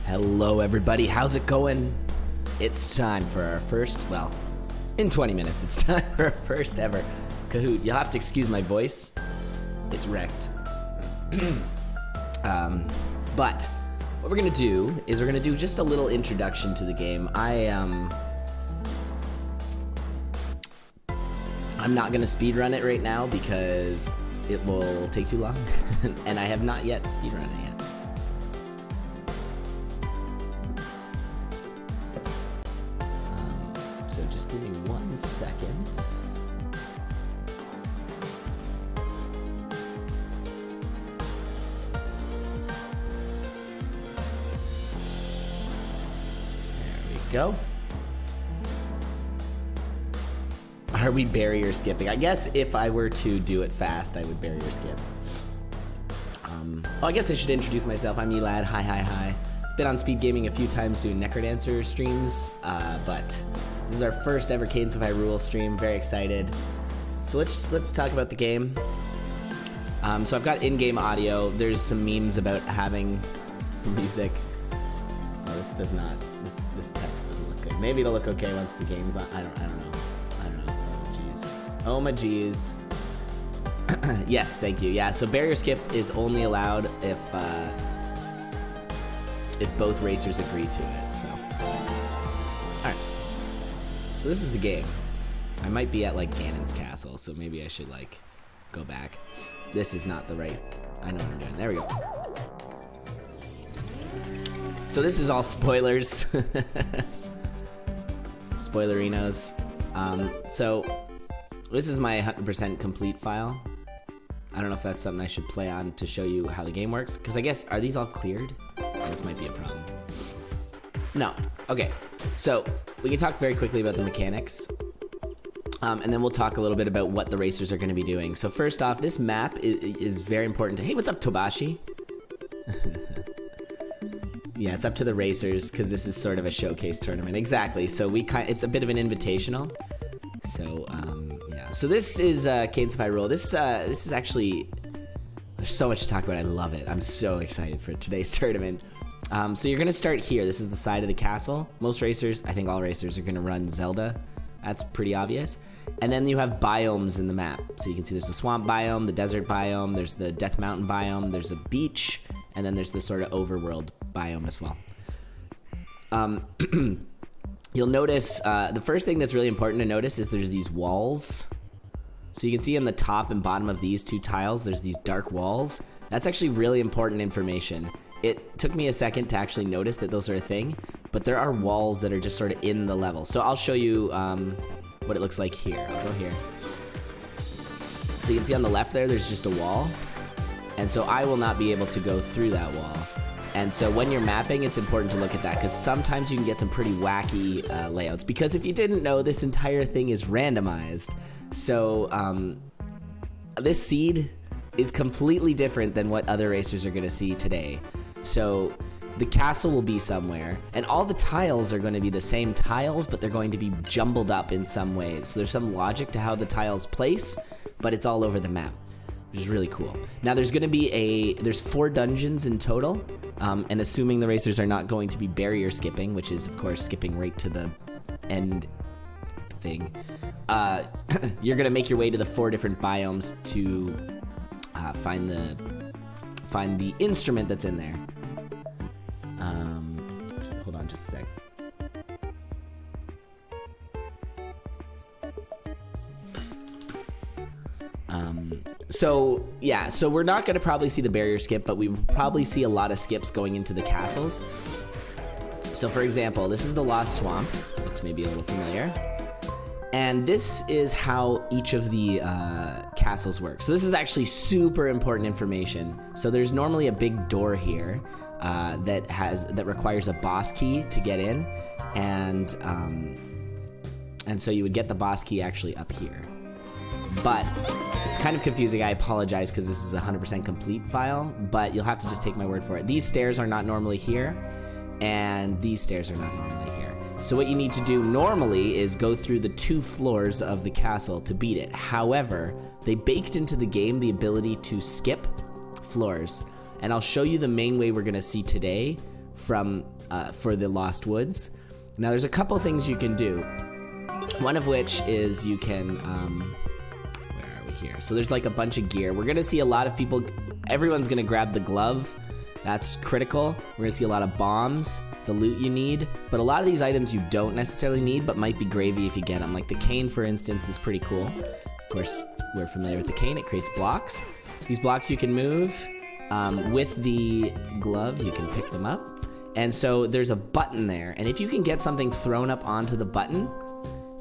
Hello everybody, how's it going? It's time for our first, well, in 20 minutes, it's time for our first ever Kahoot. You'll have to excuse my voice, it's wrecked. But what we're gonna do is we're gonna do just a little introduction to the game. I'm not gonna speedrun it right now because it will take too long, and I have not yet speedrun it yet. So just give me 1 second. There we go. Are we barrier skipping? I guess if I were to do it fast, I would barrier skip. I guess I should introduce myself. I'm Elad. Hi. Been on speed gaming a few times doing Necrodancer streams, but this is our first ever Cadence of Hyrule stream. Very excited. So let's talk about the game. So I've got in-game audio. There's some memes about having music. Oh, this does not. This text doesn't look good. Maybe it'll look okay once the game's on. I don't know. Oh my jeez. Yes, thank you. Yeah, so barrier skip is only allowed if both racers agree to it. So, all right. So this is the game. I might be at like Ganon's castle, so maybe I should like go back. This is not the right. I know what I'm doing. There we go. So this is all spoilers. Spoilerinos. So this is my 100% complete file. I don't know if that's something I should play on to show you how the game works, because I guess, are these all cleared? This might be a problem. No. Okay. So we can talk very quickly about the mechanics, and then we'll talk a little bit about what the racers are going to be doing. So first off, this map is very important to... Hey, what's up, Tobashi? Yeah, it's up to the racers, because this is sort of a showcase tournament. Exactly. So it's a bit of an invitational. So, yeah. So this is Cadence of Hyrule. This is actually... There's so much to talk about. I love it. I'm so excited for today's tournament. So you're going to start here. This is the side of the castle. Most racers, I think all racers, are going to run Zelda. That's pretty obvious. And then you have biomes in the map. So you can see there's the swamp biome, the desert biome, there's the Death Mountain biome, there's a beach, and then there's the sort of overworld biome as well. You'll notice, the first thing that's really important to notice is there's these walls. So you can see on the top and bottom of these two tiles, there's these dark walls. That's actually really important information. It took me a second to actually notice that those are a thing, but there are walls that are just sort of in the level. So I'll show you what it looks like here. I'll go here. So you can see on the left there's just a wall. And so I will not be able to go through that wall. And so when you're mapping, it's important to look at that, because sometimes you can get some pretty wacky layouts. Because if you didn't know, this entire thing is randomized. So this seed is completely different than what other racers are going to see today. So the castle will be somewhere, and all the tiles are going to be the same tiles, but they're going to be jumbled up in some way. So there's some logic to how the tiles place, but it's all over the map, which is really cool. Now there's going to be there's 4 dungeons in total, and assuming the racers are not going to be barrier skipping, which is of course skipping right to the end thing, you're going to make your way to the 4 different biomes to find the instrument that's in there. Hold on just a sec. So yeah, so we're not going to probably see the barrier skip, but we will probably see a lot of skips going into the castles. So for example, this is the Lost Swamp. Looks maybe a little familiar. And this is how each of the castles work. So this is actually super important information. So there's normally a big door here that requires a boss key to get in, and so you would get the boss key actually up here. But it's kind of confusing. I apologize because this is a 100% complete file, but you'll have to just take my word for it. These stairs are not normally here, and these stairs are not normally here. So what you need to do normally is go through the 2 floors of the castle to beat it. However, they baked into the game the ability to skip floors. And I'll show you the main way we're gonna see today from for the Lost Woods. Now there's a couple things you can do. One of which is you can, where are we here? So there's like a bunch of gear. We're gonna see a lot of people, everyone's gonna grab the glove. That's critical. We're gonna see a lot of bombs, the loot you need, but a lot of these items you don't necessarily need, but might be gravy if you get them. Like the cane, for instance, is pretty cool. Of course, we're familiar with the cane. It creates blocks. These blocks you can move. With the glove, you can pick them up. And so there's a button there, and if you can get something thrown up onto the button,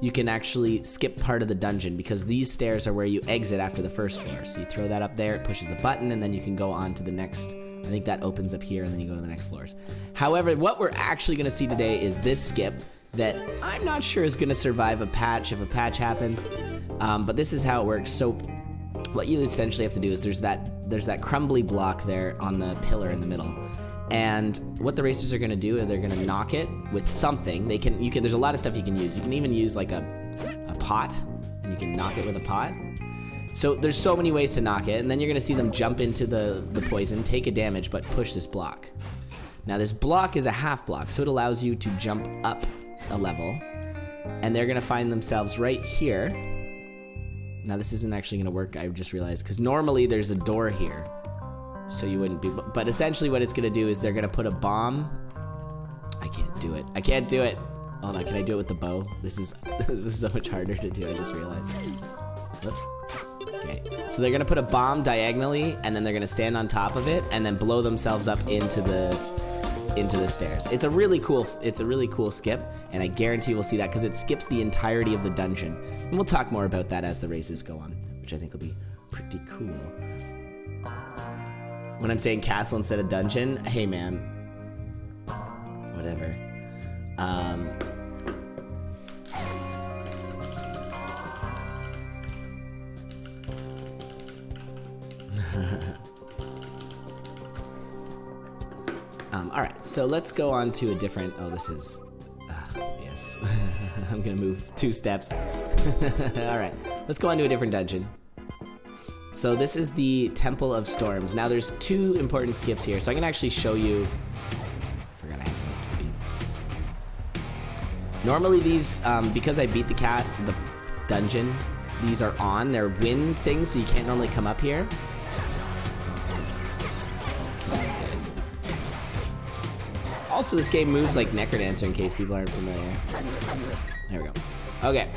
you can actually skip part of the dungeon, because these stairs are where you exit after the first floor. So you throw that up there, it pushes a button, and then you can go on to the next. I think that opens up here, and then you go to the next floors. However, what we're actually gonna see today is this skip that I'm not sure is gonna survive a patch if a patch happens, but this is how it works. So what you essentially have to do is there's that crumbly block there on the pillar in the middle. And what the racers are gonna do is they're gonna knock it with something. There's a lot of stuff you can use. You can even use like a pot, and you can knock it with a pot. So there's so many ways to knock it, and then you're gonna see them jump into the poison, take a damage, but push this block. Now this block is a half block, so it allows you to jump up a level, and they're gonna find themselves right here. Now this isn't actually gonna work, I just realized, because normally there's a door here. So you wouldn't be, but essentially what it's gonna do is they're gonna put a bomb. I can't do it. Hold on, can I do it with the bow? This is so much harder to do, I just realized. Whoops. Okay, so they're gonna put a bomb diagonally, and then they're gonna stand on top of it, and then blow themselves up into the stairs. It's a really cool skip, and I guarantee we'll see that because it skips the entirety of the dungeon. And we'll talk more about that as the races go on, which I think will be pretty cool. When I'm saying castle instead of dungeon, hey man, whatever. All right, so let's go on to a different, yes. I'm gonna move 2 steps. All right, let's go on to a different dungeon. So this is the Temple of Storms. Now there's 2 important skips here, so I can actually show you. I forgot I had to move to the beat. Normally these, because I beat the dungeon, these are on. They're wind things, so you can't normally come up here. Also, this game moves like Necrodancer, in case people aren't familiar. There we go. Okay.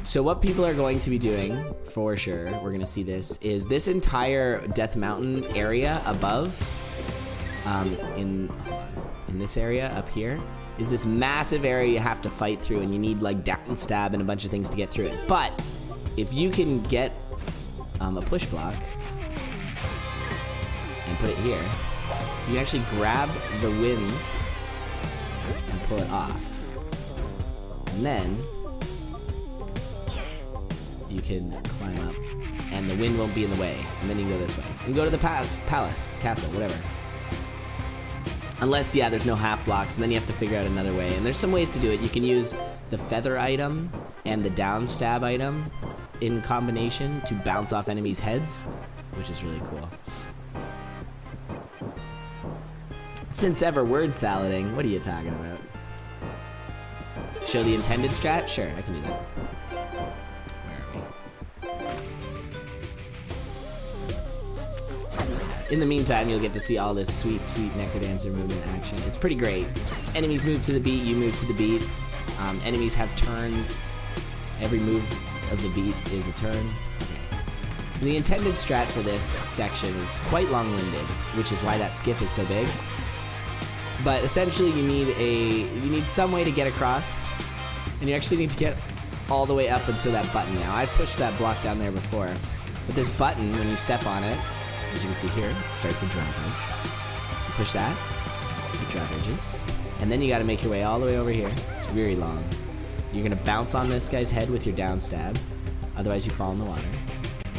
So what people are going to be doing, for sure, we're going to see this, is this entire Death Mountain area above, in this area up here, is this massive area you have to fight through, and you need like down stab and a bunch of things to get through it. But if you can get a push block and put it here, you can actually grab the wind and pull it off. And then you can climb up, and the wind won't be in the way. And then you can go this way. You can go to the palace, castle, whatever. Unless, yeah, there's no half blocks, and then you have to figure out another way. And there's some ways to do it. You can use the feather item and the down stab item in combination to bounce off enemies' heads, which is really cool. Since ever word salading, what are you talking about? Show the intended strat? Sure, I can do that. In the meantime, you'll get to see all this sweet, sweet Necrodancer movement action. It's pretty great. Enemies move to the beat, you move to the beat. Enemies have turns. Every move of the beat is a turn. Okay. So the intended strat for this section is quite long-winded, which is why that skip is so big. But essentially, you need some way to get across, and you actually need to get all the way up until that button. Now, I've pushed that block down there before, but this button, when you step on it, as you can see here, starts a drawbridge. So push that, the drawbridges, and then you got to make your way all the way over here. It's very long. You're gonna bounce on this guy's head with your down stab, otherwise you fall in the water.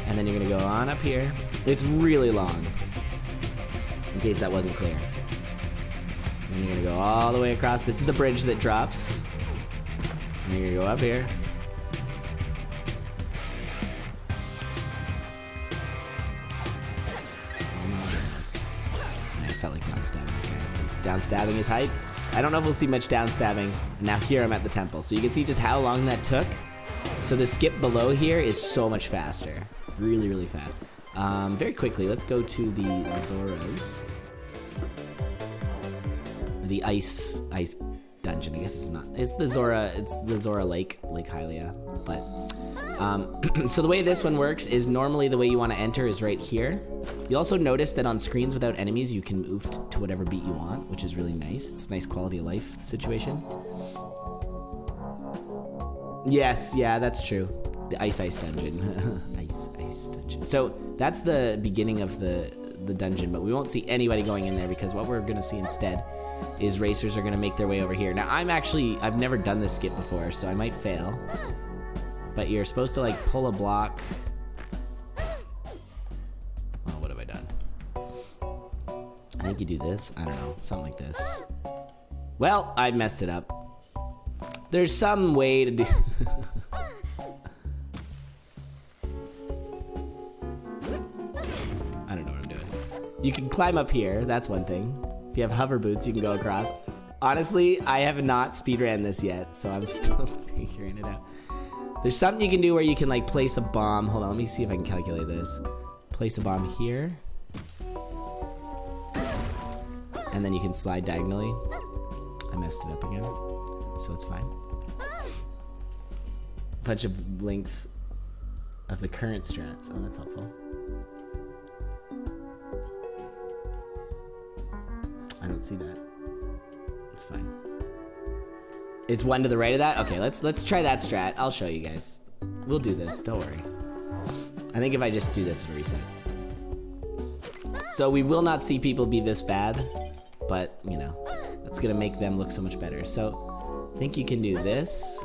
And then you're gonna go on up here. It's really long, in case that wasn't clear. And you're gonna go all the way across. This is the bridge that drops. And you're gonna go up here. felt like downstabbing. Okay, because downstabbing is hype. I don't know if we'll see much downstabbing. And now here I'm at the temple. So you can see just how long that took. So the skip below here is so much faster. Really, really fast. Very quickly, let's go to the Zoras. The ice dungeon. I guess it's not. It's the Zora Lake Hylia. But so the way this one works is normally the way you want to enter is right here. You also notice that on screens without enemies, you can move to whatever beat you want, which is really nice. It's a nice quality of life situation. Yes, yeah, that's true. The ice dungeon. ice dungeon. So that's the beginning of the dungeon, but we won't see anybody going in there because what we're gonna see instead is racers are gonna make their way over here. Now I've never done this skip before, so I might fail. But you're supposed to like pull a block. Oh, what have I done? I think you do this. I don't know, something like this. Well, I messed it up. There's some way to do. I don't know what I'm doing. You can climb up here. That's one thing. If you have hover boots, you can go across. Honestly, I have not speedran this yet, so I'm still figuring it out. There's something you can do where you can like place a bomb. Hold on, let me see if I can calculate this. Place a bomb here. And then you can slide diagonally. I messed it up again, so it's fine. Bunch of links of the current strats. Oh, that's helpful. I don't see that. It's fine. It's one to the right of that? Okay, let's try that strat. I'll show you guys. We'll do this, don't worry. I think if I just do this, it'll reset. So we will not see people be this bad, but, you know, that's gonna make them look so much better. So, I think you can do this.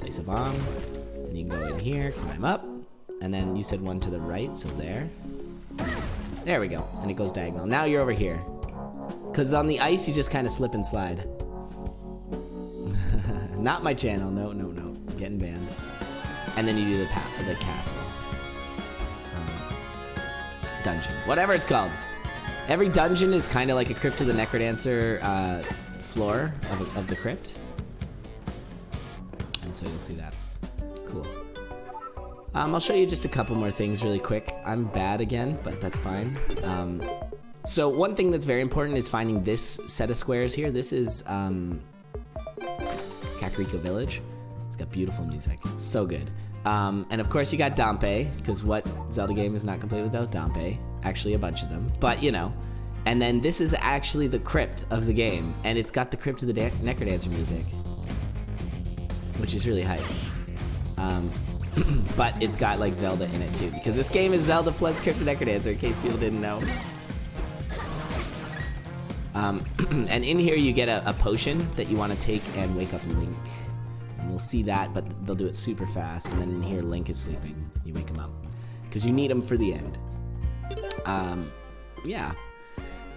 Place a bomb, and you can go in here, climb up, and then you said one to the right, so there. There we go, and it goes diagonal. Now you're over here. Because on the ice, you just kind of slip and slide. Not my channel, no. Getting banned. And then you do the castle. Dungeon, whatever it's called. Every dungeon is kind of like a Crypt of the Necrodancer floor of the crypt. And so you'll see that. Cool. I'll show you just a couple more things really quick. I'm bad again, but that's fine. So one thing that's very important is finding this set of squares here. This is Kakariko Village. It's got beautiful music. It's so good. And of course you got Dampe, because what Zelda game is not complete without Dampe? Actually a bunch of them, but you know. And then this is actually the crypt of the game, and it's got the Crypt of the Necrodancer music, which is really hype. But it's got like Zelda in it too, because this game is Zelda plus Crypt of the Necrodancer, in case people didn't know. And in here you get a potion that you want to take and wake up Link. And we'll see that, but they'll do it super fast. And then in here Link is sleeping. You wake him up. Because you need him for the end. Yeah.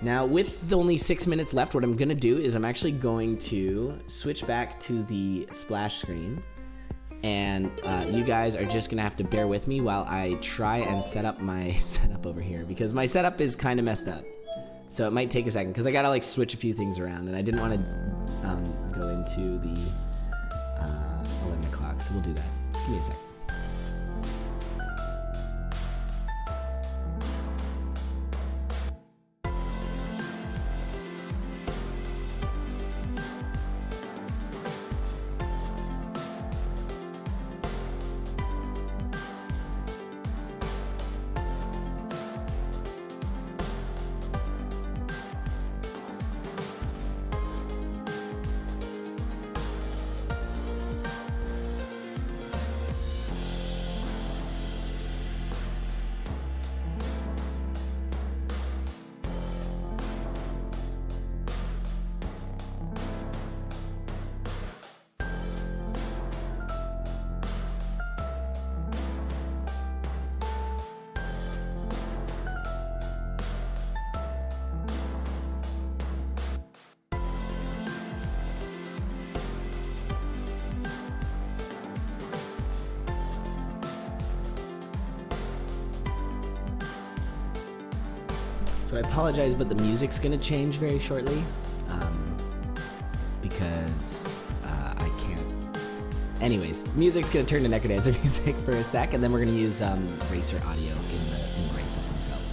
Now with only 6 minutes left, what I'm going to do is I'm actually going to switch back to the splash screen. And you guys are just going to have to bear with me while I try and set up my setup over here. Because my setup is kind of messed up. So it might take a second, because I gotta like switch a few things around, and I didn't want to go into the 11 o'clock, so we'll do that. Just give me a second. So I apologize, but the music's gonna change very shortly, because I can't. Anyways, music's gonna turn to Necrodancer music for a sec, and then we're gonna use racer audio in the races themselves.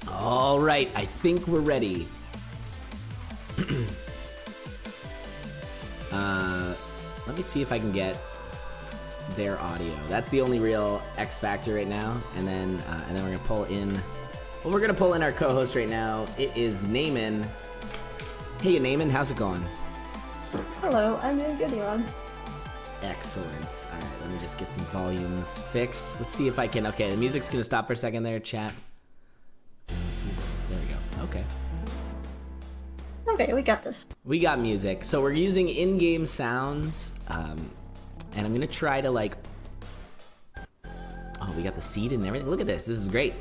All right, I think we're ready. Let me see if I can get their audio. That's the only real X factor right now, and then we're gonna pull in Well, we're gonna pull in our co-host right now. It is Naaman. Hey, Naaman, how's it going? Hello, I'm doing good, Elon. Excellent. All right, let me just get some volumes fixed. Let's see if I can. Okay, the music's gonna stop for a second there, chat. Let's see. There we go. Okay. Okay, we got this. We got music. So we're using in-game sounds, and I'm gonna try to like. Oh, we got the seed and everything. Look at this. This is great.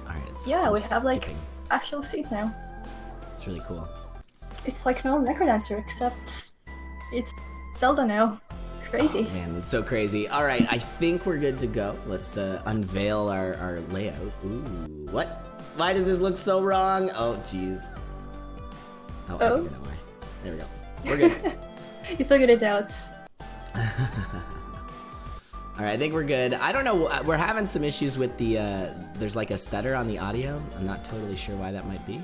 All right. Yeah, we have like actual seeds now. It's really cool. It's like no Necrodancer, except it's Zelda now. Crazy. Oh, man, it's so crazy. All right, I think we're good to go. Let's unveil our layout. Ooh, what? Why does this look so wrong? Oh, jeez. Oh, I don't know why. There we go. We're good. You figured it out. All right, I think we're good. I don't know. We're having some issues with the. There's like a stutter on the audio. I'm not totally sure why that might be.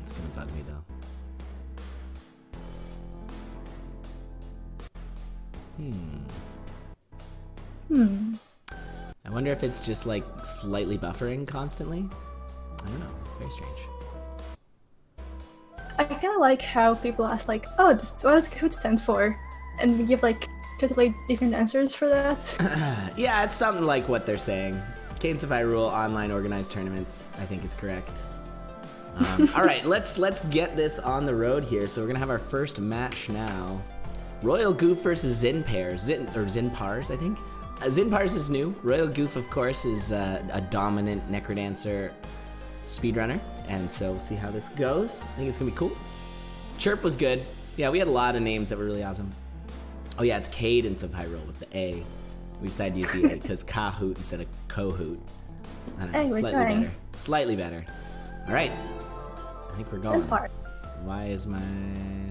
It's gonna bug me though. I wonder if it's just like slightly buffering constantly. I don't know. It's very strange. I kind of like how people ask like, oh, what does Kahoot stand for? And we give like totally different answers for that. Yeah, it's something like what they're saying. Cadence of Hyrule online organized tournaments, I think is correct. All right, let's get this on the road here. So we're gonna have our first match now. Royal Goop versus Zinpairs, Zinpars, I think. Zinpars is new. Royal Goof, of course, is a dominant Necrodancer speedrunner, and so we'll see how this goes. I think it's gonna be cool. Chirp was good. Yeah, we had a lot of names that were really awesome. Oh yeah, it's Cadence of Hyrule with the A. We decided to use the A because Kahoot instead of Kohoot. I don't know, Hey, slightly better. Slightly better. All right, I think we're going. Zinpar. Why is my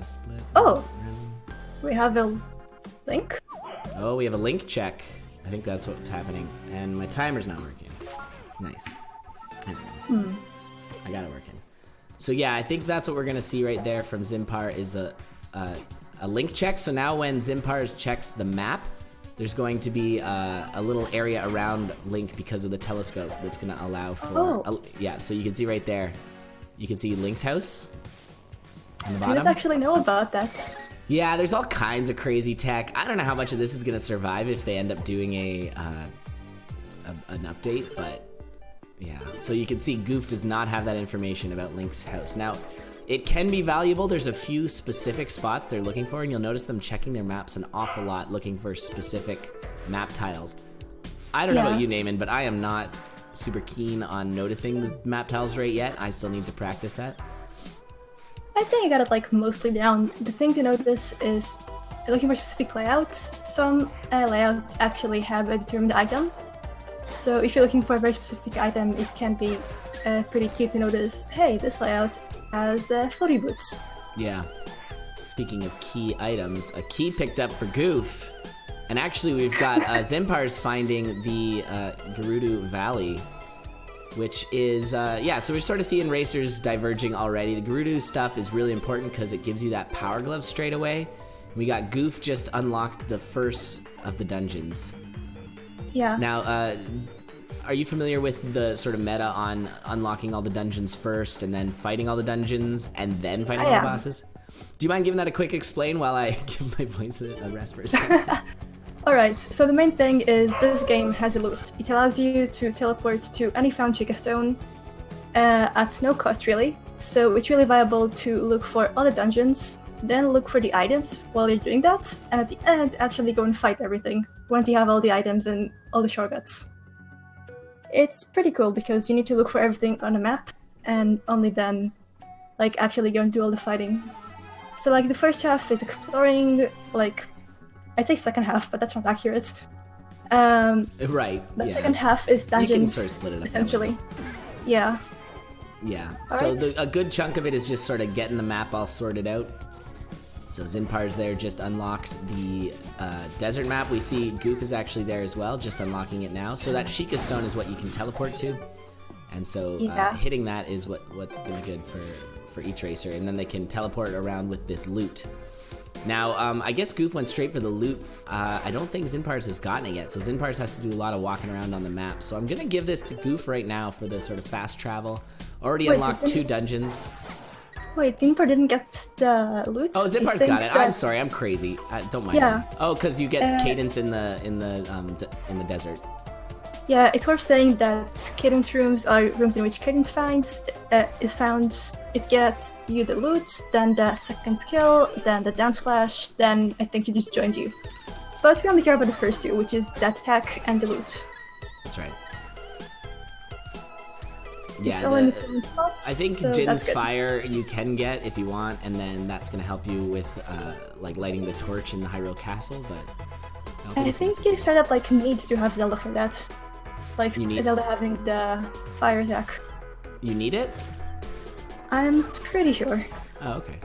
split? Oh, we have a link. Oh, we have a link check. I think that's what's happening. And my timer's not working. Nice. Anyway, I got it working. So yeah, I think that's what we're gonna see right there from Zinpar is a link check. So now when Zinpar checks the map, there's going to be a little area around Link because of the telescope that's gonna allow for. Yeah, so you can see right there. You can see Link's house on the bottom. I didn't actually know about that. Yeah, there's all kinds of crazy tech. I don't know how much of this is gonna survive if they end up doing an update, but yeah. So you can see Goof does not have that information about Link's house. Now, it can be valuable. There's a few specific spots they're looking for, and you'll notice them checking their maps an awful lot, looking for specific map tiles. I don't know about you, Naaman, but I am not super keen on noticing the map tiles right yet. I still need to practice that. I think I got it like mostly down. The thing to notice is looking for specific layouts. Some layouts actually have a determined item. So if you're looking for a very specific item, it can be pretty cute to notice, hey, this layout has floaty boots. Yeah. Speaking of key items, a key picked up for Goof. And actually we've got Zinpar's finding the Gerudo Valley, which is, yeah, so we're sort of seeing racers diverging already. The Gerudo stuff is really important because it gives you that power glove straight away. We got Goof just unlocked the first of the dungeons. Yeah. Now, are you familiar with the sort of meta on unlocking all the dungeons first and then fighting all the dungeons and then fighting all the bosses? Do you mind giving that a quick explain while I give my voice a rest for a second? Alright, so the main thing is this game has a loot. It allows you to teleport to any found Chica Stone at no cost really. So it's really viable to look for all the dungeons, then look for the items while you're doing that, and at the end actually go and fight everything once you have all the items and all the shortcuts. It's pretty cool because you need to look for everything on the map and only then like actually go and do all the fighting. So like the first half is exploring, like I'd say second half, but that's not accurate. Right. The second half is dungeons, sort of split it up essentially. Yeah. Yeah. All so right. a good chunk of it is just sort of getting the map all sorted out. So Zinpar's there, just unlocked the desert map. We see Goof is actually there as well, just unlocking it now. So that Sheikah Stone is what you can teleport to. And so hitting that is what's going to be good for each racer. And then they can teleport around with this loot. Now, I guess Goof went straight for the loot. I don't think Zinpars has gotten it yet, so Zinpars has to do a lot of walking around on the map. So I'm gonna give this to Goof right now for the sort of fast travel. Already unlocked 2 dungeons. Wait, Zinpar didn't get the loot? Oh, Zinpar's got it. I'm sorry, I'm crazy. Don't mind. Yeah. Me. Oh, because you get Cadence in the desert. Yeah, it's worth saying that Cadence rooms are rooms in which Cadence is found. It gets you the loot, then the second skill, then the down slash, then I think it just joins you. But we only care about the first 2, which is that attack and the loot. That's right. It's all in the 2 spots. I think so Jin's Fire you can get if you want, and then that's gonna help you with like lighting the torch in the Hyrule Castle. But I think you straight up like need to have Zelda for that. Like Zelda having the fire attack. You need it? I'm pretty sure. Oh, okay.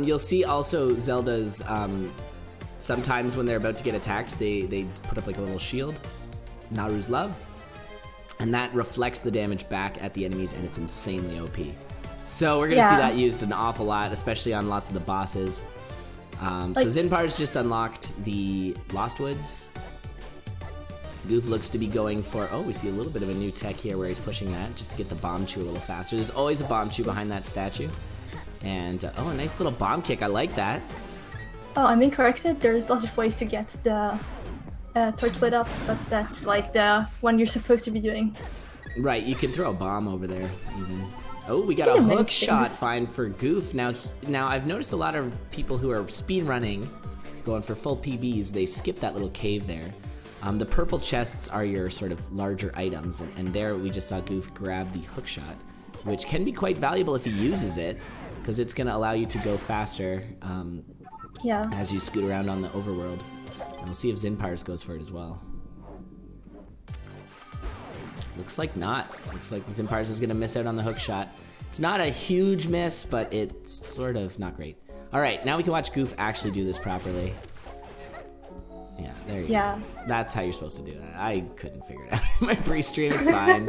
You'll see also Zelda's sometimes when they're about to get attacked, they put up like a little shield, Naru's Love, and that reflects the damage back at the enemies, and it's insanely OP. So we're gonna see that used an awful lot, especially on lots of the bosses. So Zinpar's just unlocked the Lost Woods. Goof looks to be going for, we see a little bit of a new tech here where he's pushing that just to get the bomb chew a little faster. There's always a bomb chew behind that statue. And, a nice little bomb kick. I like that. Oh, I'm incorrected. There's lots of ways to get the torch lit up, but that's like the one you're supposed to be doing. Right, you can throw a bomb over there even. Oh, we got a hook shot find for Goof. Now I've noticed a lot of people who are speed running, going for full PBs, they skip that little cave there. The purple chests are your sort of larger items, and there we just saw Goof grab the hook shot, which can be quite valuable if he uses it, because it's going to allow you to go faster as you scoot around on the overworld. And we'll see if Zinpars goes for it as well. Looks like not. Looks like Zinpars is going to miss out on the hook shot. It's not a huge miss, but it's sort of not great. All right, now we can watch Goof actually do this properly. Yeah, there you go. That's how you're supposed to do that. I couldn't figure it out in my pre-stream. It's fine.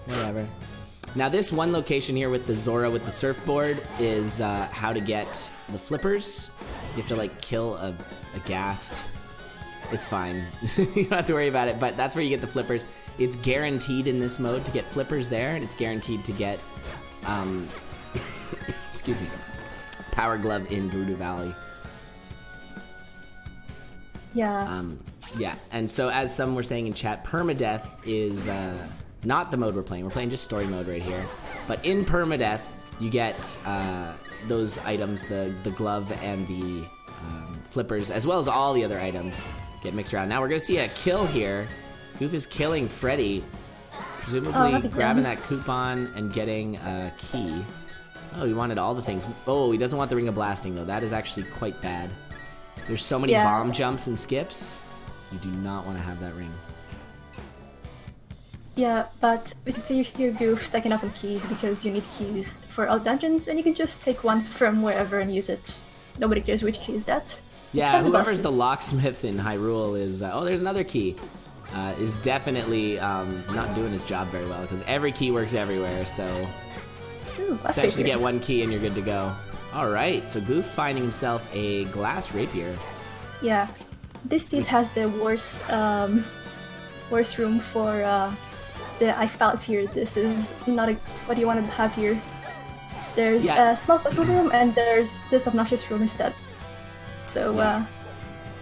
Whatever. Now this one location here with the Zora with the surfboard is how to get the flippers. You have to like kill a ghast. It's fine. You don't have to worry about it, but that's where you get the flippers. It's guaranteed in this mode to get flippers there, and it's guaranteed to get excuse me, Power Glove in Gerudo Valley. Yeah, and so as some were saying in chat, permadeath is not the mode we're playing. We're playing just story mode right here. But in permadeath, you get those items, the glove and the flippers, as well as all the other items get mixed around. Now we're gonna see a kill here. Goof is killing Freddy, presumably grabbing that coupon and getting a key. Oh, he wanted all the things. Oh, he doesn't want the Ring of Blasting though. That is actually quite bad. There's so many bomb jumps and skips. You do not want to have that ring. Yeah, but we can see here Goof stacking up on keys because you need keys for all dungeons, and you can just take one from wherever and use it. Nobody cares which key is that. Yeah, whoever's the locksmith in Hyrule is... there's another key. Is definitely not doing his job very well because every key works everywhere, so... essentially get one key and you're good to go. Alright, so Goof finding himself a glass rapier. Yeah, this seat has the worst room for the ice palace here. This is not what you want to have here. There's a small puzzle room and there's this obnoxious room instead. So,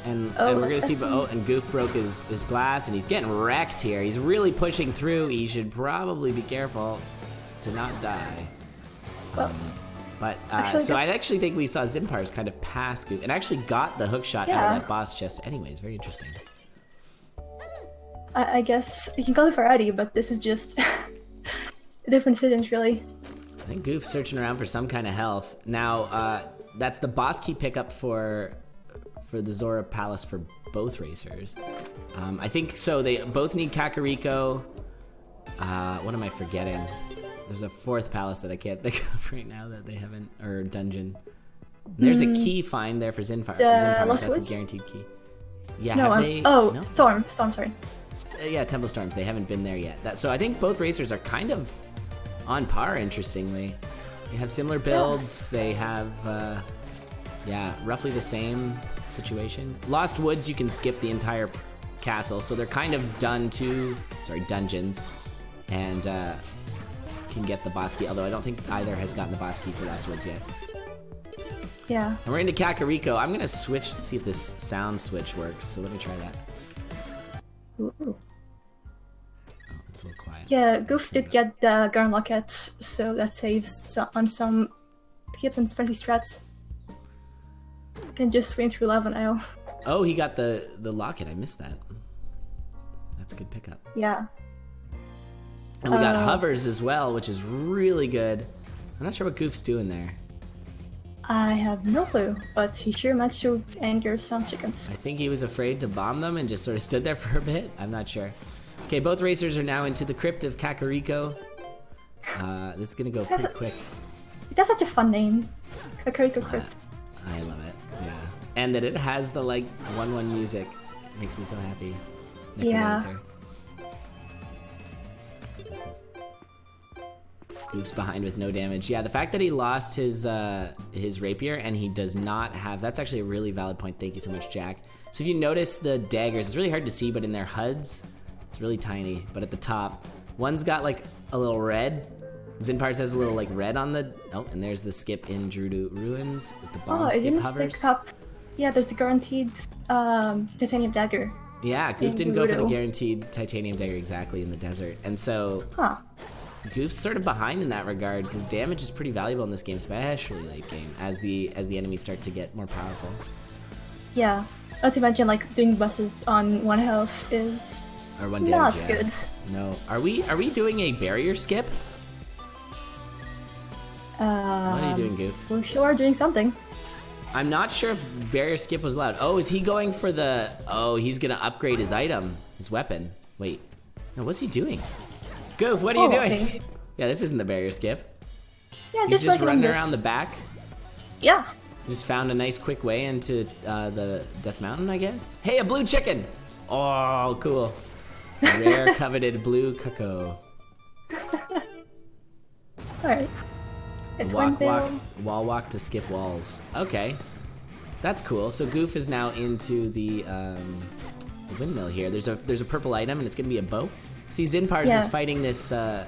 And we're gonna see, and Goof broke his glass and he's getting wrecked here. He's really pushing through. He should probably be careful to not die. Well, so I actually think we saw Zinpars kind of pass Goof and actually got the hook shot out of that boss chest anyways. Very interesting. I guess you can call it variety, but this is just different decisions, really. I think Goof's searching around for some kind of health. Now, that's the boss key pickup for the Zora Palace for both racers. I think so. They both need Kakariko. What am I forgetting? There's a fourth palace that I can't think of right now that they haven't, or dungeon. There's a key find there for Zinpars. That's a guaranteed key. Yeah, no, Storm, sorry. Yeah, Temple Storms. They haven't been there yet. So I think both racers are kind of on par, interestingly. They have similar builds. They have Yeah, roughly the same situation. Lost Woods, you can skip the entire castle, so they're kind of dungeons, and can get the boss key, although I don't think either has gotten the boss key for Lost Woods yet. Yeah. And we're into Kakariko. I'm gonna switch, see if this sound switch works, so let me try that. Ooh. Oh, it's a little quiet. Yeah, Goof did get the Garn Locket, so that saves on some tips and friendly strats. Can just swim through lava now. Oh, he got the locket. I missed that. That's a good pickup. Yeah. And we got hovers as well, which is really good. I'm not sure what Goof's doing there. I have no clue, but he sure managed to anger some chickens. I think he was afraid to bomb them and just sort of stood there for a bit. I'm not sure. Okay, both racers are now into the crypt of Kakariko. This is gonna go pretty quick. It has such a fun name. Kakariko Crypt. I love it, yeah. And that it has the, like, 1-1 music. It makes me so happy. Yeah. Goof's behind with no damage. Yeah, the fact that he lost his rapier and he does not have... That's actually a really valid point. Thank you so much, Jack. So if you notice the daggers, it's really hard to see, but in their HUDs, it's really tiny. But at the top, one's got, like, a little red. Zinpar's has a little, like, red on the... Oh, and there's the skip in Drudu Ruins with the bomb skip hovers. Pick up... Yeah, there's the guaranteed titanium dagger. Yeah, Goof didn't go for the guaranteed titanium dagger exactly in the desert. And so... Huh. Goof's sort of behind in that regard because damage is pretty valuable in this game, especially late game, as the enemies start to get more powerful. Yeah, not to mention like doing bosses on 1 health is or 1 damage, not good. No, are we doing a barrier skip? What are you doing, Goof? We're sure doing something. I'm not sure if barrier skip was allowed. Oh, is he going for the? Oh, he's gonna upgrade his item, his weapon. Wait, no, what's he doing? Goof, what are you doing? Okay. Yeah, this isn't the barrier skip. Yeah, He's just running around the back. Yeah. Just found a nice quick way into the Death Mountain, I guess. Hey, a blue chicken! Oh, cool. Rare coveted blue cuckoo. Alright. Wall walk to skip walls. Okay. That's cool. So Goof is now into the windmill here. There's a purple item and it's gonna be a bow. See, Zinpars is fighting this, the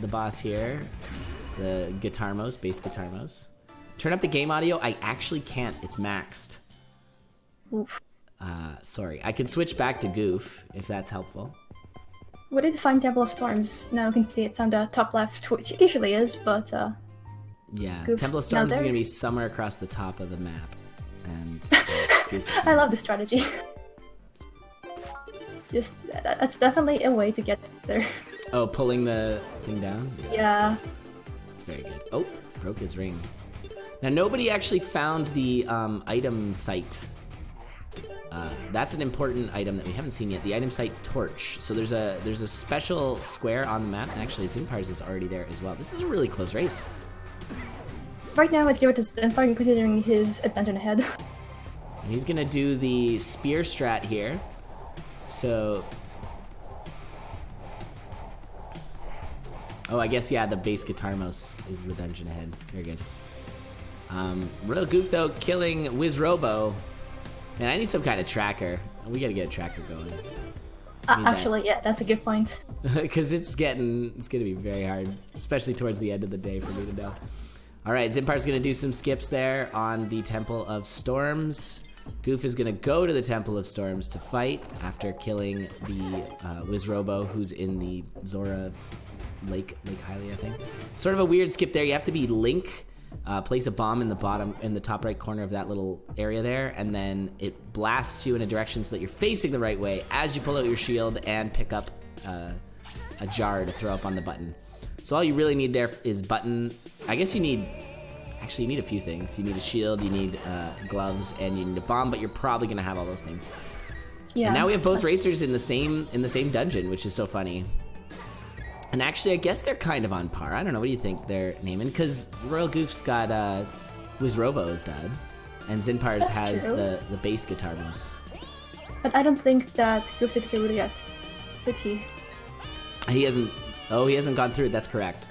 boss here, the Guitarmos, bass Guitarmos. Turn up the game audio. I actually can't. It's maxed. Oof. Sorry. I can switch back to Goof, if that's helpful. We did find Temple of Storms. Now you can see it's on the top left, which it usually is, but yeah, Goof's Temple of Storms is going to be somewhere across the top of the map. And I love the strategy. Just that's definitely a way to get there. Oh, pulling the thing down? Yeah. It's very good. Oh, broke his ring. Now nobody actually found the item site. That's an important item that we haven't seen yet. The item site torch. So there's a special square on the map, and actually Zinpars is already there as well. This is a really close race. Right now I'd give it to Zinpar considering his dungeon ahead. And he's gonna do the spear strat here. So, oh, I guess, yeah, the base Guitarmos is the dungeon ahead. Very good. Real Goof, though, killing Wizrobo. Man, I need some kind of tracker. We gotta get a tracker going. Actually, yeah, that's a good point. Because it's gonna be very hard, especially towards the end of the day for me to know. All right, Zinpar's gonna do some skips there on the Temple of Storms. Goof is gonna go to the Temple of Storms to fight after killing the Wizrobo, who's in the Zora Lake Hylia, I think. Sort of a weird skip there. You have to be Link, place a bomb in the top right corner of that little area there, and then it blasts you in a direction so that you're facing the right way as you pull out your shield and pick up a jar to throw up on the button. So all you really need there is button. I guess you need a few things. You need a shield, you need gloves, and you need a bomb, but you're probably gonna have all those things. Yeah. And now we have both racers in the same dungeon, which is so funny. And actually, I guess they're kind of on par. I don't know. What do you think they're naming? Because Royal Goof's got Wizrobo's dad, and Zinpars has the bass Guitarmos. But I don't think that Goof did through yet. Did he? He hasn't. Oh, he hasn't gone through it. That's correct.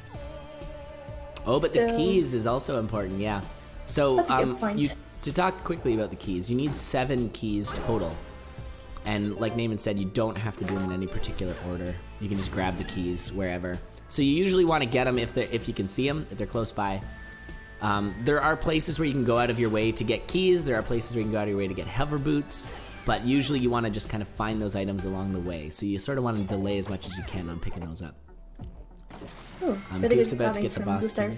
Oh, but the keys is also important. Yeah. So that's a good point. to talk quickly about the keys, you need 7 keys total. And like Naaman said, you don't have to do them in any particular order. You can just grab the keys wherever. So you usually want to get them if you can see them, if they're close by. There are places where you can go out of your way to get keys. There are places where you can go out of your way to get hover boots. But usually you want to just kind of find those items along the way. So you sort of want to delay as much as you can on picking those up. Ooh, Goop's about to get the boss key.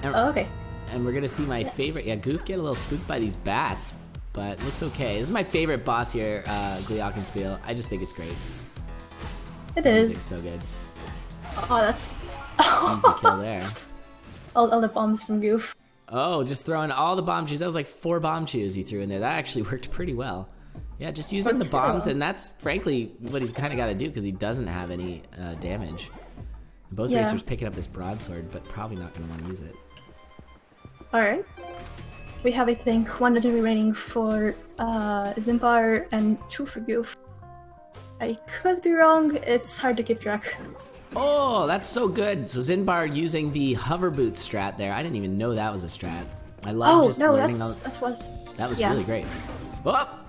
Okay. And we're going to see my favorite. Yeah, Goof get a little spooked by these bats. But it looks okay. This is my favorite boss here, Glockenspiel. I just think it's great. It is. It's so good. Oh, that's... Easy kill there. All the bombs from Goof. Oh, just throwing all the bomb chews. That was like 4 bomb chews he threw in there. That actually worked pretty well. Yeah, just using the bombs, and that's frankly what he's kind of got to do because he doesn't have any damage. Both racers picking up this broadsword, but probably not going to want to use it. Alright. We have, I think, 1 legendary remaining for Zimpar and 2 for Goof. I could be wrong, it's hard to keep track. Oh, that's so good. So Zinbar using the hover boot strat there. I didn't even know that was a strat. I love just learning that was really great. Oh!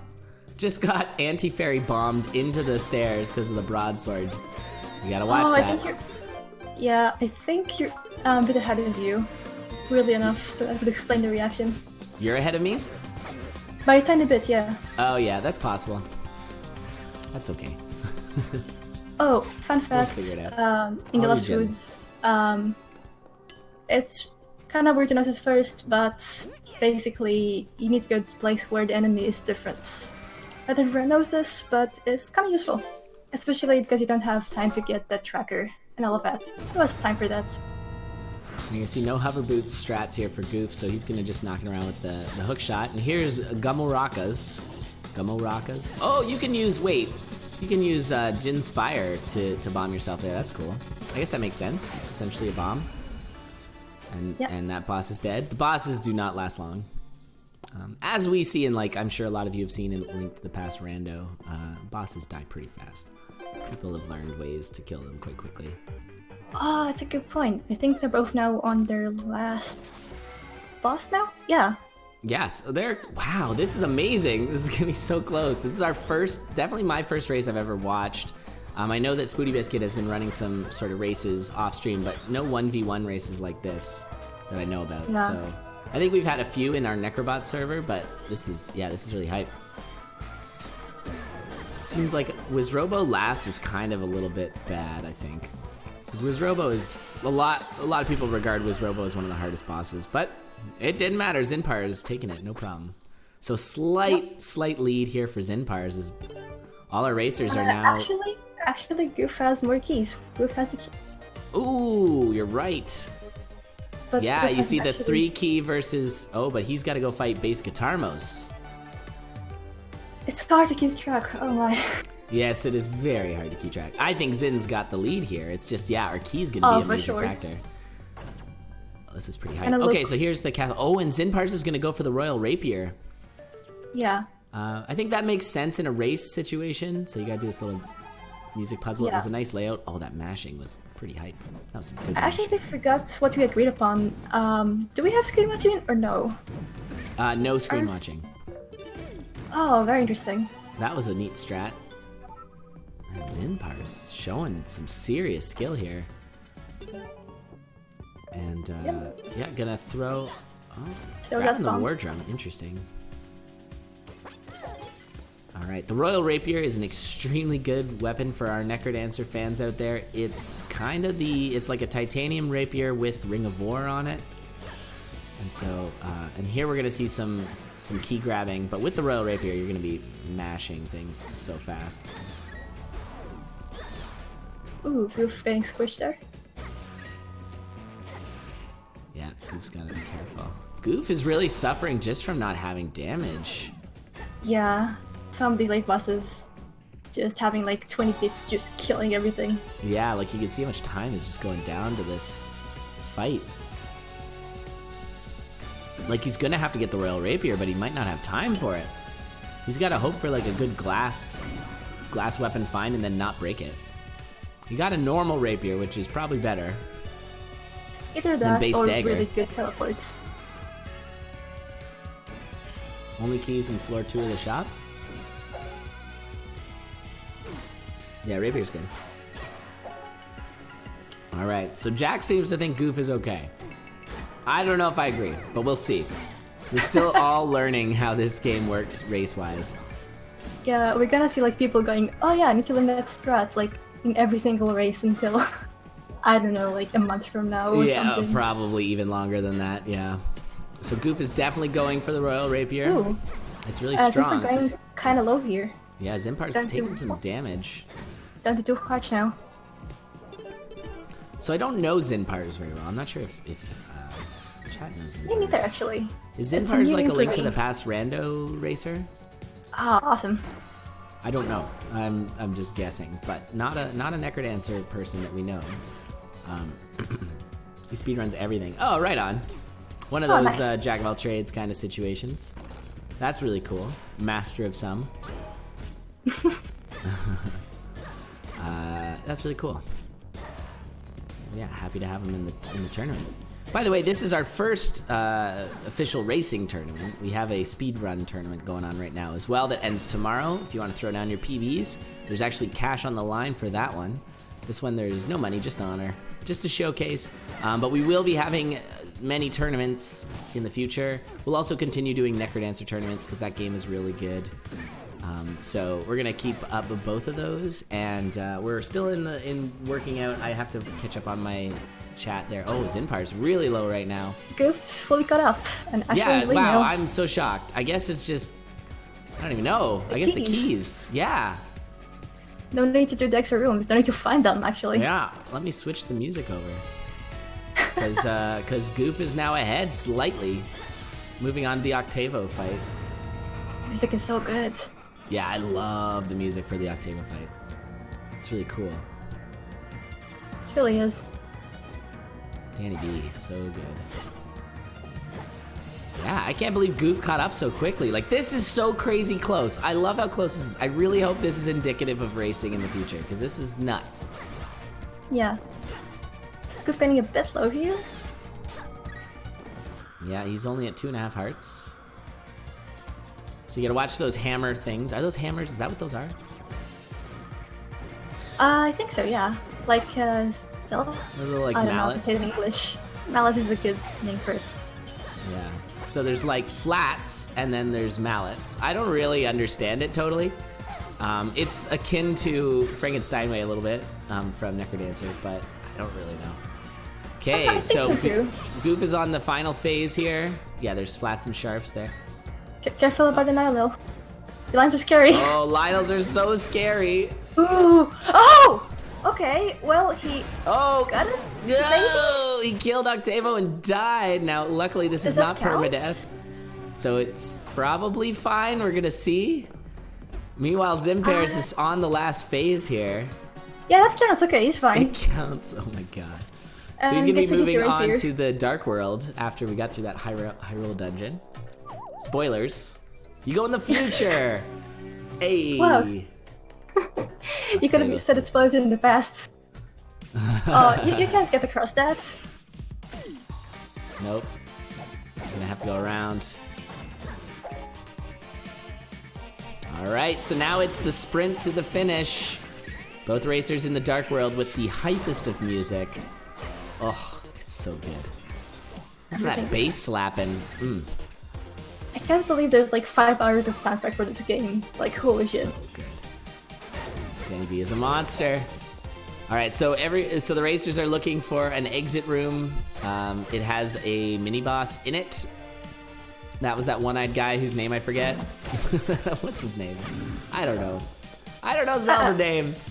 Just got anti-fairy bombed into the stairs because of the broadsword. You gotta watch that. I think you're a bit ahead of you. Weirdly enough, so I would explain the reaction. You're ahead of me? By a tiny bit, yeah. Oh yeah, that's possible. That's okay. Oh, fun fact, in the Lost Woods, it's kind of weird to notice first, but basically you need to go to a place where the enemy is different. Not everyone knows this, but it's kind of useful. Especially because you don't have time to get that tracker and all of that. There was time for that. And you see no hover boots strats here for Goof, so he's gonna just knock it around with the hook shot. And here's Gummorakas. Gummorakas? Oh, you can use, you can use Jin's fire to bomb yourself there. That's cool. I guess that makes sense. It's essentially a bomb. And that boss is dead. The bosses do not last long. As we see in, like, I'm sure a lot of you have seen in Link to the Past Rando, bosses die pretty fast. People have learned ways to kill them quite quickly. Oh, that's a good point. I think they're both now on their last boss now? Yeah. Yes, wow, this is amazing. This is gonna be so close. This is our definitely my first race I've ever watched. I know that Spooty Biscuit has been running some sort of races off stream, but no 1v1 races like this that I know about. Yeah. So I think we've had a few in our Necrobot server, but this is really hype. Seems like Wizrobo last is kind of a little bit bad, I think. Because Wizrobo is a lot of people regard Wizrobo as one of the hardest bosses, but it didn't matter. Zinpar is taking it, no problem. So slight lead here for Zinpars is all our racers are now. Actually, Goof has more keys. Goof has the key. Ooh, you're right. But yeah, Goof you see the actually... 3 key versus. Oh, but he's got to go fight base Guitarmos. It's hard to keep track. Oh my. Yes, it is very hard to keep track. I think Zin's got the lead here. It's just our key's gonna be a major factor. This is pretty high. Okay, so here's the castle. Oh, and Zinpars is gonna go for the Royal Rapier. Yeah. I think that makes sense in a race situation. So you gotta do this little music puzzle. Yeah. It was a nice layout. Oh, that mashing was pretty hype. That was some good. I actually forgot what we agreed upon. Do we have screen watching or no? No screen watching. Oh, very interesting. That was a neat strat. And Zinpar's showing some serious skill here. And, yeah, gonna throw... Oh, grabbing the war drum. Interesting. Alright, the Royal Rapier is an extremely good weapon for our Necrodancer fans out there. It's kind of it's like a titanium rapier with Ring of War on it. And so, and here we're gonna see some key grabbing, but with the Royal Rapier, you're gonna be mashing things so fast. Ooh, Goof getting squished there. Yeah, Goof's gotta be careful. Goof is really suffering just from not having damage. Yeah, some of these late bosses just having like 20 hits, just killing everything. Yeah, like you can see how much time is just going down to this fight. Like he's gonna have to get the Royal Rapier, but he might not have time for it. He's gotta hope for like a good glass weapon find and then not break it. He got a normal rapier, which is probably better. Either that base or dagger. really good teleports. Only keys in floor 2 of the shop. Yeah, Rapier's good. Alright, so Jack seems to think Goof is okay. I don't know if I agree, but we'll see. We're still all learning how this game works race-wise. Yeah, we're gonna see like people going, oh yeah, I need to learn that strat like in every single race until I don't know, like a month from now or something. Yeah, probably even longer than that, yeah. So Goop is definitely going for the Royal Rapier. Ooh. It's really I think strong. we're going kind of low here. Yeah, Zimpar's taking some damage. Down to 2 hearts now. So I don't know Zinpars very well. I'm not sure if chat knows Zinpars. Me neither, actually. Is It's Zinpars new like a for Link to me. the Past rando racer? Ah, awesome. I don't know. I'm just guessing, but not a Necrodancer person that we know. He speedruns everything. Oh, right on. One of those nice. jack of all trades kind of situations. That's really cool. Master of some. That's really cool. Yeah, happy to have him in the tournament. By the way, this is our first official racing tournament. We have a speedrun tournament going on right now as well that ends tomorrow. If you want to throw down your PBs, there's actually cash on the line for that one. This one, there's no money, just honor, just a showcase. But we will be having many tournaments in the future. We'll also continue doing Necrodancer tournaments because that game is really good. So we're gonna keep up with both of those, and we're still in working out. I have to catch up on my chat there. Oh, Zinpar's really low right now. Goof's fully caught up. And actually, Yeah, you wow, know, I'm so shocked. I guess it's just, I don't even know. I guess the keys. Yeah. no need to do the extra rooms. No need to find them, actually. Yeah, let me switch the music over. Because Goof is now ahead slightly. Moving on to the Octavo fight. Music is so good. Yeah, I love the music for the Octavo fight. It's really cool. It really is. Danny B, so good. Yeah, I can't believe Goof caught up so quickly. Like, this is so crazy close. I love how close this is. I really hope this is indicative of racing in the future, because this is nuts. Yeah. Goof getting a bit low here. Yeah, he's only at 2.5 hearts. So you gotta watch those hammer things. Are those hammers? Is that what those are? I think so, yeah. Like, Zelda? Little, like, I don't mallets? know how to say it in English. Mallet is a good name for it. Yeah. So there's, like, flats, and then there's mallets. I don't really understand it totally. It's akin to Frankenstein Way a little bit from Necrodancer, but I don't really know. Okay, I think so too. Goof is on the final phase here. Yeah, there's flats and sharps there. Careful about the Nile. The lines are scary. Oh, Lionels are so scary. Ooh. Oh! Okay, well, he Oh, got it. no! He killed Octavo and died. Now, luckily, this is Does that not count? permadeath, so it's probably fine. We're gonna see. Meanwhile, Zimparis is on the last phase here. Yeah, that counts. Okay, he's fine. It counts. Oh my god. So he's gonna be Gets a moving hero on here. to the Dark World after we got through that Hyrule dungeon. Spoilers. You go in the future. Hey. Wow. You could have said it's spoilers in the past. Oh, you can't get across that. Nope. I'm gonna have to go around. Alright, so now it's the sprint to the finish. Both racers in the Dark World with the hypest of music. Oh, it's so good. Isn't that bass slapping? I can't believe there's like 5 hours of soundtrack for this game. Like, holy shit. So good. Danny B is a monster. All right, so the racers are looking for an exit room. It has a mini boss in it. That was that one-eyed guy whose name I forget. What's his name? I don't know. I don't know Zelda names.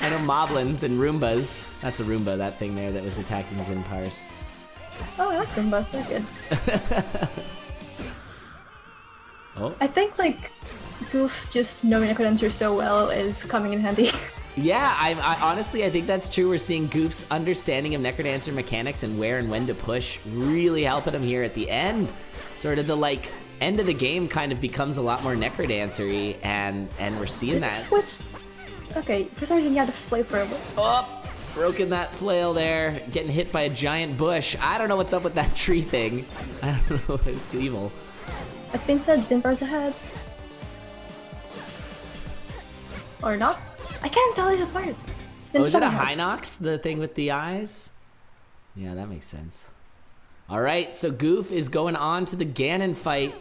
I know Moblins and Roombas. That's a Roomba, that thing there that was attacking Zinpars. Oh, I like Roombas. They're good. Oh. I think like Goof just knowing Necrodancer so well is coming in handy. Yeah, I honestly, I think that's true. We're seeing Goof's understanding of Necrodancer mechanics and where and when to push really helping him here at the end. Sort of the like end of the game kind of becomes a lot more Necrodancer-y, and we're seeing that. Switch. Okay, for some reason you had to flay for a bit. Oh, broken that flail there, getting hit by a giant bush. I don't know what's up with that tree thing. I don't know, it's evil. That being said, Zinbar's ahead. Or not? I can't tell his apart. Oh, is it a Hinox, the thing with the eyes? Yeah, that makes sense. All right, so Goof is going on to the Ganon fight.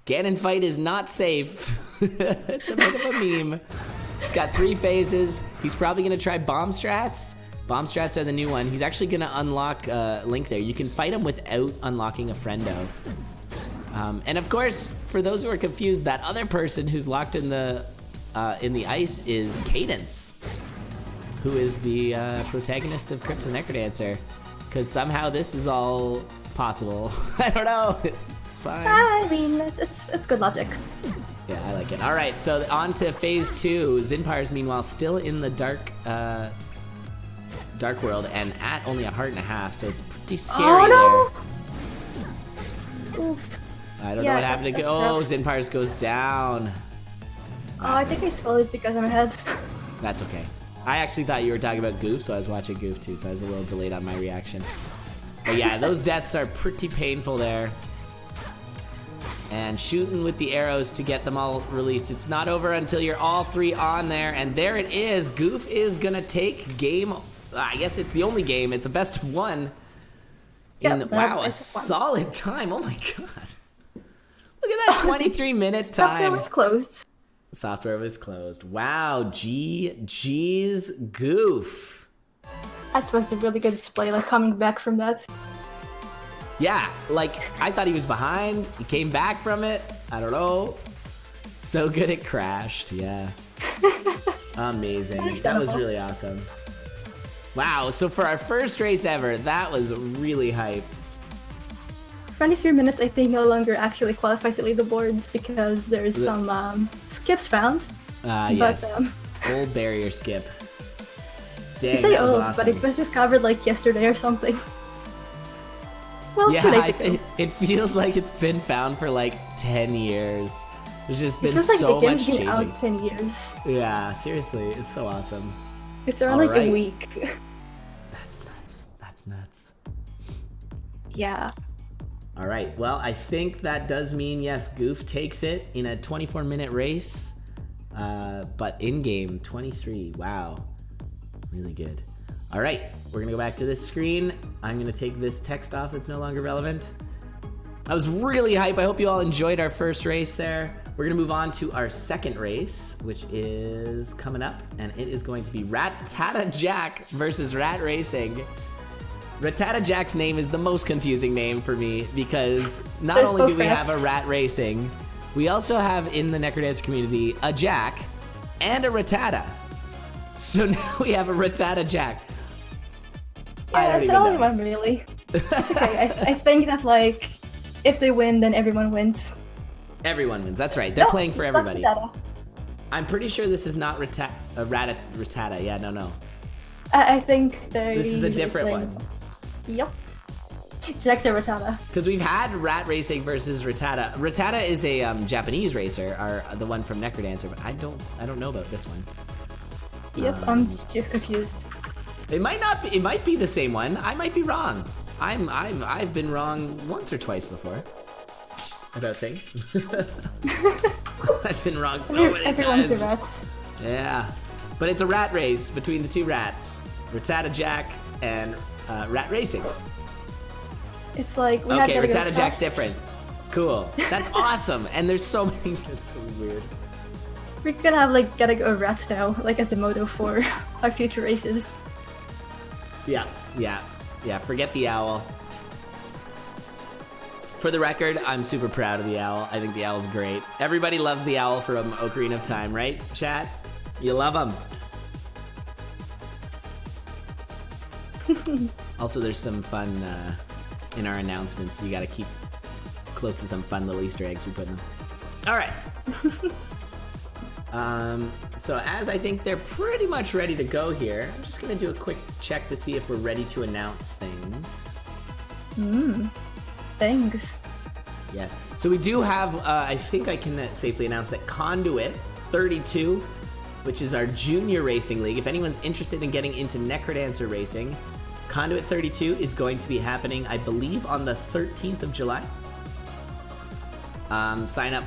Ganon fight is not safe. It's a bit of a meme. He's got 3 phases. He's probably going to try bomb strats. Bomb strats are the new one. He's actually going to unlock Link there. You can fight him without unlocking a friendo. And of course, for those who are confused, that other person who's locked in the ice is Cadence, who is the protagonist of Crypt and Necrodancer. Because somehow this is all possible. I don't know. It's fine. I mean, it's good logic. Yeah, I like it. All right, so on to phase 2. Zinpar's meanwhile still in the dark world and at only 1.5 hearts, so it's pretty scary there. Oof. I don't know what happened to go. Oh, Zinpar's goes down. Oh, I think I spoiled it because I'm ahead. That's okay. I actually thought you were talking about Goof, so I was watching Goof too, so I was a little delayed on my reaction. But yeah, those deaths are pretty painful there. And shooting with the arrows to get them all released. It's not over until you're all 3 on there, and there it is. Goof is gonna take game, I guess it's the only game, it's a best of 1. Yep, wow, a solid time, oh my god. Look at that 23-minute time. Software was closed. Software was closed. Wow, GG's Goof. That was a really good display, like coming back from that. Yeah, like I thought he was behind. He came back from it. I don't know. So good it crashed. Yeah. Amazing. That was really awesome. Wow, so for our first race ever, that was really hype. 23 minutes, I think, no longer actually qualifies to leaderboards because there's some skips found. Yes. Old barrier skip. Dang, you say old, awesome. but it was discovered like yesterday or something. Well, yeah, 2 days ago. It feels like it's been found for like 10 years. There's just been feels like so the much game's been changing. out 10 years. Yeah, seriously, it's so awesome. It's around like a week. That's nuts. That's nuts. Yeah. All right, well, I think that does mean, yes, Goof takes it in a 24-minute race, but in-game, 23, wow, really good. All right, we're gonna go back to this screen. I'm gonna take this text off that's no longer relevant. I was really hype. I hope you all enjoyed our first race there. We're gonna move on to our second race, which is coming up, and it is going to be Rattata Jack versus Rat Racing. Rattata Jack's name is the most confusing name for me because not only do we have a Rat Racing, we also have in the Necrodance community a Jack and a Rattata. So now we have a Rattata Jack. Yeah, it's the only one really. It's okay. I think that like if they win, then everyone wins. Everyone wins. That's right. They're playing for everybody. Rattata. I'm pretty sure this is not Rattata. Yeah, no. I think they're. This is a different one. Yep. Jack the Rattata. Because we've had Rat Racing versus Rattata. Rattata is a Japanese racer, or the one from Necrodancer, but I don't know about this one. Yep, I'm just confused. It might not be. It might be the same one. I might be wrong. I've been wrong once or twice before about things. I've been wrong so many times. Everyone's a rat. Yeah, but it's a rat race between the 2 rats, Rattata Jack and Rat Racing. It's like we okay, had Rattata Jack's different. Cool. That's awesome. And there's so many. That's so weird. We're gonna have like gotta go rats now, like as the motto for our future races. Yeah. Forget the owl. For the record, I'm super proud of the owl. I think the owl's great. Everybody loves the owl from Ocarina of Time, right, chat? You love him. Also, there's some fun in our announcements. So you gotta keep close to some fun little Easter eggs we put in them. All right. So as I think they're pretty much ready to go here, I'm just gonna do a quick check to see if we're ready to announce things. Thanks. Yes. So we do have, I think I can safely announce that Conduit 32, which is our junior racing league. If anyone's interested in getting into Necrodancer racing, Conduit 32 is going to be happening, I believe, on the 13th of July. Sign up.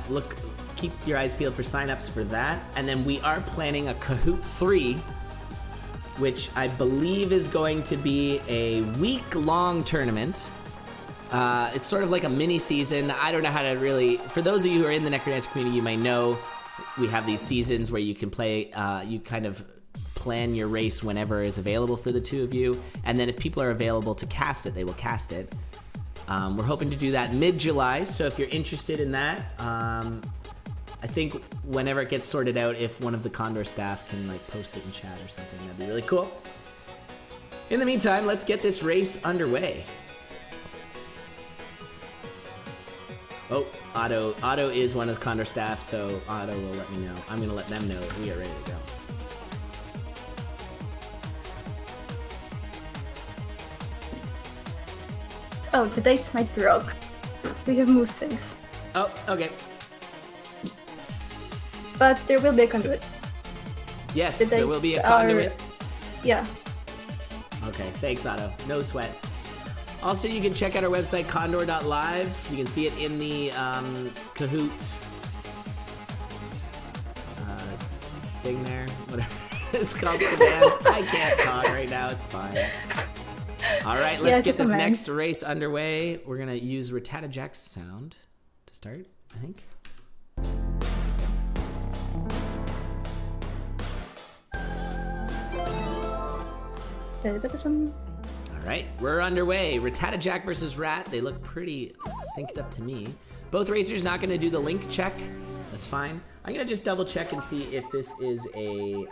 Keep your eyes peeled for sign-ups for that. And then we are planning a Kahoot 3, which I believe is going to be a week-long tournament. It's sort of like a mini-season. I don't know how to really... For those of you who are in the Necrodancer community, you might know we have these seasons where you can play... you kind of plan your race whenever is available for the two of you. And then if people are available to cast it, they will cast it. We're hoping to do that mid-July, so if you're interested in that... I think whenever it gets sorted out, if one of the Condor staff can like post it in chat or something, that'd be really cool. In the meantime, let's get this race underway. Oh, Otto is one of the Condor staff, so Otto will let me know. I'm gonna let them know that we are ready to go. Oh, the dates might be wrong. We have moved things. Oh, okay. But there will be a conduit. Yes, there will be a conduit. Yeah. Okay, thanks, Otto. No sweat. Also, you can check out our website, condor.live. You can see it in the Kahoot thing there. Whatever it's called. I can't talk right now. It's fine. All right, let's get this next race underway. We're going to use Rattata Jack's sound to start, I think. Alright, we're underway. Rattata Jack versus Rat. They look pretty synced up to me. Both racers not going to do the link check. That's fine. I'm going to just double check and see if this is a...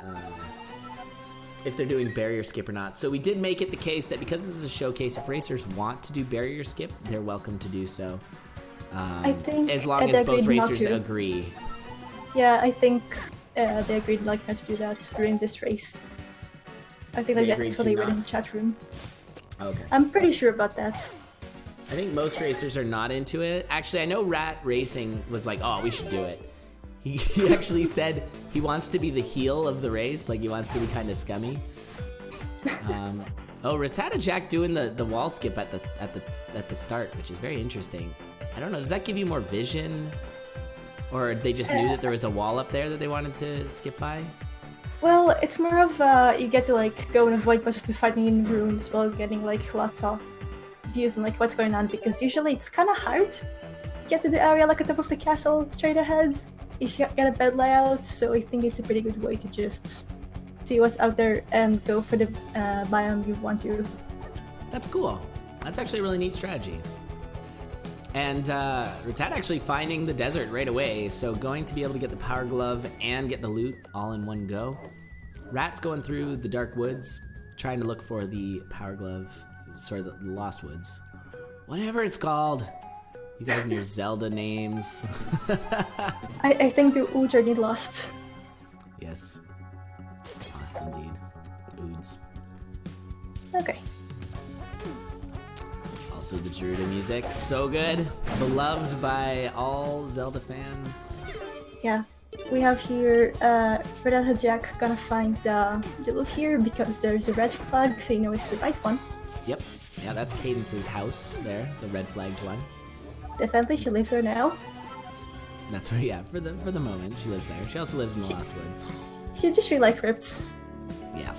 if they're doing barrier skip or not. So we did make it the case that because this is a showcase, if racers want to do barrier skip, they're welcome to do so. I think as long as both racers agree. Yeah, I think they agreed like not to do that during this race. I think like that's what they read in the chat room. Okay. I'm pretty sure about that. I think most racers are not into it. Actually, I know Rat Racing was like, oh, we should do it. He actually said he wants to be the heel of the race, like he wants to be kind of scummy. Oh, Rattata Jack doing the wall skip at the start, which is very interesting. I don't know, does that give you more vision? Or they just knew that there was a wall up there that they wanted to skip by? Well, it's more of you get to like go and avoid most of the fighting rooms while getting like lots of views on like what's going on, because usually it's kind of hard to get to the area like at the top of the castle straight ahead if you get a bad layout. So I think it's a pretty good way to just see what's out there and go for the biome you want to. That's cool. That's actually a really neat strategy. And Rattata actually finding the desert right away, so going to be able to get the power glove and get the loot all in one go. Rat's going through the dark woods, trying to look for the power glove, sorry, the lost woods. Whatever it's called. You guys and your Zelda names. I think the Oods are indeed lost. Yes. Lost indeed. Oods. Okay. Also the Gerudo music, so good. Beloved by all Zelda fans. Yeah. We have here Rattata Jack gonna find the loot here because there's a red flag, so you know it's the right one. Yep. Yeah, that's Cadence's house there, the red flagged one. Definitely, she lives there now. That's right, yeah, for the moment, she lives there. She also lives in the Lost Woods. She just really like crypts. Yeah.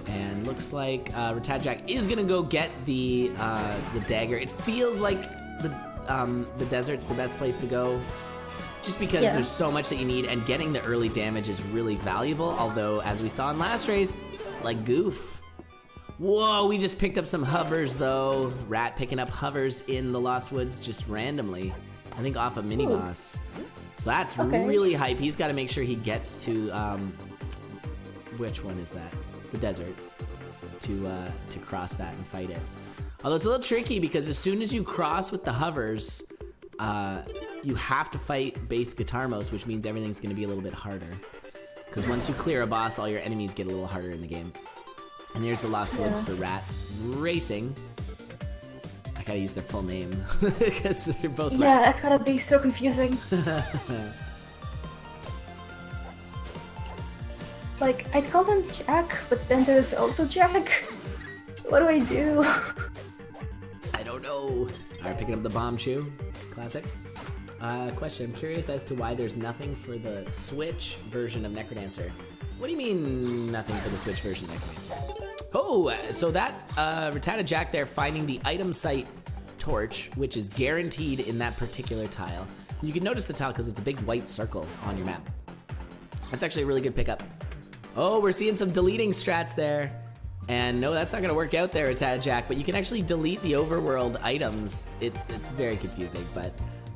And looks like Rattata Jack is gonna go get the dagger. It feels like the desert's the best place to go, just because there's so much that you need, and getting the early damage is really valuable. Although, as we saw in last race, like Goof. Whoa, we just picked up some hovers though. Rat picking up hovers in the Lost Woods just randomly. I think off a mini boss. So that's really hype. He's got to make sure he gets to which one is that? The desert, to cross that and fight it. Although it's a little tricky because as soon as you cross with the hovers, you have to fight base Guitarmos, which means everything's going to be a little bit harder. Because once you clear a boss, all your enemies get a little harder in the game. And there's the Lost Woods for Rat Racing. I gotta use their full name because they're both. Yeah, that's gotta be so confusing. Like, I'd call them Jack, but then there's also Jack. What do I do? I don't know. Alright, picking up the bomb chew. Classic. Question. I'm curious as to why there's nothing for the Switch version of Necrodancer. What do you mean nothing for the Switch version of Necrodancer? Oh, so that Rattata Jack there finding the item site torch, which is guaranteed in that particular tile. You can notice the tile because it's a big white circle on your map. That's actually a really good pickup. Oh, we're seeing some deleting strats there. And no, that's not going to work out there, Rattata Jack, but you can actually delete the overworld items. It's very confusing, but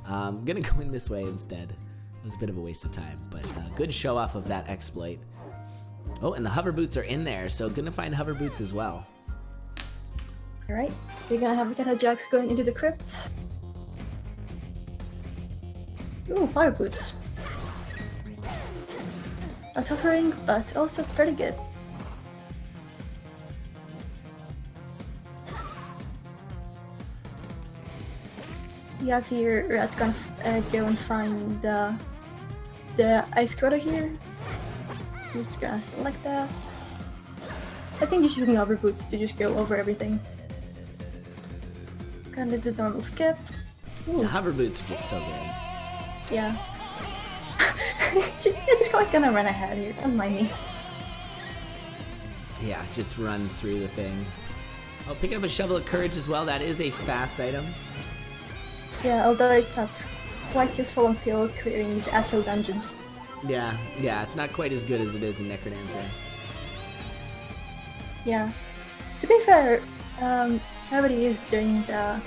I'm going to go in this way instead. It was a bit of a waste of time, but good show off of that exploit. Oh, and the hover boots are in there, so gonna find hover boots as well. Alright, we're gonna have Rattata Jack going into the crypt. Ooh, fire boots. Not hovering, but also pretty good. You have here, Rat gonna go and find the ice quarter here. Just gonna select that. I think you're using hover boots to just go over everything. Gonna do the normal skip. The hover boots are just so good. Yeah. Just gonna run ahead here, don't mind me. Yeah, just run through the thing. Oh, picking up a Shovel of Courage as well. That is a fast item. Yeah, although it's not quite useful until clearing the actual dungeons. Yeah, it's not quite as good as it is in Necrodancer. Yeah. To be fair, everybody is doing the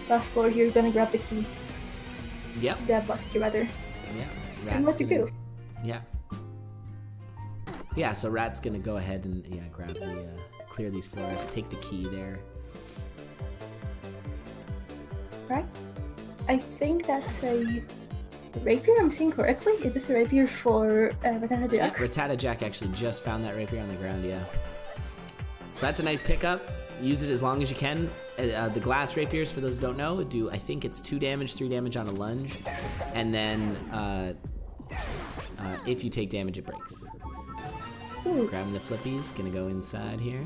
last floor here, gonna grab the key. Yep. The boss key, rather. Yeah. Similar to Goop. Yeah. Yeah, so Rat's gonna go ahead and grab the clear these floors, take the key there. Right. I think that's a rapier, I'm seeing correctly? Is this a rapier for Rattata Jack? Yeah, Rattata Jack actually just found that rapier on the ground, yeah. So that's a nice pickup. Use it as long as you can. The glass rapiers, for those who don't know, do, I think it's 2 damage, 3 damage on a lunge. And then if you take damage, it breaks. Ooh. Grabbing the flippies, gonna go inside here.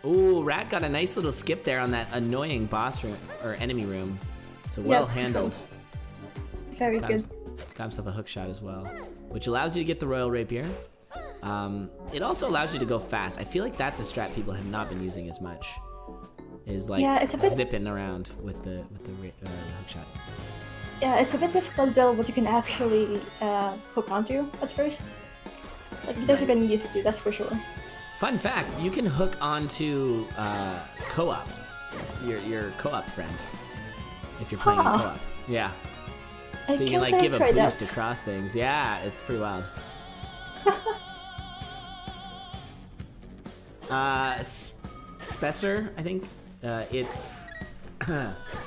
Ooh, Rat got a nice little skip there on that annoying boss room, or enemy room. So well handled. Very good. Got himself a hook shot as well, which allows you to get the Royal Rapier. It also allows you to go fast. I feel like that's a strat people have not been using as much. Is like it's a bit... zipping around with the hook shot. Yeah, it's a bit difficult to tell what you can actually hook onto at first. Like, it doesn't get used to, that's for sure. Fun fact, you can hook onto co-op, your co-op friend, if you're playing in co-op. Yeah. So you can like give a boost across things. Yeah, it's pretty wild. Spesser, I think. It's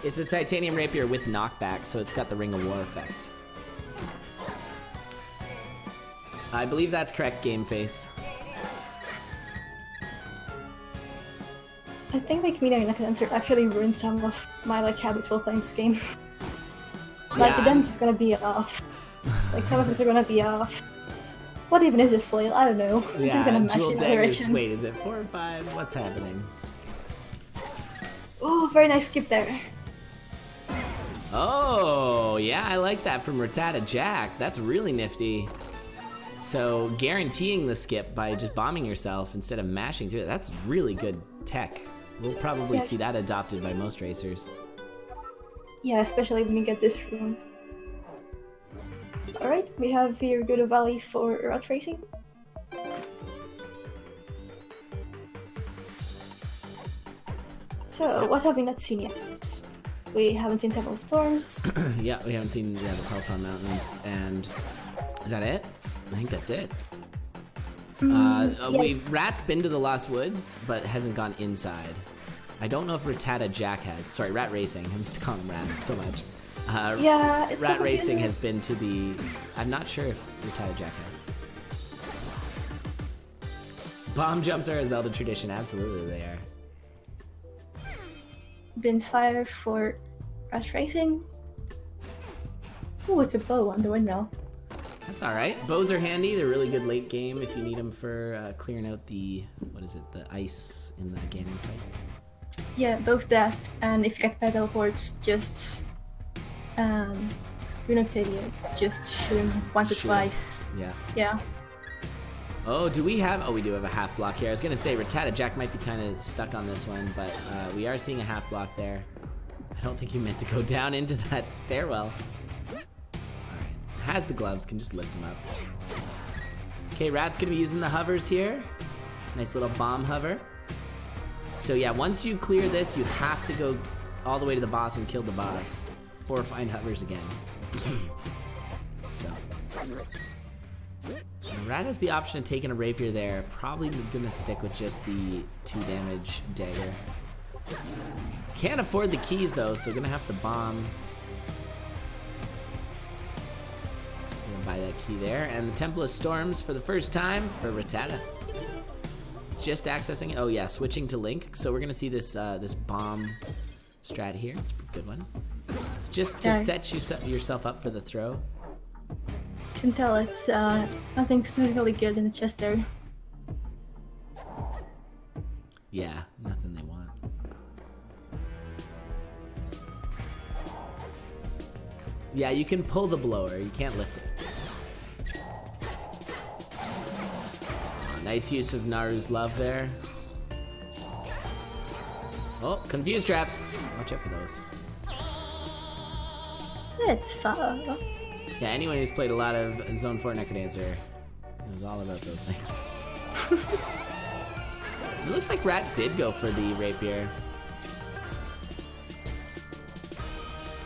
it's a titanium rapier with knockback, so it's got the Ring of War effect. I believe that's correct, Game Face. I think like me and Necrodancer actually ruined some of my like habits while playing this game. Like the damage is gonna be off. Like some of it are gonna be off. What even is it, flail? I don't know. I'm just gonna mash it in direction. Wait, is it 4 or 5? What's happening? Oh, very nice skip there. Oh, yeah, I like that from Rattata Jack. That's really nifty. So guaranteeing the skip by just bombing yourself instead of mashing through it, that's really good tech. We'll probably see that adopted by most racers. Yeah, especially when you get this room. Alright, we have here Gerudo Valley for route racing. So, what have we not seen yet? We haven't seen Temple of Storms. Yeah, we haven't seen the Peloton Mountains, and is that it? I think that's it. Rat's been to the Lost Woods, but hasn't gone inside. I don't know if Rattata Jack has. Sorry, Rat Racing. I'm just calling him Rat so much. Yeah, it's Rat Racing has been to the... I'm not sure if Rattata Jack has. Bomb jumps are a Zelda tradition. Absolutely, they are. Brin's Fire for Rat Racing. Ooh, it's a bow on the windmill. That's alright. Bows are handy. They're really good late game if you need them for clearing out the... What is it? The ice in the Ganon fight. Yeah, both that, and if you get pet teleports, just Rune Octavia, just shooting once or twice. Yeah. Yeah. Oh, do we have... Oh, we do have a half block here. I was going to say Rattata Jack might be kind of stuck on this one, but we are seeing a half block there. I don't think he meant to go down into that stairwell. Alright. Has the gloves, can just lift him up. Okay, Rat's going to be using the hovers here. Nice little bomb hover. So yeah, once you clear this, you have to go all the way to the boss and kill the boss. Or find hovers again. So... Rat has the option of taking a rapier there. Probably gonna stick with just the 2 damage dagger. Can't afford the keys though, so gonna have to bomb. Gonna buy that key there. And the Temple of Storms for the first time for Rattata. Just accessing, oh yeah, switching to Link. So we're gonna see this this bomb strat here. It's a good one. It's just to set yourself up for the throw. Can tell it's nothing specifically good in the chest there. Yeah, nothing they want. Yeah, you can pull the blower, you can't lift it. Oh, nice use of Naru's love there. Oh, confused traps. Watch out for those. It's fun. Yeah, anyone who's played a lot of Zone 4 Necrodancer knows all about those things. It looks like Rat did go for the rapier.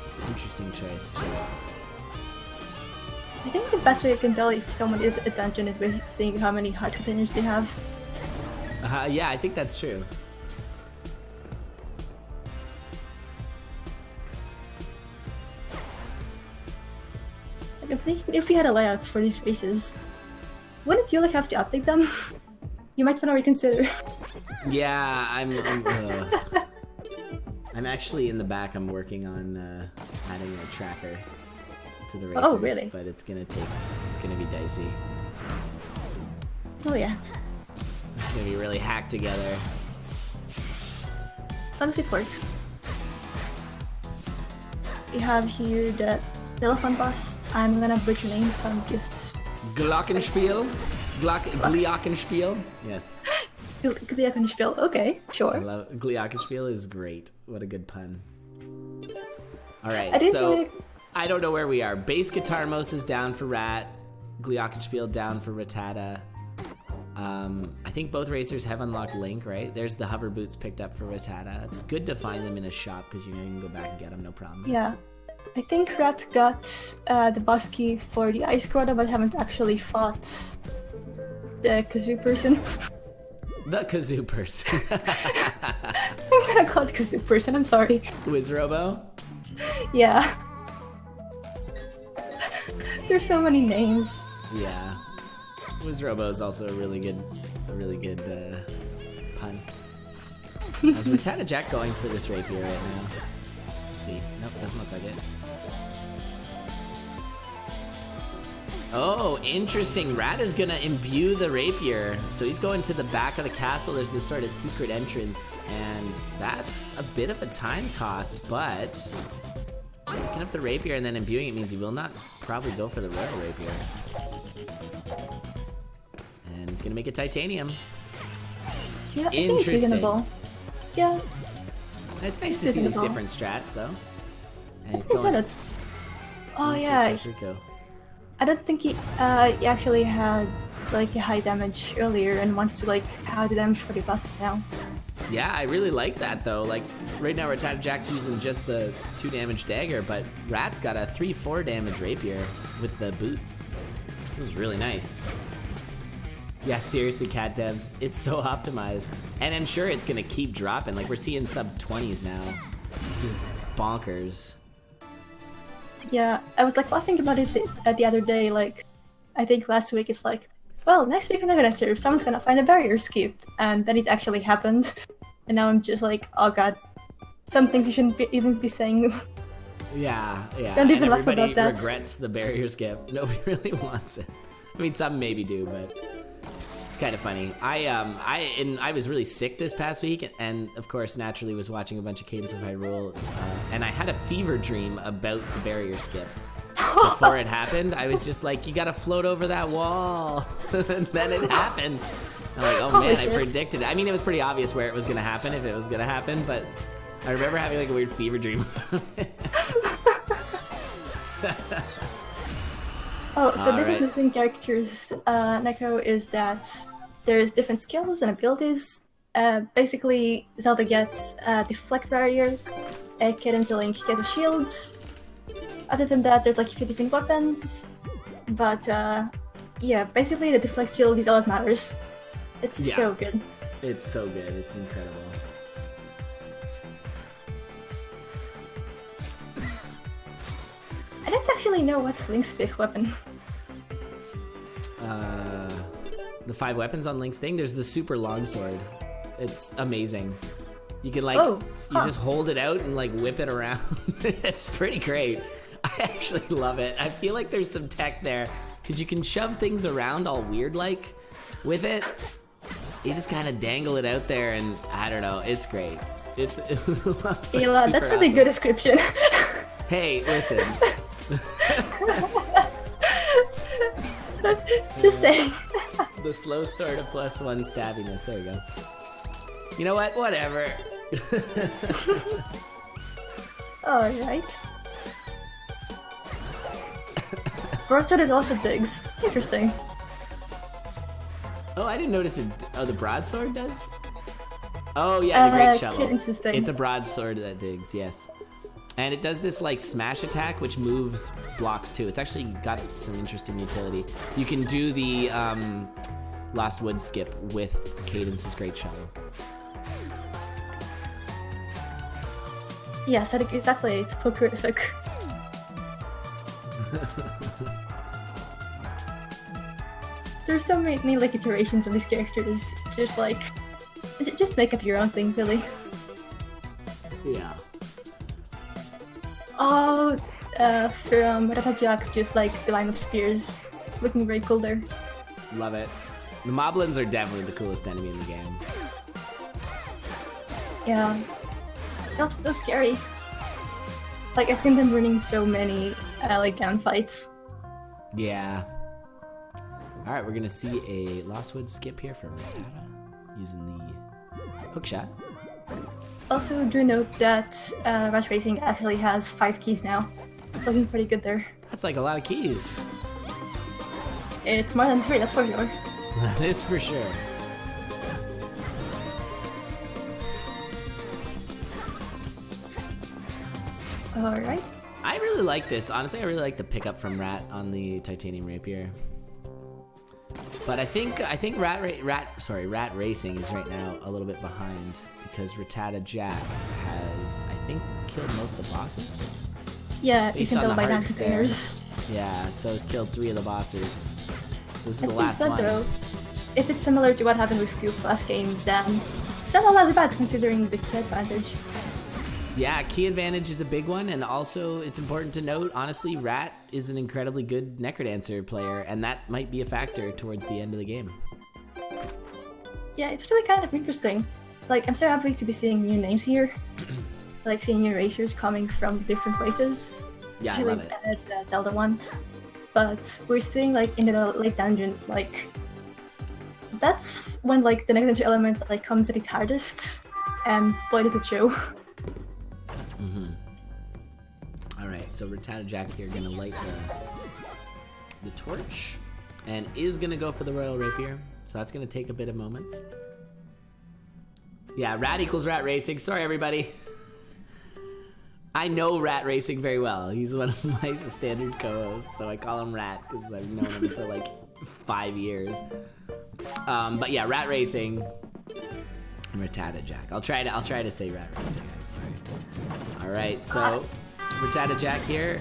It's an interesting choice. I think the best way you can tell if someone is a dungeon is by seeing how many heart containers they have. Yeah, I think that's true. If we had a layout for these races, wouldn't you like have to update them? You might want to reconsider. Yeah, I'm actually in the back. I'm working on adding a tracker to the races. Oh, really? But it's gonna be dicey. Oh yeah. It's gonna be really hacked together. As long as it works. We have here the elephant boss. I'm gonna butcher names, so I'm just... Glockenspiel? Glockenspiel? Yes. Glockenspiel, okay, sure. I love Glockenspiel is great. What a good pun. Alright, so I don't know where we are. Bass Guitar Mos is down for Rat. Glockenspiel down for Rattata. I think both racers have unlocked Link, right? There's the hover boots picked up for Rattata. It's good to find them in a shop because you know you can go back and get them, no problem. Yeah. I think Rat got the boss key for the Ice Grotto, but haven't actually fought the kazoo person. The kazoo person. I'm gonna call it kazoo person, I'm sorry. Wizrobo? Yeah. There's so many names. Yeah. Wizrobo is also a really good pun. Is Rattata Jack going for this rapier right now? Let's see. Nope, doesn't look like it. Oh, interesting. Rat is gonna imbue the rapier. So he's going to the back of the castle. There's this sort of secret entrance, and that's a bit of a time cost, but picking up the rapier and then imbuing it means he will not probably go for the royal rapier. And he's gonna make it titanium. Yeah, interesting. Yeah. It's nice to see these different strats, though. And he's going... Oh yeah. Kakariko. I don't think he actually had like a high damage earlier and wants to like have the damage for the bosses now. Yeah, I really like that though. Like right now Rattata Jack's using just the 2 damage dagger, but Rat's got a 3-4 damage rapier with the boots. This is really nice. Yeah, seriously, cat devs, it's so optimized. And I'm sure it's gonna keep dropping. Like we're seeing sub 20s now. Just bonkers. Yeah, I was like laughing about it the other day, like, I think last week it's like, well, next week I'm not gonna serve, someone's gonna find a barrier skip, and then it actually happened, and now I'm just like, oh god, some things you shouldn't even be saying. Yeah. Don't even laugh about that. Everybody regrets the barrier skip. Nobody really wants it. I mean, some maybe do, but it's kind of funny. I was really sick this past week, and of course, naturally, was watching a bunch of Cadence of Hyrule, and I had a fever dream about the barrier skip. Before it happened, I was just like, you gotta float over that wall. And then it happened. I'm like, oh man, I predicted it. I mean, it was pretty obvious where it was gonna happen, if it was gonna happen, but I remember having like a weird fever dream about it. Oh, so the difference between characters, Neko, is that there's different skills and abilities. Basically, Zelda gets a deflect barrier, Cadence and Link get a shield. Other than that, there's like a few different weapons. But yeah, basically the deflect shield is all that matters. It's so good. It's so good. It's incredible. I don't actually know what's Link's fifth weapon. The 5 weapons on Link's thing, there's the super longsword. It's amazing. You can like, you just hold it out and like whip it around. It's pretty great. I actually love it. I feel like there's some tech there, because you can shove things around all weird like with it. You just kind of dangle it out there, and I don't know, it's great. It's Ela, that's a really good description. Hey, listen. Just saying. The slow start of +1 stabbiness. There you go. You know what? Whatever. Alright. Broadsword is also digs. Interesting. Oh, I didn't notice it. Oh, the broadsword does? Oh, yeah, the great shovel. It's a broadsword that digs, yes. And it does this like smash attack, which moves blocks too. It's actually got some interesting utility. You can do the Lost Woods skip with Cadence's great shovel. Yes, exactly. It's prolific. There's so many like iterations of these characters. Just make up your own thing, really. Yeah. Oh, from Rattata, just like the line of spears, looking very cool there. Love it. The moblins are definitely the coolest enemy in the game. Yeah, that's so scary. Like I've seen them running so many like gunfights. Yeah. All right, we're gonna see a Lost Woods skip here from Rattata using the hookshot. Also, do note that Rat Racing actually has 5 keys now. It's looking pretty good there. That's like a lot of keys. It's more than 3, that's for sure. That is for sure. Alright. I really like this. Honestly, I really like the pickup from Rat on the Titanium Rapier. But I think Rat Racing is right now a little bit behind, because Rattata Jack has, I think, killed most of the bosses. Yeah, you can tell by down stairs. Yeah, so he's killed 3 of the bosses. So this is the last one. Though, if it's similar to what happened with Goop last game, then it's not all that bad considering the key advantage. Yeah, key advantage is a big one, and also it's important to note, honestly, Rat is an incredibly good Necrodancer player, and that might be a factor towards the end of the game. Yeah, it's really kind of interesting. Like, I'm so happy to be seeing new names here. Like, seeing new racers coming from different places. Yeah, I love it. The Zelda one. But we're seeing, like, in the late dungeons, like, that's when, like, the Necrodancer element, like, comes at its hardest, and boy does it show. Alright, so Rattata Jack here gonna light the torch, and is gonna go for the Royal Rapier, so that's gonna take a bit of moments. Yeah, Rat equals Rat Racing. Sorry, everybody. I know Rat Racing very well. He's one of my standard co-hosts, so I call him Rat because I've known him for like 5 years. But yeah, Rat Racing and Rattata Jack. I'll try to say Rat Racing. I'm sorry. All right, so Rattata Jack here,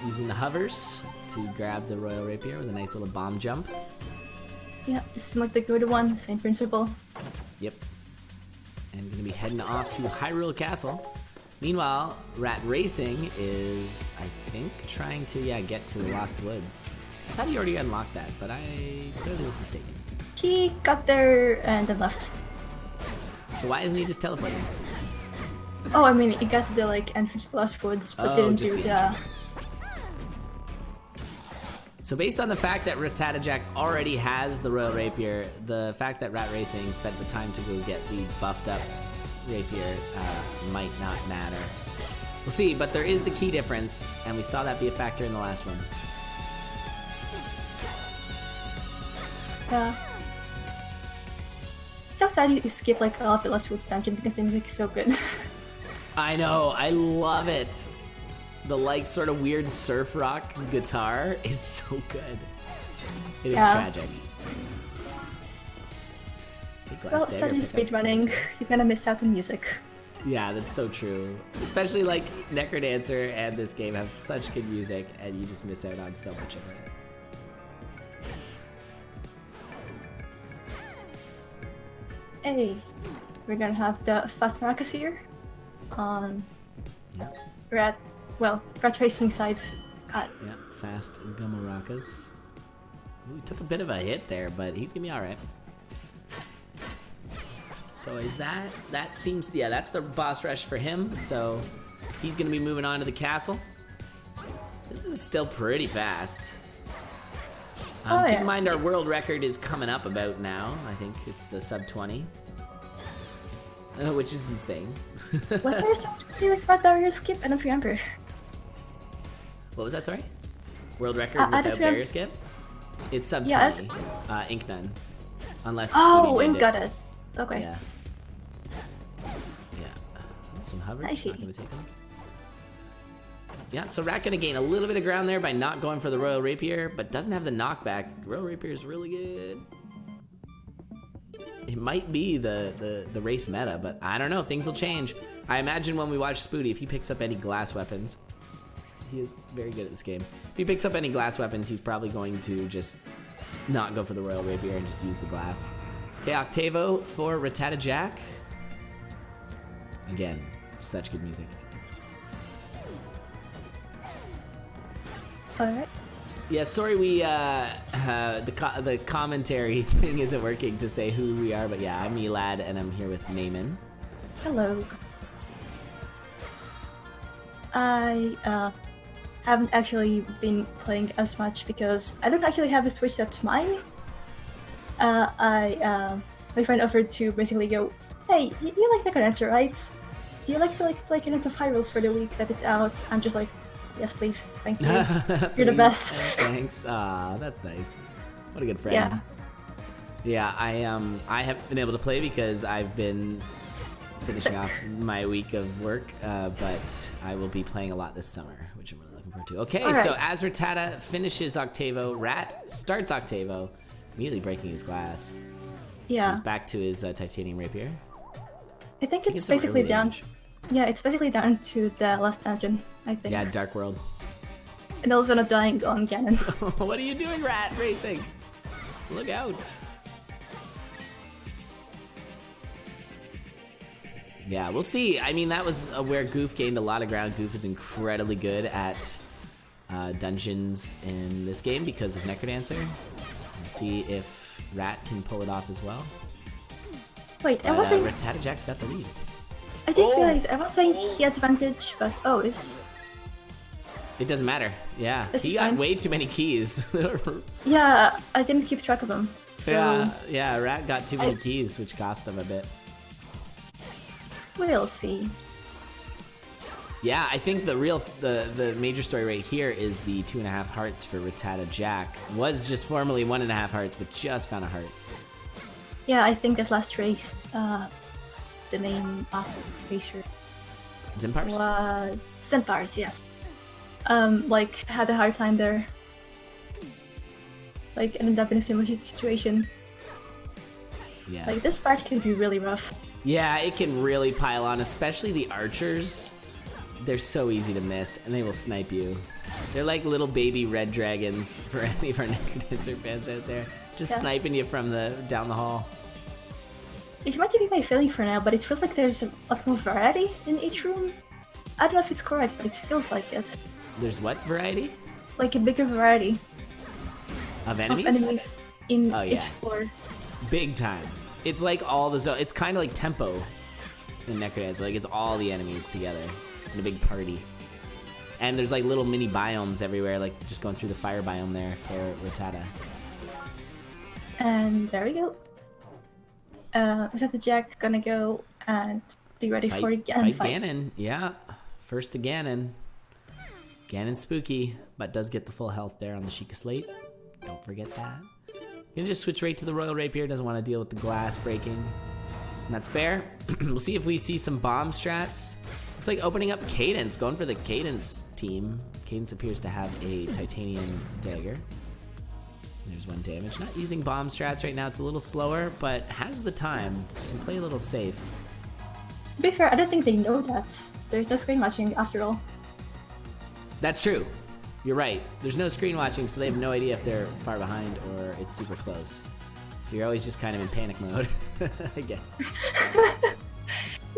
using the hovers to grab the Royal Rapier with a nice little bomb jump. Yeah, this is like the good one, same principle. Yep. And gonna be heading off to Hyrule Castle. Meanwhile, Rat Racing is, I think, trying to, get to the Lost Woods. I thought he already unlocked that, but I clearly was mistaken. He got there and then left. So why isn't he just teleporting? Oh, I mean, he got to the like entrance to the Lost Woods, but Oh, didn't just do the the. So based on the fact that Rattata Jack already has the Royal Rapier, the fact that Rat Racing spent the time to go get the buffed up Rapier might not matter. We'll see, but there is the key difference, and we saw that be a factor in the last one. Yeah. It's so sad you skip like all of the Lost Woods dungeon because the music is so good. I know, I love it. The like sort of weird surf rock guitar is so good. It is tragic. Well, instead of speedrunning, you're gonna miss out on music. Yeah, that's so true. Especially like Necrodancer and this game have such good music, and you just miss out on so much of it. Hey, we're gonna have the fast maracas here on Rat Racing side. Yeah, fast Gumarakas. Ooh, he took a bit of a hit there, but he's gonna be alright. So is that seems, yeah, that's the boss rush for him, so he's gonna be moving on to the castle. This is still pretty fast. Keep in mind our world record is coming up about now. I think it's a sub 20. Which is insane. Was there something with that barrier skip? I don't remember. What was that, sorry? World record without barrier skip? It's sub 20. Ink none. Unless oh, Ink got it. Okay. Yeah. Some hover. I see. Not gonna take him. Yeah, so Rat gonna gain a little bit of ground there by not going for the Royal Rapier, but doesn't have the knockback. Royal Rapier is really good. It might be the race meta, but I don't know. Things will change. I imagine when we watch Spooty, if he picks up any glass weapons, he is very good at this game. If he picks up any glass weapons, he's probably going to just not go for the Royal Rapier and just use the glass. Okay, Octavo for Rattata Jack. Again, such good music. Alright. Yeah, sorry we the commentary thing isn't working to say who we are, but yeah, I'm Elad and I'm here with Naaman. Hello. I haven't actually been playing as much because I don't actually have a Switch that's mine. My friend offered to basically go, hey, you like Necrodancer, right? Do you like to play Cadence of Hyrule for the week that it's out? I'm just like, yes, please. Thank you. You're the best. Thanks. That's nice. What a good friend. Yeah. Yeah, I haven't been able to play because I've been finishing off my week of work, but I will be playing a lot this summer, which I'm really looking forward to. Okay, right. So as Rattata finishes Octavo, Rat starts Octavo, immediately breaking his glass. Yeah. He's back to his titanium rapier. I think it's basically down. Yeah, it's basically down to the last dungeon, I think. Yeah, Dark World. And also not dying on Ganon. What are you doing, Rat Racing? Look out. Yeah, we'll see. I mean, that was where Goof gained a lot of ground. Goof is incredibly good at dungeons in this game because of Necrodancer. We'll see if Rat can pull it off as well. Wait, But, I was saying... Rattata Jack's got the lead. I just realized, I was saying he had advantage, but it's... It doesn't matter. Yeah, It's he got fine. way too many keys. Yeah, I didn't keep track of them, so... Yeah, Rat got too many keys, which cost him a bit. We'll see. Yeah, I think the major story right here is the 2.5 hearts for Rattata Jack. Was just formerly 1.5 hearts, but just found a heart. Yeah, I think that last race, the name of the racer Zimpars? was Zimpars, yes. Had a hard time there. Ended up in a similar situation. Yeah. This part can be really rough. Yeah, it can really pile on, especially the archers. They're so easy to miss, and they will snipe you. They're like little baby red dragons for any of our Necrodancer fans out there. Just sniping you from down the hall. It might be my feeling for now, but it feels like there's a lot more variety in each room. I don't know if it's correct, but it feels like it. There's what variety? Like a bigger variety Of enemies? in each floor. Big time. It's like all the zone. It's kind of like tempo in Necrodance. Like it's all the enemies together in a big party. And there's like little mini biomes everywhere, like just going through the fire biome there for Rattata. And there we go. Rattata Jack gonna go and be ready for the Ganon fight. Ganon, yeah. First to Ganon. Ganon Spooky, but does get the full health there on the Sheikah Slate. Don't forget that. You can just switch right to the Royal Rapier, doesn't want to deal with the glass breaking. And that's fair. We'll see if we see some bomb strats. Looks like opening up Cadence, going for the Cadence team. Cadence appears to have a titanium dagger. There's 1 damage. Not using bomb strats right now, it's a little slower, but has the time, so can play a little safe. To be fair, I don't think they know that. There's no screen matching after all. That's true. You're right. There's no screen watching, so they have no idea if they're far behind or it's super close. So you're always just kind of in panic mode, I guess.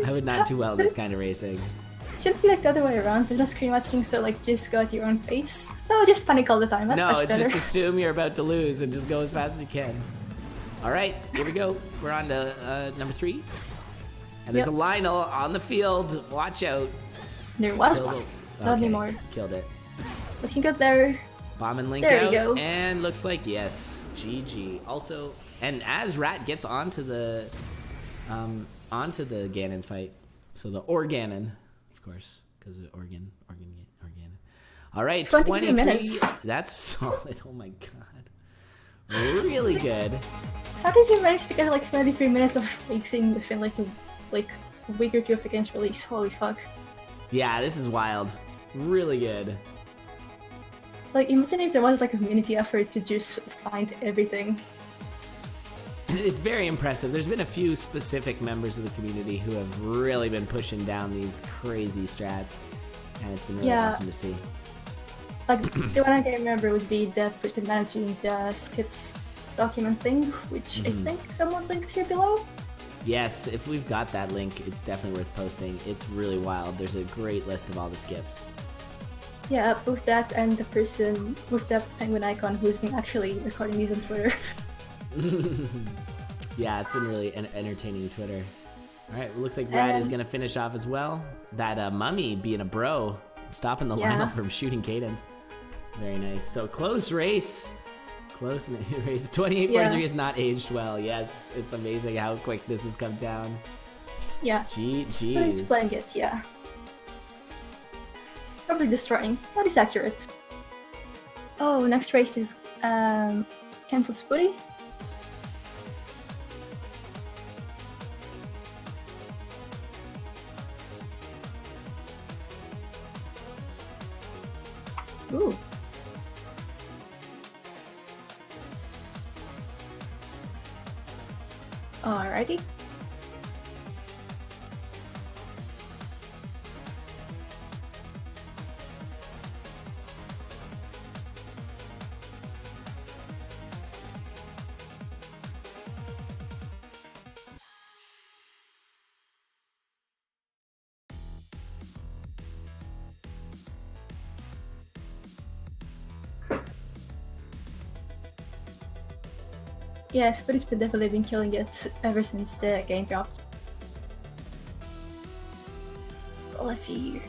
I would not do well in this kind of racing. Shouldn't be like the other way around. There's no screen watching, so like just go at your own pace. No, just panic all the time. That's much better. Just assume you're about to lose and just go as fast as you can. All right, here we go. We're on to number 3. And there's a Lionel on the field. Watch out. There was one. Not anymore. Killed it. Looking good there. Bomb and Link there out. We go. And looks like, yes, GG. Also, and as Rat gets onto the Ganon fight, so the Organon, of course, because of Organ. All right, 23 minutes. That's solid. Oh my god, really good. How did you manage to get like 23 minutes of racing within like a week or two of the game's release? Holy fuck. Yeah, this is wild. Really good. Like, imagine if there was like a community effort to just find everything. It's very impressive. There's been a few specific members of the community who have really been pushing down these crazy strats, and it's been really awesome to see. Like, the one I can remember would be the person managing the skips document thing, which I think someone linked here below. Yes, if we've got that link, it's definitely worth posting. It's really wild. There's a great list of all the skips. Yeah, both that and the person with the penguin icon who's been actually recording these on Twitter. Yeah, it's been really entertaining Twitter. Alright, well, looks like Rad is going to finish off as well. That Mummy being a bro, stopping the lineup from shooting Cadence. Very nice. So close race. Close race. 28-43 is not aged well. Yes, it's amazing how quick this has come down. Yeah. GG's. Playing it, yeah. Probably destroying. That is accurate. Oh, next race is cancel Spooty. Ooh. Alrighty. Yes, but it's been definitely been killing it ever since the game dropped. Well, let's see here.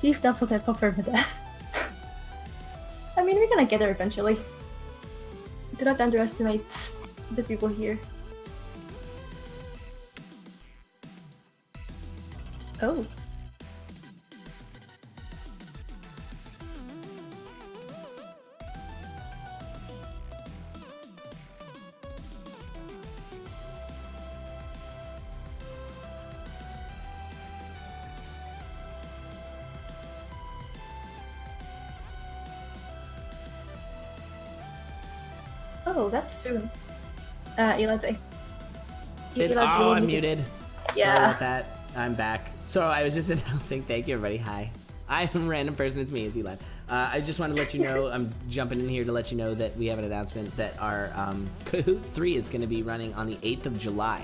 Leave double tap for permadeath. I mean, we're gonna get there eventually. Do not underestimate the people here. Oh. Oh, that's soon. Elite. I'm muted. Yeah. Sorry about that. I'm back. So I was just announcing, thank you everybody, hi. I'm a random person, it's me, it's Eli. I just wanted to let you know, I'm jumping in here to let you know that we have an announcement that our Kahoot 3 is going to be running on the 8th of July.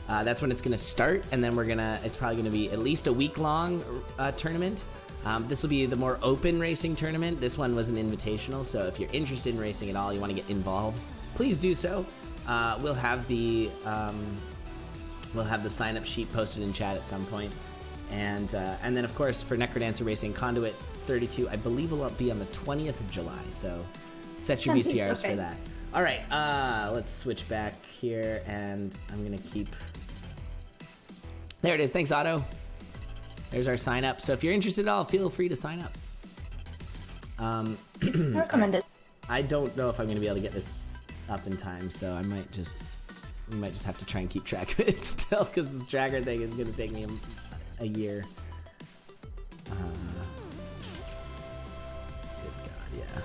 That's when it's going to start, and then it's probably going to be at least a week-long tournament. This will be the more open racing tournament. This one was an invitational, so if you're interested in racing at all, you want to get involved, please do so. we'll have the sign up sheet posted in chat at some point, and then of course for Necrodancer Racing Conduit 32, I believe will be on the 20th of July. So set your VCRs for that. All right, let's switch back here, and I'm gonna keep. There it is. Thanks, Otto. There's our sign up. So if you're interested at all, feel free to sign up. I recommend it. I don't know if I'm gonna be able to get this up in time, so we might just have to try and keep track of it still, because this tracker thing is gonna take me a year. Good God, yeah.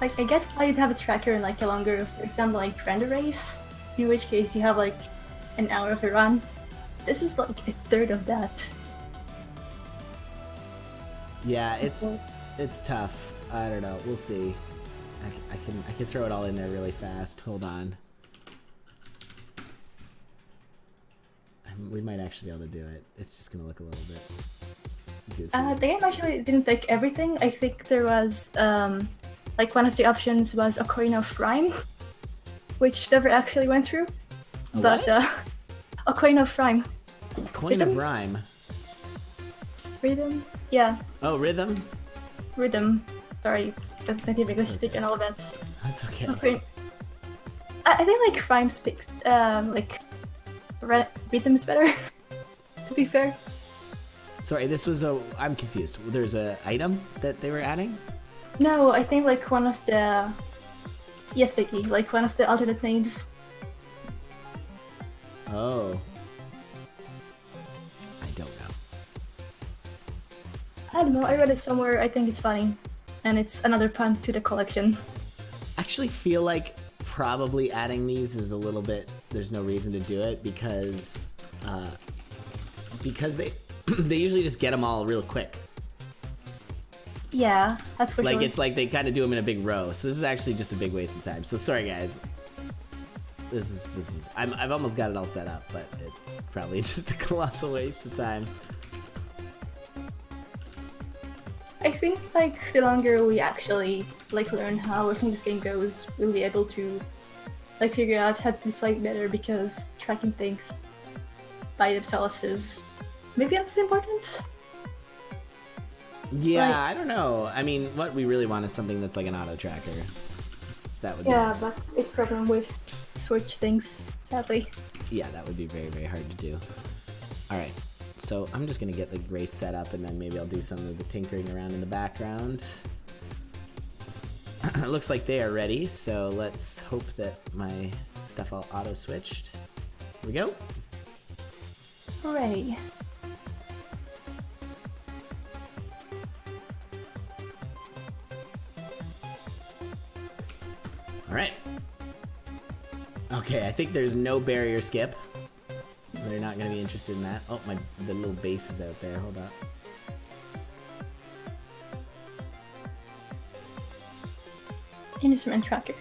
Like, I get why you'd have a tracker in like a longer, for example, like render race, in which case you have like an hour of a run. This is like a third of that. Yeah, it's tough. I don't know. We'll see. I can throw it all in there really fast. Hold on. We might actually be able to do it. It's just gonna look a little bit goofy. The game actually didn't take everything. I think there was like one of the options was Ocarina of Rhyme, which never actually went through. But Ocarina of Rhyme. Coin of Rhyme. Rhythm? Yeah. Oh, rhythm? Rhythm. Sorry, that's not even speak and all of that. That's okay. I think like Rhyme speaks like rhythm's better. To be fair. Sorry, this was I'm confused. There's a item that they were adding? No, I think like one of the... Yes, Vicky, like one of the alternate names. Oh. I don't know. I don't know, I read it somewhere, I think it's funny. And it's another pun to the collection. I actually feel like probably adding these is a little bit... There's no reason to do it because they they usually just get them all real quick. Yeah, that's for like sure. It's like they kind of do them in a big row, so this is actually just a big waste of time. So sorry guys, this is I've almost got it all set up, but it's probably just a colossal waste of time. I think like the longer we actually like learn how or think this game goes, we'll be able to like figure out how to play better, because tracking things by themselves is maybe not as important. Yeah, like, I don't know. I mean, what we really want is something that's like an auto tracker. That would be yeah, nice. but it's problem with Switch things, sadly. Yeah, that would be very, very hard to do. All right, so I'm just gonna get the race set up, and then maybe I'll do some of the tinkering around in the background. It looks like they are ready, so let's hope that my stuff all auto switched. Here we go. Hooray. All right. Okay, I think there's no barrier skip. They're not gonna be interested in that. Oh, the little base is out there. Hold up. Instrument tracker.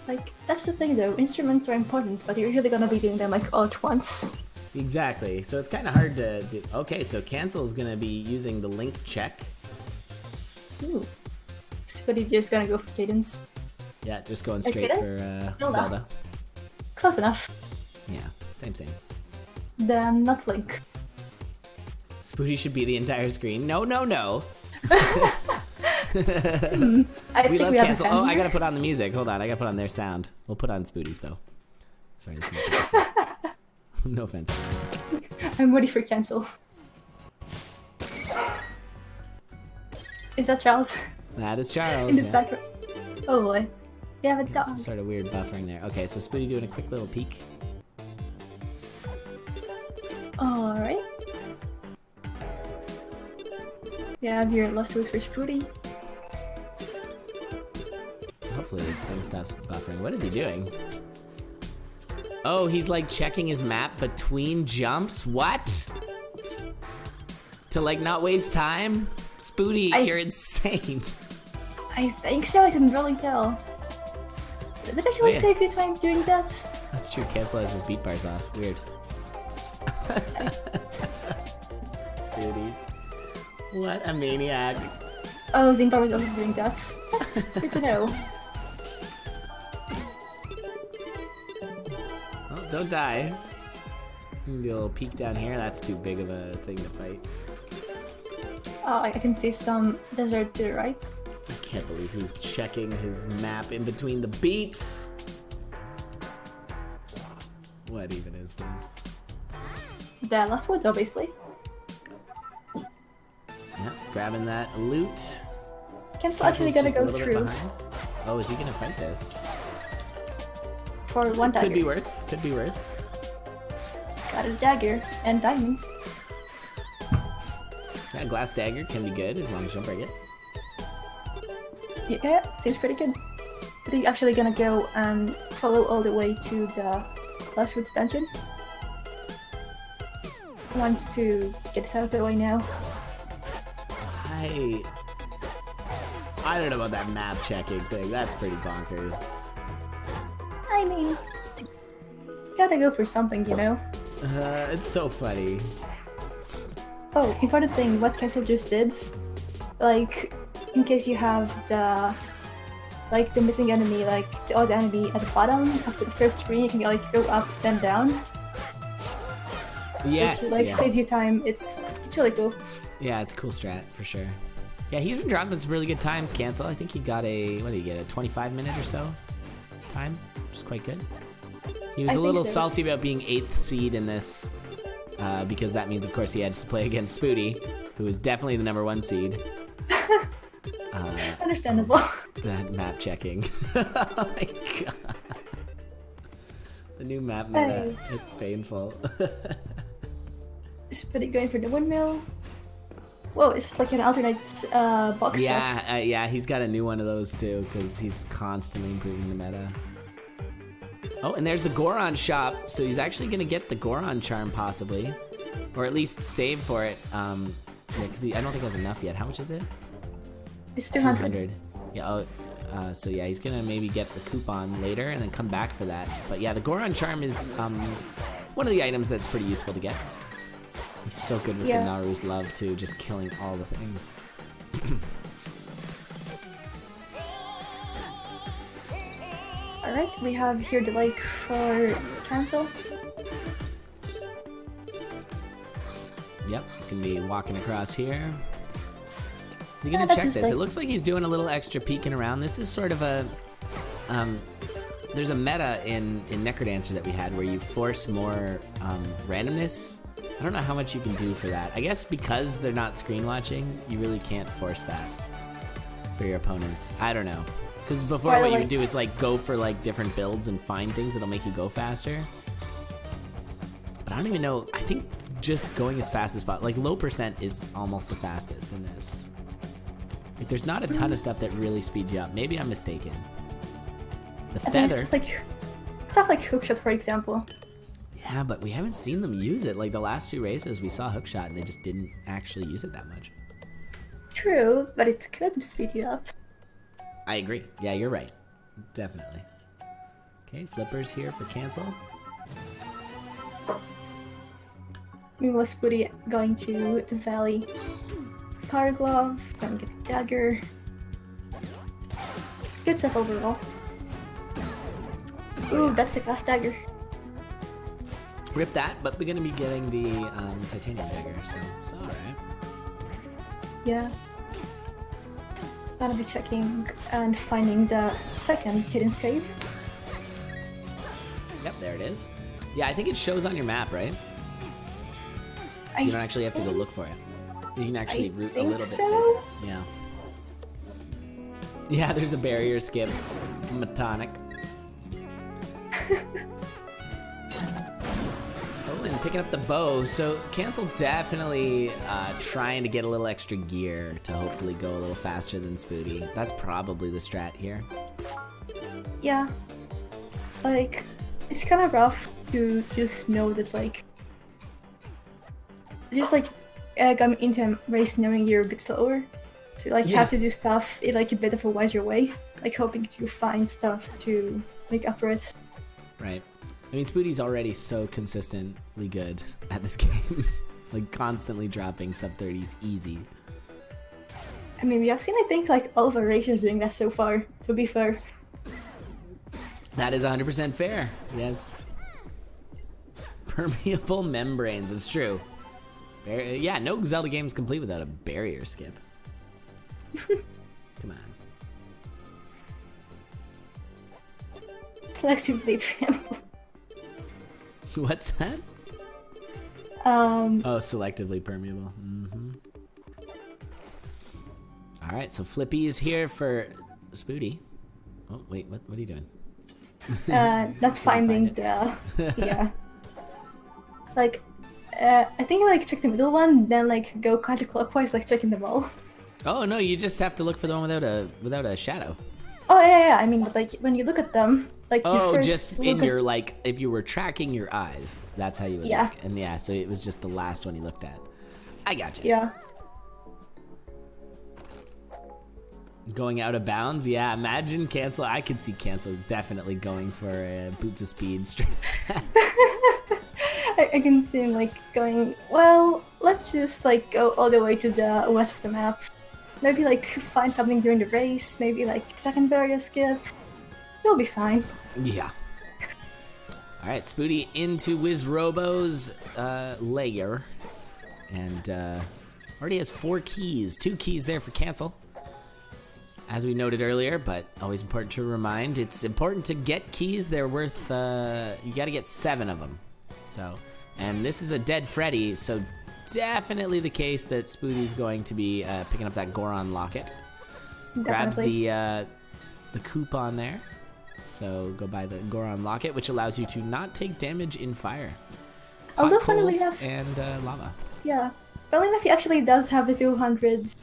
Like, that's the thing though, instruments are important, but you're usually gonna be doing them like all at once. Exactly, so it's kind of hard to do. Okay, so Cancel is gonna be using the link check. Ooh. But you're just gonna go for Cadence. Yeah, just going straight for Zelda. Close enough. Yeah, same. Then not Link. Spooty should be the entire screen. No. I think love we have Cancel. a fan Oh, I here. gotta put on the music. Hold on, I gotta put on their sound. We'll put on Spooty's though. Sorry, this might be this. No offense. I'm ready for Cancel. Is that Charles? That is Charles. In the Yeah. background. Oh boy. We have a Got some dog. sort of weird buffering there. Okay, so Spooty doing a quick little peek. Alright. We have your Lost Woods for Spooty. Hopefully this thing stops buffering. What is he doing? Oh, he's like checking his map between jumps? What? To like not waste time? Spooty, you're insane. I think so, I can really tell. Does it actually save you time doing that? That's true, Cancel has his beat bars off. Weird. Spooty. What a maniac. Oh, the environment is also doing that. That's good to know. Oh, don't die. Do a little peek down here. That's too big of a thing to fight. Oh, I can see some desert to the right. I can't believe he's checking his map in between the beats. What even is this? The last woods, obviously. Yeah, grabbing that loot. Cancel actually gonna go through. Oh, is he gonna fight this? For one dagger. Could be worth. Could be worth. Got a dagger and diamonds. That glass dagger can be good as long as you don't break it. Yeah, seems pretty good. But are you actually gonna go and follow all the way to the last woods dungeon? Wants to get this out of the way now. I don't know about that map checking thing. That's pretty bonkers. I mean, gotta go for something, you know? It's so funny. Oh, important thing, what Castle just did, like, in case you have the missing enemy, like, the odd enemy at the bottom, after the first screen, you can, like, go up, then down. Yes, which, like, yeah. saves you time. It's really cool. Yeah, it's a cool strat, for sure. Yeah, he's been dropping some really good times, Cancel. I think he got a, what did he get, a 25-minute or so time, which is quite good. He was a little salty about being 8th seed in this, because that means, of course, he had to play against Spooty, who is definitely the #1 seed. Understandable. That map checking. Oh my god. The new map meta, it's painful. Spooty going for the windmill. Whoa, it's just like an alternate box. Yeah, he's got a new one of those too, because he's constantly improving the meta. Oh, and there's the Goron shop, so he's actually going to get the Goron charm possibly, or at least save for it. Yeah, because I don't think he has enough yet. How much is it? It's 200. Yeah. So yeah, he's gonna maybe get the coupon later and then come back for that. But yeah, the Goron charm is one of the items that's pretty useful to get. He's so good with the Naru's love too, just killing all the things. Alright, we have here the lake for Cancel. Yep, he's gonna be walking across here. Is he gonna check this? It looks like he's doing a little extra peeking around. This is sort of a there's a meta in Necrodancer that we had where you force more randomness. I don't know how much you can do for that. I guess because they're not screen watching, you really can't force that for your opponents. I don't know. Because before what you would do is like go for like different builds and find things that'll make you go faster. But I don't even know. I think just going as fast as possible, like low percent is almost the fastest in this. Like there's not a ton of stuff that really speeds you up. Maybe I'm mistaken. The feather. Stuff like hookshot, for example. Yeah, but we haven't seen them use it. Like the last 2 races, we saw hookshot and they just didn't actually use it that much. True, but it could speed you up. I agree. Yeah, you're right. Definitely. Okay, flippers here for Cancel. Meanwhile, Spooty going to the valley. Power glove, gonna get a dagger. Good stuff overall. Ooh, that's the glass dagger. Rip that, but we're gonna be getting the titanium dagger, so it's alright. Yeah. Gonna be checking and finding the second Cadence cave. Yep, there it is. Yeah, I think it shows on your map, right? So you don't actually have to go look for it. You can actually route a little bit safer. Yeah. Yeah, there's a barrier skip. Metonic. Oh, and picking up the bow. So Cancel definitely trying to get a little extra gear to hopefully go a little faster than Spooty. That's probably the strat here. Yeah. Like, it's kind of rough to just know that, like, just like coming into a race knowing you're a bit slower. To like have to do stuff in like a bit of a wiser way. Like hoping to find stuff to make up for it. Right. I mean, Spooty's already so consistently good at this game. Like, constantly dropping sub-30s easy. I mean, we have seen, I think, like all of our racers doing that so far, to be fair. That is 100% fair. Yes. Permeable membranes. It's true. Yeah, no Zelda game is complete without a barrier skip. Come on. Selectively preamble. What's that? Oh, selectively permeable. All right, so Flippy is here for Spooty. Oh, wait, what are you doing? That's finding the... yeah. Like, I think like check the middle one, then like go counterclockwise, like checking them all. Oh no, you just have to look for the one without a shadow. Oh yeah. I mean, like when you look at them, like you oh, first just in your like if you were tracking your eyes, that's how you would look. And yeah, so it was just the last one you looked at. I gotcha. Yeah. Going out of bounds, yeah. Imagine Cancel. I could see Cancel definitely going for boots of speed. I can see him like going, well, let's just like go all the way to the west of the map. Maybe like find something during the race, maybe like second barrier skip. You'll be fine. Yeah. Alright, Spooty into Wizrobo's layer. And already has 4 keys. 2 keys there for Cancel. As we noted earlier, but always important to remind, it's important to get keys. They're worth, you gotta get 7 of them. So, and this is a dead Freddy, so definitely the case that Spooty's going to be picking up that Goron locket. Definitely. Grabs the coupon there. So go buy the Goron locket, which allows you to not take damage in fire. Although funnily enough, and lava. Yeah, funnily enough, he actually does have the 200.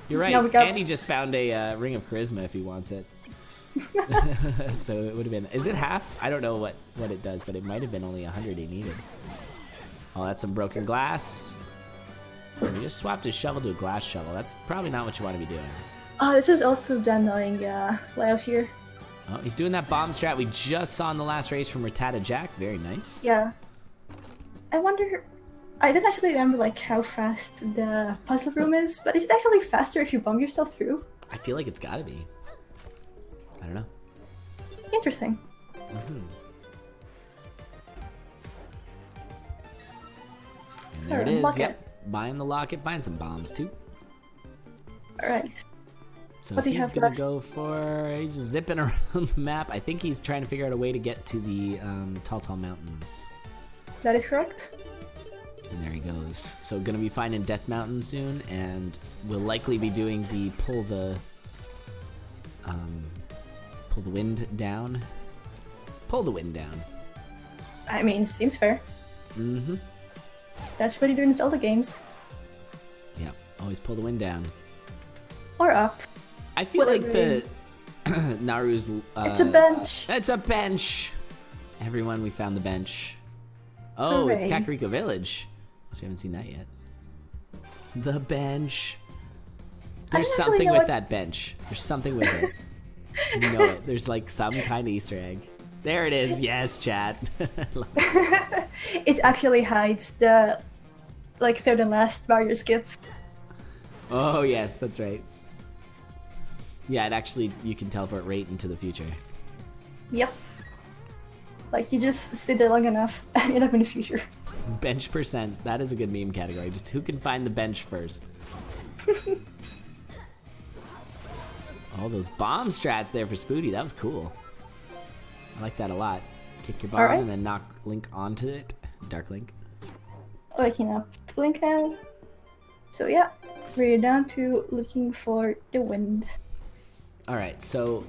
You're right. No, and he just found a Ring of Charisma if he wants it. So it would have been... Is it half? I don't know what it does, but it might have been only 100 he needed. Oh, that's some broken glass. We just swapped his shovel to a glass shovel. That's probably not what you want to be doing. Oh, this is also the annoying layout here. Oh, he's doing that bomb strat we just saw in the last race from Rattata Jack. Very nice. Yeah. I wonder... I didn't actually remember like how fast the puzzle room is, but is it actually faster if you bomb yourself through? I feel like it's gotta be. I don't know. Interesting. And there it is. Locket. Yep. Buying the locket, buying some bombs too. Alright. So he's gonna go for... He's zipping around the map. I think he's trying to figure out a way to get to the Tall Mountains. That is correct. And there he goes. So gonna be finding Death Mountain soon, and we'll likely be doing the pull the wind down. Pull the wind down. I mean, seems fair. That's what you do in Zelda games. Yeah, always pull the wind down. Or up. I feel like the Naru's... it's a bench. It's a bench! Everyone, we found the bench. Oh, Hooray. It's Kakariko Village. We haven't seen that yet. The bench. There's something with that bench. There's something with it. You know it. There's like some kind of Easter egg. There it is. Yes, chat. It actually hides the like third and last barrier skip. Oh yes, that's right. Yeah, it actually, you can teleport right into the future. Yep. Like you just sit there long enough and end up in the future. Bench percent. That is a good meme category. Just who can find the bench first. All those bomb strats there for Spooty. That was cool. I like that a lot. Kick your bomb and then knock Link onto it. Dark Link. Waking up Link now. So yeah, we're down to looking for the wind. Alright, so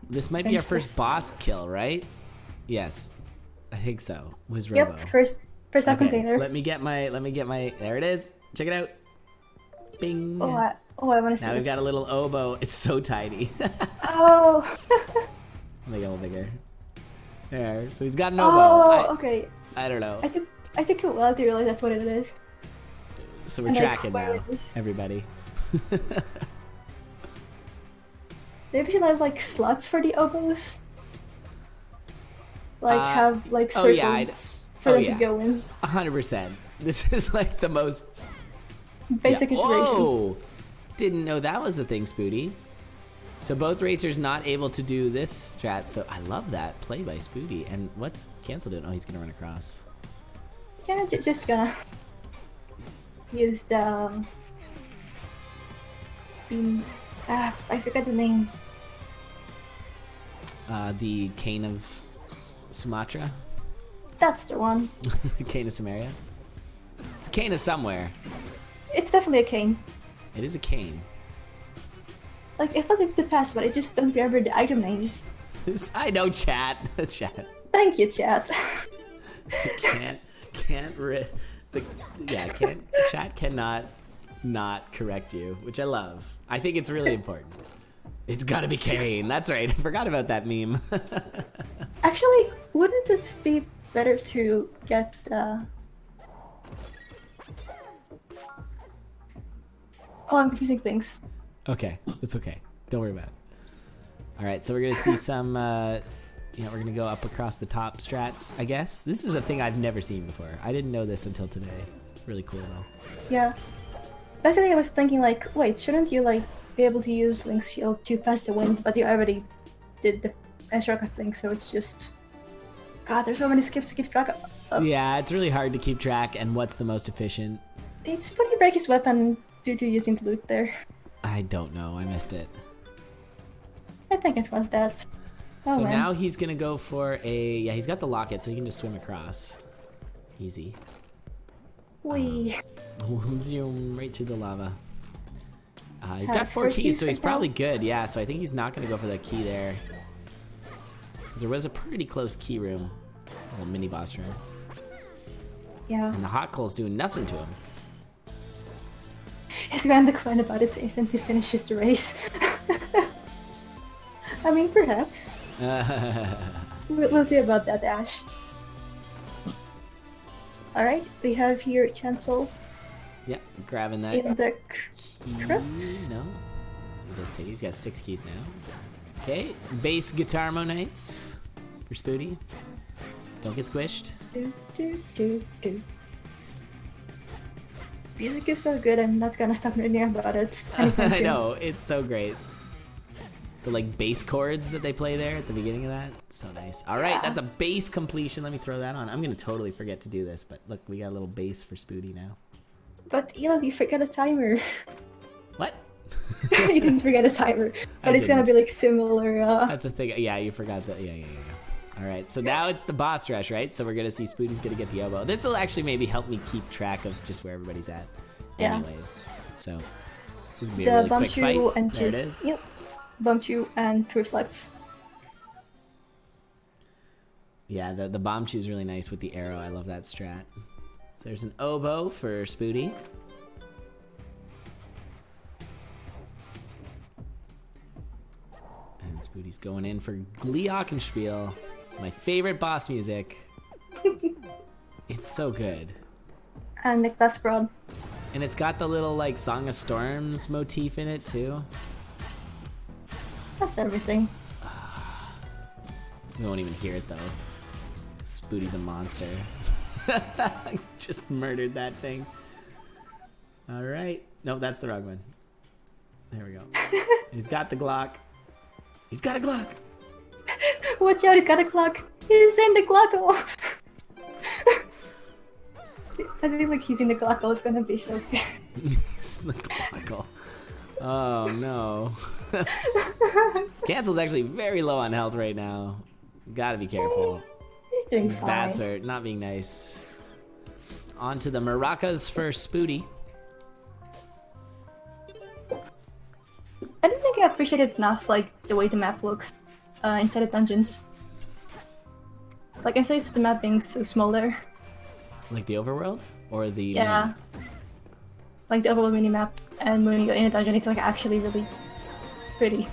this might be our first boss kill, right? Yes. I think so. Wizrobo. Yep, first that container. Let me get my there it is. Check it out. Bing. Oh, I want to see Now we've got a little oboe. It's so tiny. Oh. Make it a little bigger. There. So he's got an oboe. Oh, okay. I don't know. I took a while to realize that's what it is. So we're tracking now, everybody. Maybe we should have like slots for the oboes. Like have like circles for them to go in. 100%. This is like the most Basic iteration. Oh, didn't know that was a thing, Spooty. So both racers not able to do this strat. So I love that play by Spooty. And what's Cancel doing? Oh, he's gonna run across. Yeah, just gonna use the I forgot the name. The Cane of Sumatra. That's the one. Cane of Samaria. It's a cane of somewhere. It's definitely a cane. It is a cane. Like, I thought it the past, but I just don't remember the item names. I know, chat. Chat. Thank you, chat. Chat cannot not correct you, which I love. I think it's really important. It's gotta be cane. That's right. I forgot about that meme. Actually, wouldn't it be better to get Oh, I'm confusing things. Okay, it's okay. Don't worry about it. All right, so we're gonna see some. We're gonna go up across the top strats. I guess this is a thing I've never seen before. I didn't know this until today. Really cool though. Yeah. Basically, I was thinking like, wait, shouldn't you like be able to use Link's shield to pass the wind? But you already did the shortcut thing, so it's just. God, there's so many skips to keep track of. Yeah, it's really hard to keep track. And what's the most efficient? Did Spooty break his weapon due to using the loot there? I don't know. I missed it. I think it was that. Oh, so man. now he's gonna go for a. Yeah, he's got the locket, so he can just swim across. Easy. Wee. Right through the lava. He's got That's 4 4 keys, so keys he's right now? probably good. Yeah, so I think he's not gonna go for that key there. Because there was a pretty close key room. A little mini boss room. Yeah. And the hot coal's doing nothing to him. He's going to complain about it since he finishes the race. I mean, perhaps. We'll see about that, Ash. Alright, we have here Chancel Yep, grabbing that. in the key. crypts. No. He does take. He's got 6 keys now. Okay, base guitar Monites for Spooty. Don't get squished. Do. Music is so good, I'm not gonna stop reading about it anytime I soon. know, it's so great. The like bass chords that they play there at the beginning of that, so nice. All right, Yeah. that's a bass completion. Let me throw that on. I'm gonna totally forget to do this, but look, we got a little bass for Spooty now. But Elon, you forgot a timer. What? You didn't forget a timer, but it's gonna be like similar. That's a thing. Yeah, you forgot that. Yeah. All right, so now it's the boss rush, right? So we're gonna see Spooty's gonna get the elbow. This will actually maybe help me keep track of just where everybody's at. Yeah. Anyways, so this is gonna be The a really bump quick fight. you and There it just is. yep, bump you and reflects. Yeah, the bomb shoe is really nice with the arrow. I love that strat. So there's an oboe for Spooty. And Spooty's going in for Glockenspiel, my favorite boss music. It's so good. And Nicholas Broad. And it's got the little like Song of Storms motif in it too. That's everything. We won't even hear it though. Spooty's a monster. Just murdered that thing. All right. No, that's the wrong one. There we go. He's got the Glock. He's got a Glock. Watch out, he's got a clock. He's in the Glockle. I think like he's in the Glockle is gonna be so good. He's in the Glockle. Oh no. Cancel's actually very low on health right now. Gotta be careful. He's doing fine. Bats are not being nice. On to the maracas for Spooty. I don't think I appreciated enough like the way the map looks inside the dungeons. Like I'm so used to the map being so small there. Like the overworld? Or the... Yeah. Like the overall mini map, and when you go in a dungeon, it's like actually really pretty.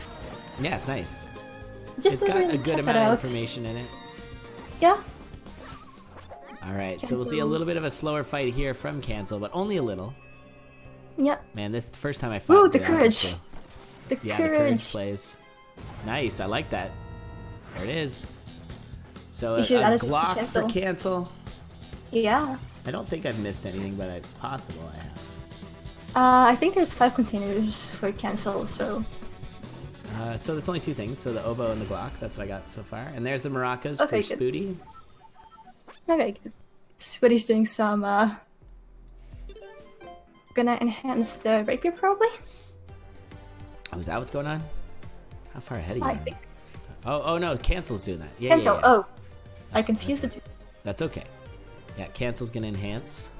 Yeah, it's nice. Just It's to got really a good check it amount of out. information in it. Yeah. Alright, so we'll see a little bit of a slower fight here from Cancel, but only a little. Yeah. Man, this the first time I fought. Ooh, the Glockenspiel. courage. The Yeah, the courage courage. plays. Nice, I like that. There it is. So a You should add it to Glock Cancel. for Cancel. Yeah. I don't think I've missed anything, but it's possible I have. I think there's 5 containers for cancel, so... So that's only 2 things. So the oboe and the Glock. That's what I got so far. And there's the maracas Okay, for good. Spooty. Okay, good. Spooty's doing some, gonna enhance the rapier, probably? Oh, is that what's going on? How far ahead of you? I think so. Oh no, Cancel's doing that. Yeah, Cancel, yeah. oh. I confused the two. That's okay. Yeah, Cancel's gonna enhance.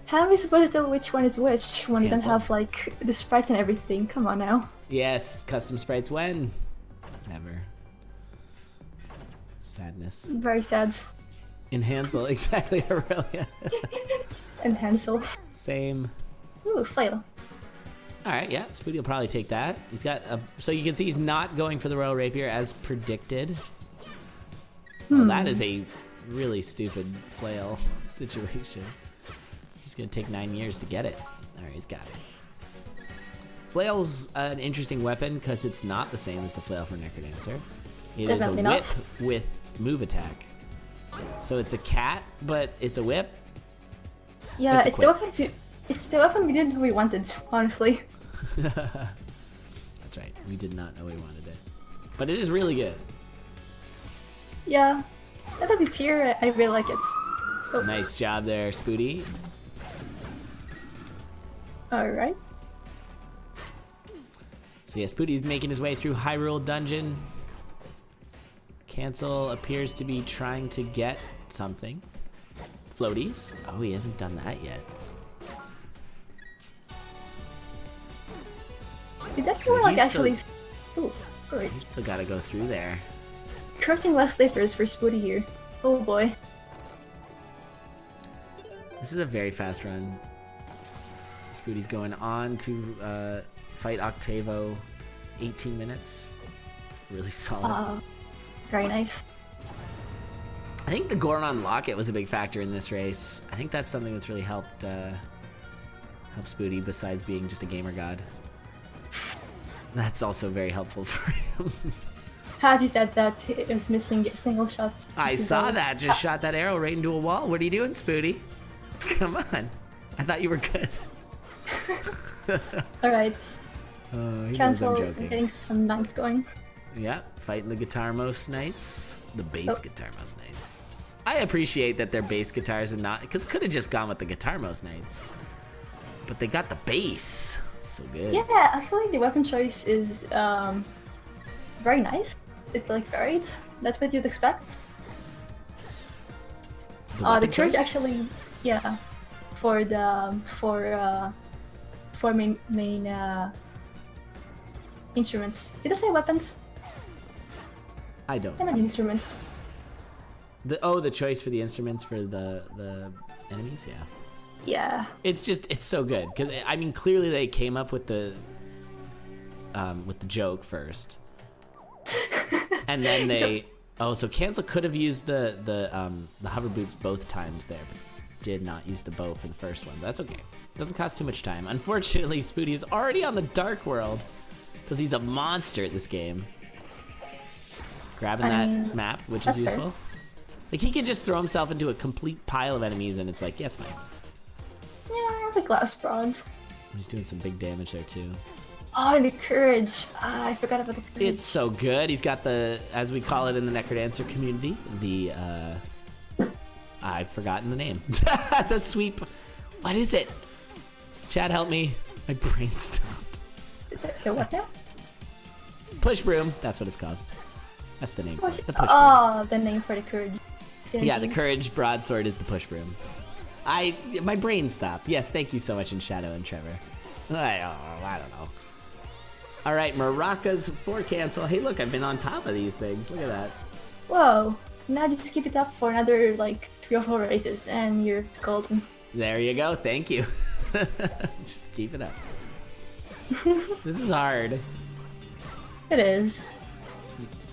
How are we supposed to tell which one is which when you don't Cancel. have, like, the sprites and everything? Come on now. Yes, custom sprites when? Never. Sadness. Very sad. Enhancel, exactly, Aurelia. And Hansel. Same. Ooh, flail. Alright, yeah, Spooty will probably take that. He's got a... So you can see he's not going for the Royal Rapier as predicted. Oh, that is a really stupid flail situation. He's gonna take 9 years to get it. Alright, he's got it. Flail's an interesting weapon because it's not the same as the flail for Necrodancer. It Definitely is a whip not. with move attack. So it's a cat, but it's a whip. Yeah, It's a it's the weapon we didn't know we wanted, honestly. That's right. We did not know we wanted it. But it is really good. Yeah. Now that it's here, I really like it. Oh, Nice job there, Spooty. alright. So yeah, Spooty's making his way through Hyrule Dungeon. Cancel appears to be trying to get something. Floaties. Oh, he hasn't done that yet. Did that So feel like he's actually... Ooh, alright. He's still gotta go through there. Crouching left flippers for Spooty here. Oh boy. This is a very fast run. Spooty's going on to fight Octavo. 18 minutes. Really solid. Very nice. I think the Goron Locket was a big factor in this race. I think that's something that's really helped help Spooty besides being just a gamer god. That's also very helpful for him. Haji said that he is missing a single shot. I saw that. Just shot that arrow right into a wall. What are you doing, Spooty? Come on. I thought you were good. Alright. He knows I'm Cancel, joking. getting some knights going. Yeah, fighting the Guitar Most Knights. The bass Guitar Most Knights. I appreciate that they're bass guitars and not... Because could have just gone with the Guitar Most Knights. But they got the bass. So good. Yeah, actually the weapon choice is very nice. It like varied. That's what you'd expect. The The weapon church choice? actually, yeah, for the main instruments. Did I say weapons? I don't. I meant instruments. The choice for the instruments for the enemies, yeah. Yeah. It's so good because I mean clearly they came up with the joke first, and then they so Cancel could have used the hover boots both times there, but did not use the bow for the first one. But that's okay. Doesn't cost too much time. Unfortunately, Spooty is already on the Dark World because he's a monster at this game. Grabbing that map, which is useful. Fair. Like he can just throw himself into a complete pile of enemies, and it's like, yeah, it's fine. Yeah, I have a glass bronze. He's doing some big damage there too. Oh, and the courage. I forgot about the courage. It's so good. He's got the, as we call it in the Necrodancer community, the, I've forgotten the name. The sweep. What is it? Chad, help me. My brain stopped. The what now? Push broom. That's what it's called. That's the name for it. The push broom. Oh, the name for the courage. Yeah, the Synergies. courage broadsword is the push broom. My brain stopped. Yes, thank you so much in Shadow and Trevor. I don't know. All right, maracas for Cancel. Hey, look, I've been on top of these things. Look at that. Whoa. Now just keep it up for another, like, 3 or 4 races, and you're golden. There you go. Thank you. Just keep it up. This is hard. It is.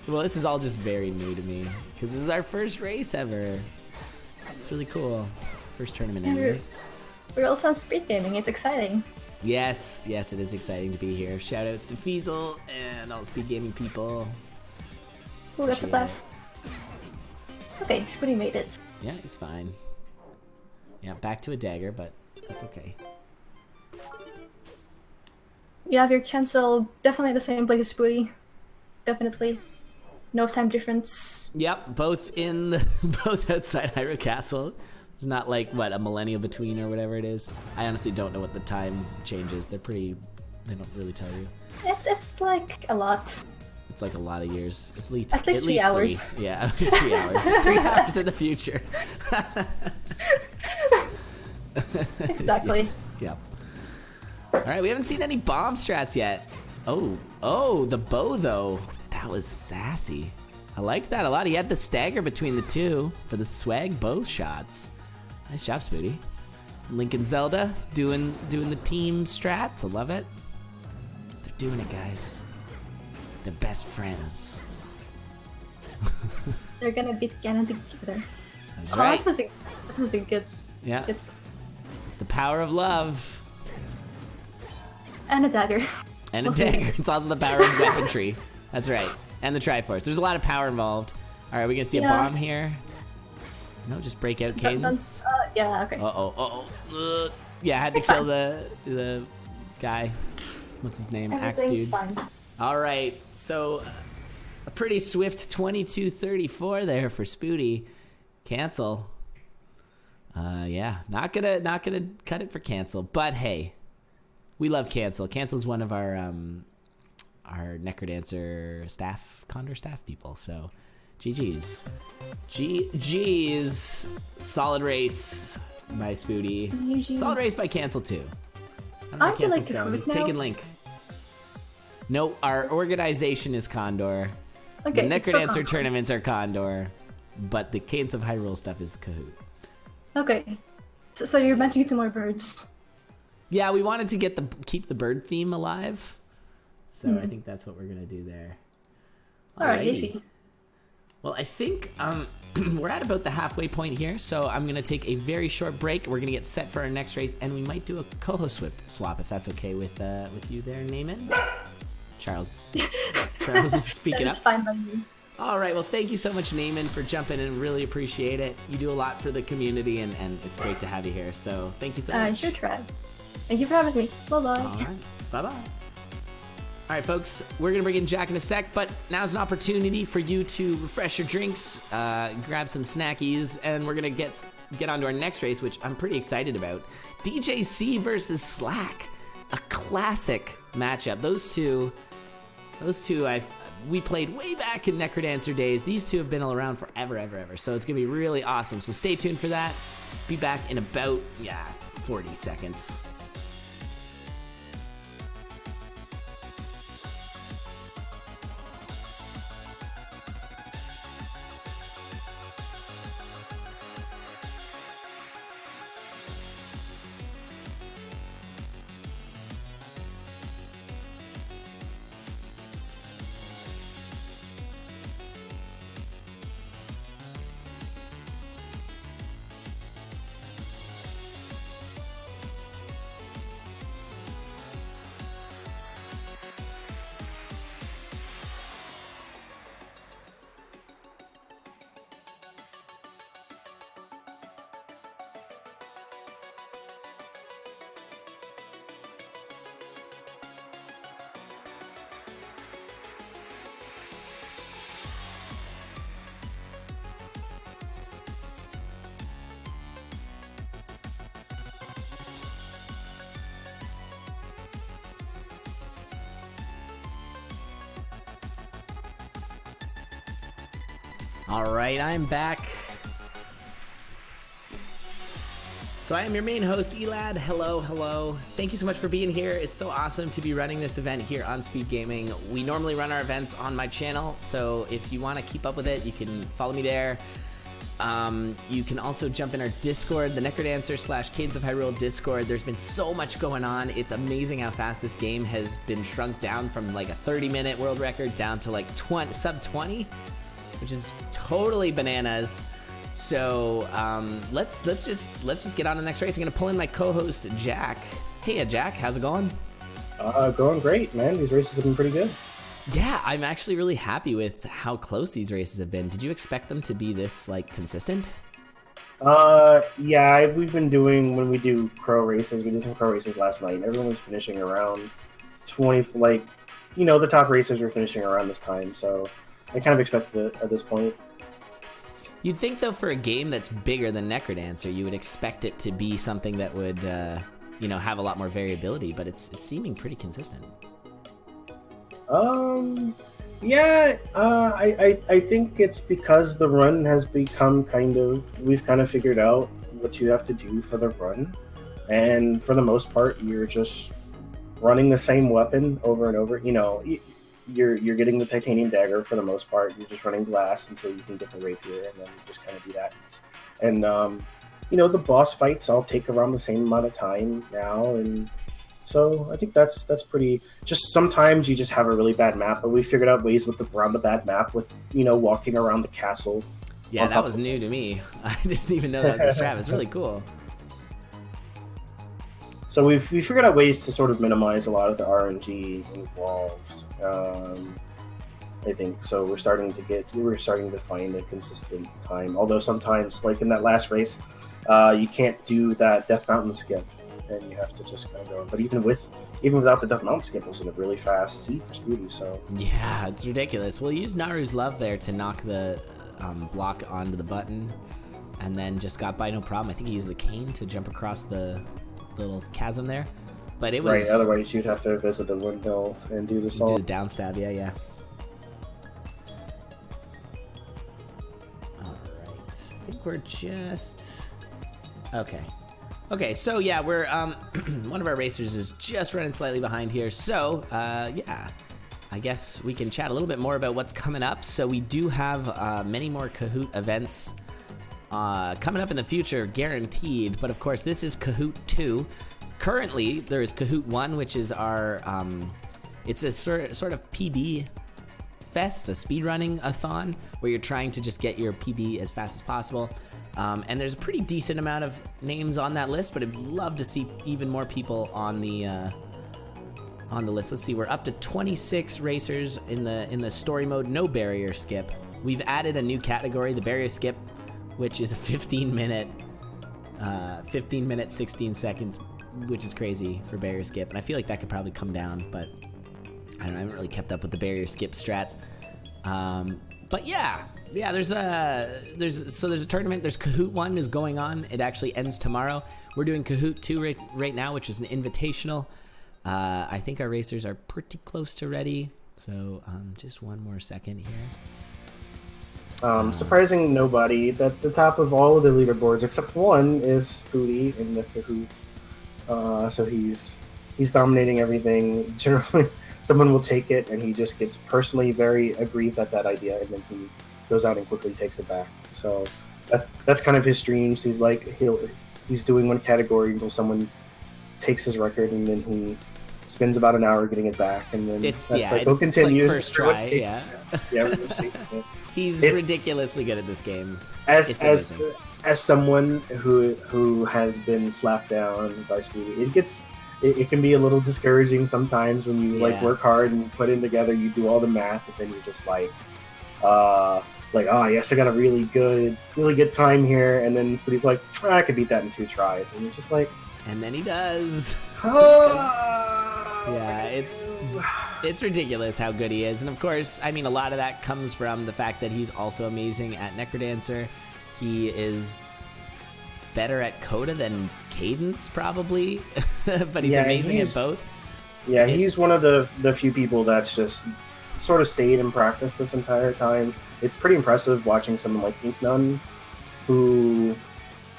Well, this is all just very new to me because this is our first race ever. It's really cool. First tournament anyways. We're also on speed gaming. It's exciting. Yes, it is exciting to be here. Shoutouts to Feasel and all the speed gaming people. Ooh, that's a Appreciate plus. Okay, Spooty made it. Yeah, he's fine. Yeah, back to a dagger, but that's okay. You have your cancel definitely the same place as Spooty. Definitely. No time difference. Yep, both both outside Hyrule Castle. There's not like what, a millennium between or whatever it is. I honestly don't know what the time changes. They don't really tell you. It's like a lot. It's like a lot of years. At least 3 hours. 3. Yeah, 3 hours. 3 hours in the future. Exactly. Yep. All right, we haven't seen any bomb strats yet. Oh, the bow though. That was sassy. I liked that a lot. He had the stagger between the two for the swag bow shots. Nice job, Spooty. Link and Zelda doing the team strats. I love it. They're doing it, guys. They're best friends. They're gonna beat Ganon together. That's right. That was a good. Yeah. Good. It's the power of love. And a dagger. And a dagger. It's also the power of weaponry. That's right. And the Triforce. There's a lot of power involved. All right, we gonna see a bomb here? No, just break out Cadence. Yeah, okay. Yeah, I had to kill the guy. What's his name? Axe dude. Fine. All right, so a pretty swift 22:34 there for Spooty. Cancel. Yeah, not gonna cut it for cancel. But hey, we love cancel. Cancel's one of our Necrodancer staff, Condor staff people. So, GG's. GG's. Solid race by Spooty. GG. Solid race by cancel too. Aren't you like the He's now? taking Link. No, our organization is Condor. Okay, The it's still Necrodancer Condor. tournaments are Condor, but the Cadence of Hyrule stuff is Kahoot. Okay. So you're mentioning 2 more birds. Yeah, we wanted to keep the bird theme alive, so I think that's what we're gonna do there. Alright, Alrighty. easy. Well, I think we're at about the halfway point here, so I'm gonna take a very short break. We're gonna get set for our next race, and we might do a co-host swap if that's okay with you there, Naaman. Charles is speaking That is up. fine by me. All right, well, thank you so much, Naaman, for jumping in. Really appreciate it. You do a lot for the community, and it's great to have you here. So thank you so much. I sure tried. Thank you for having me. Bye-bye. All right, bye-bye. All right, folks, we're going to bring in Jack in a sec, but now's an opportunity for you to refresh your drinks, grab some snackies, and we're going to get on to our next race, which I'm pretty excited about. DJC versus Slack, a classic matchup. Those two we played way back in Necrodancer days. These two have been around forever, ever. So it's going to be really awesome. So stay tuned for that. Be back in about, 40 seconds. All right, I'm back. So I am your main host, Elad. Hello. Thank you so much for being here. It's so awesome to be running this event here on Speed Gaming. We normally run our events on my channel, so if you want to keep up with it, you can follow me there. You can also jump in our Discord, the Necrodancer / Cadence of Hyrule Discord. There's been so much going on. It's amazing how fast this game has been shrunk down from like a 30-minute world record down to like sub 20, which is totally bananas. So let's just get on to the next race. I'm gonna pull in my co-host Jack. Hey, Jack, how's it going? Going great, man. These races have been pretty good. Yeah, I'm actually really happy with how close these races have been. Did you expect them to be this like consistent? Yeah, we've been doing, when we do crow races, we did some crow races last night, and everyone was finishing around 20, like, the top racers are finishing around this time, so I kind of expected it at this point. You'd think, though, for a game that's bigger than Necrodancer, you would expect it to be something that would, have a lot more variability, but it's seeming pretty consistent. I think it's because the run has become we've kind of figured out what you have to do for the run, and for the most part, you're just running the same weapon over and over. You're getting the titanium dagger for the most part. You're just running glass until you can get the rapier, and then you just kind of do that. And the boss fights all take around the same amount of time now, and so I think that's pretty. Just sometimes you just have a really bad map, but we figured out ways around the bad map with walking around the castle. Yeah, that was new to me. I didn't even know that was a strat. It's really cool. So we figured out ways to sort of minimize a lot of the RNG involved. I think so. We're starting to find a consistent time. Although sometimes, like in that last race, you can't do that Death Mountain skip, and you have to just kind of go. But even without the Death Mountain skip, it was a really fast seed for Spooty. So yeah, it's ridiculous. We'll use Naru's Love there to knock the block onto the button, and then just got by no problem. I think he used the cane to jump across the little chasm there, but it was right. Otherwise, you'd have to visit the windmill and do the salt. Do the down stab. Yeah. All right. I think we're just okay. So yeah, we're one of our racers is just running slightly behind here. So yeah, I guess we can chat a little bit more about what's coming up. So we do have many more Kahoot events coming up in the future, guaranteed. But of course, this is Kahoot 2. Currently, there is Kahoot 1, which is our, it's a sort of PB fest, a speedrunning-a-thon, where you're trying to just get your PB as fast as possible. And there's a pretty decent amount of names on that list, but I'd love to see even more people on the list. Let's see, we're up to 26 racers in the story mode, no barrier skip. We've added a new category, the barrier skip, which is a 15 minute, 16 seconds, which is crazy for barrier skip. And I feel like that could probably come down, but I haven't really kept up with the barrier skip strats. But yeah, there's a tournament. There's Kahoot 1 is going on. It actually ends tomorrow. We're doing Kahoot 2 right now, which is an invitational. I think our racers are pretty close to ready. So just one more second here. Surprising nobody. At the top of all of the leaderboards except one is Spooty in the Kahoot. So he's dominating everything. Generally, someone will take it, and he just gets personally very aggrieved at that idea, and then he goes out and quickly takes it back. So that's kind of his streams. He's like he's doing one category until someone takes his record, and then he spends about an hour getting it back, and then he'll continue. Like first try, yeah. Yeah, we'll see. Yeah. He's ridiculously good at this game. As someone who has been slapped down by Spooty, it can be a little discouraging sometimes when you work hard and put in together, you do all the math, and then you're just like, oh yes, I got a really good time here, and then Spooty's like, I could beat that in 2 tries, and you're just like, and then he does. Yeah, it's ridiculous how good he is. And of course, I mean, a lot of that comes from the fact that he's also amazing at Necrodancer. He is better at Coda than Cadence, probably, but he's amazing at both. Yeah, he's one of the few people that's just sort of stayed in practice this entire time. It's pretty impressive watching someone like Inknun, who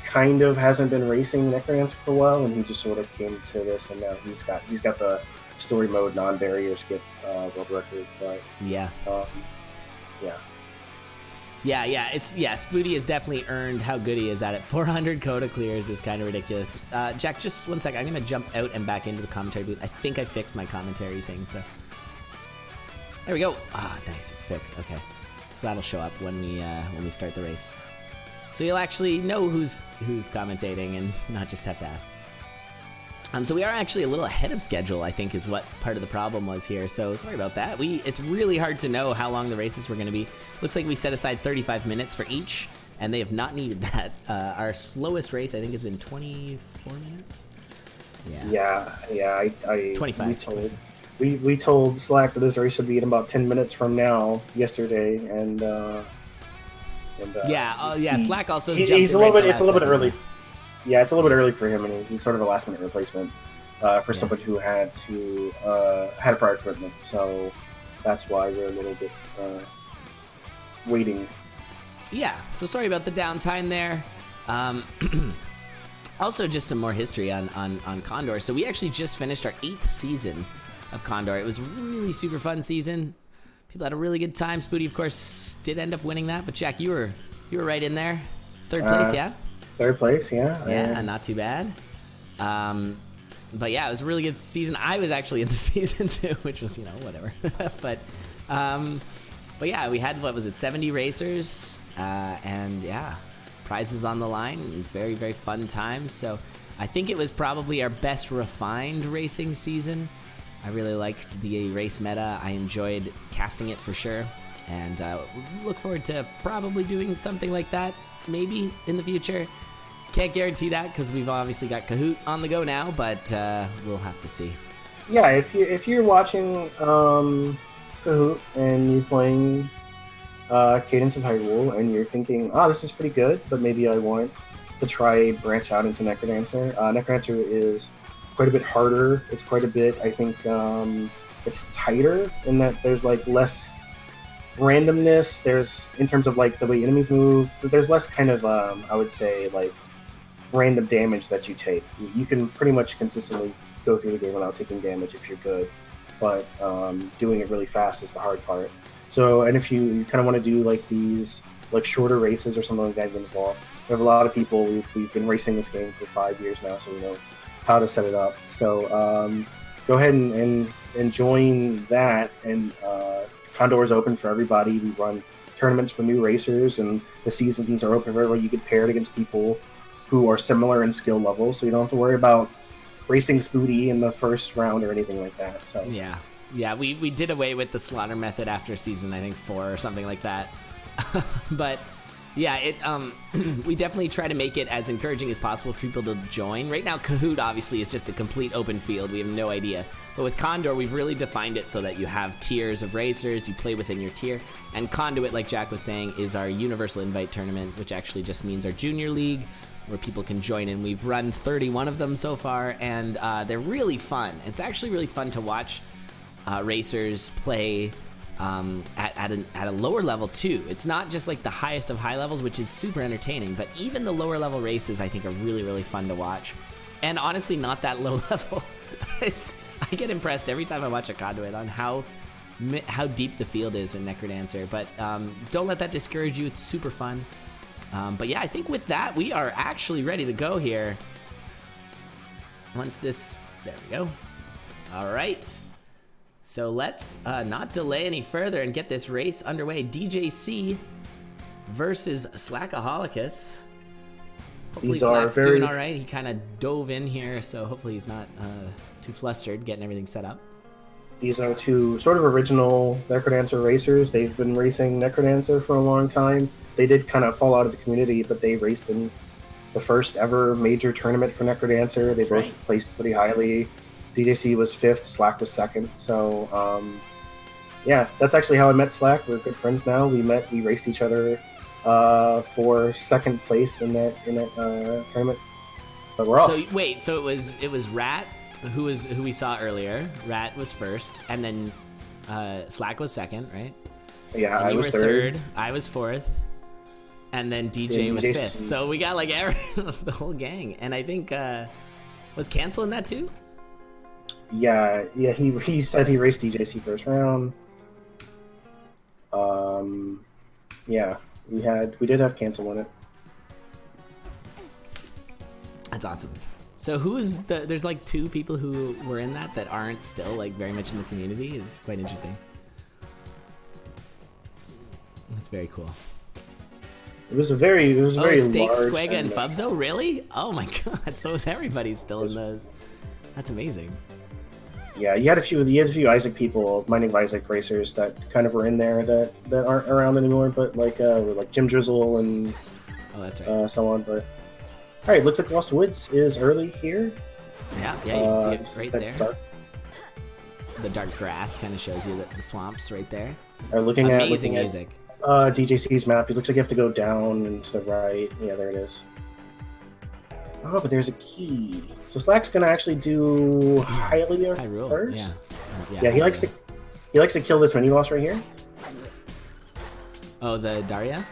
kind of hasn't been racing Necrodancer for a while, and he just sort of came to this, and now he's got the story mode non-barrier skip world record. But Spooty has definitely earned how good he is at it. 400 Coda clears is kind of ridiculous. Jack, just one sec. I'm gonna jump out and back into the commentary booth. I think I fixed my commentary thing, so there we go. Nice, it's fixed. Okay, so that'll show up when we start the race. So you'll actually know who's commentating and not just have to ask. So we are actually a little ahead of schedule, I think, is what part of the problem was here. So sorry about that. It's really hard to know how long the races were going to be. Looks like we set aside 35 minutes for each, and they have not needed that. Our slowest race, I think, has been 24 minutes. Yeah. I 25. we told Slack that this race would be in about 10 minutes from now yesterday, and Slack also he's jumped a little right bit. It's a little bit second. early. Yeah, it's a little bit early for him, and he's sort of a last minute replacement for somebody who had a prior equipment. So that's why we're a little bit waiting. Yeah, so sorry about the downtime there. Also, just some more history on Condor. So we actually just finished our 8th season of Condor. It was a really super fun season. People had a really good time. Spooty, of course, did end up winning that. But Jack, you were right in there. 3rd place, yeah? 3rd place, yeah. Yeah, not too bad. But yeah, it was a really good season. I was actually in the season too, which was, whatever. But yeah, we had, 70 racers, and yeah, prizes on the line. Very, very fun times. So I think it was probably our best refined racing season. I really liked the race meta. I enjoyed casting it for sure, and look forward to probably doing something like that maybe in the future. Can't guarantee that because we've obviously got Kahoot on the go now, but we'll have to see. Yeah, if you're watching Kahoot and you're playing Cadence of Hyrule and you're thinking, this is pretty good, but maybe I want to try branch out into Necrodancer. Necrodancer is quite a bit harder. It's quite a bit, I think, it's tighter in that there's less randomness. There's, in terms of the way enemies move, there's less kind of I would say random damage that you take. You can pretty much consistently go through the game without taking damage if you're good, but doing it really fast is the hard part. So, and if you kind of want to do these shorter races or something like that, get involved. We have a lot of people. We've been racing this game for 5 years now, so we know how to set it up. So go ahead and join that. And Condor is open for everybody. We run tournaments for new racers, and the seasons are open for everybody. You get paired against people who are similar in skill level, so you don't have to worry about racing Spooty in the first round or anything like that. So yeah, we did away with the slaughter method after season, I think 4 or something like that. But yeah, we definitely try to make it as encouraging as possible for people to join. Right now, Kahoot obviously is just a complete open field. We have no idea. But with Condor, we've really defined it so that you have tiers of racers. You play within your tier. And Conduit, like Jack was saying, is our universal invite tournament, which actually just means our junior league, where people can join in. We've run 31 of them so far, and they're really fun. It's actually really fun to watch racers play at a lower level too. It's not just the highest of high levels, which is super entertaining, but even the lower level races I think are really, really fun to watch. And honestly, not that low level. I get impressed every time I watch a Conduit on how deep the field is in Necrodancer, but don't let that discourage you. It's super fun. But yeah, I think with that, we are actually ready to go here. There we go. All right. So let's not delay any further and get this race underway. DJC versus Slackaholicus. Hopefully Slack's doing all right. He kind of dove in here, so hopefully he's not too flustered getting everything set up. These are two sort of original Necrodancer racers. They've been racing Necrodancer for a long time. They did kind of fall out of the community, but they raced in the first ever major tournament for Necrodancer. They both placed pretty highly. DJC was 5th, Slack was 2nd. So, yeah, that's actually how I met Slack. We're good friends now. We raced each other for 2nd place in that tournament. But we're off. So it was Rat who we saw earlier. Rat was 1st, and then Slack was 2nd, right? Yeah, and I was 3rd. I was 4th. And then DJ was 5th. So we got the whole gang. And I think was Cancel in that too? Yeah. He said he raced DJC first round. Yeah, we did have Cancel in it. That's awesome. So there's 2 people who were in that aren't still very much in the community. It's quite interesting. That's very cool. It was a very Steak, large Squega, and tournament. Fubzo, really? Oh my god! So is everybody still in the? That's amazing. Yeah, you had a few Isaac people, Mining of Isaac racers that kind of were in there that aren't around anymore, but like Jim Drizzle and that's right. So on. But all right, looks like Lost Woods is early here. Yeah, you can see it right there. the dark grass kind of shows you the swamps right there. Looking Amazing at music. DJC's map, it looks like you have to go down and to the right. Yeah, there it is. Oh, but there's a key. So Slack's gonna actually do Hyrule first. Yeah, he likes to kill this mini boss right here. Oh, the Daria?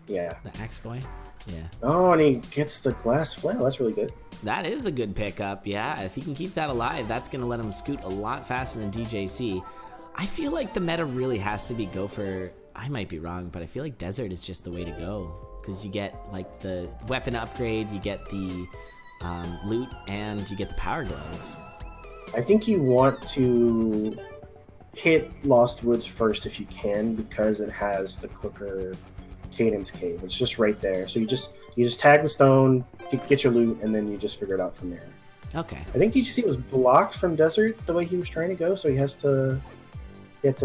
Yeah. The axe boy? Yeah. Oh, and he gets the glass flail. That's really good. That is a good pickup, yeah. If he can keep that alive, that's going to let him scoot a lot faster than DJC. I feel like the meta really has to be go for... I might be wrong, but I feel like Desert is just the way to go. Because you get, like, the weapon upgrade, you get the loot, and you get the power glove. I think you want to hit Lost Woods first if you can, because it has the quicker Cadence Cave. It's just right there. So you just tag the stone, get your loot, and then you just figure it out from there. Okay. I think DGC was blocked from Desert the way he was trying to go, so he has to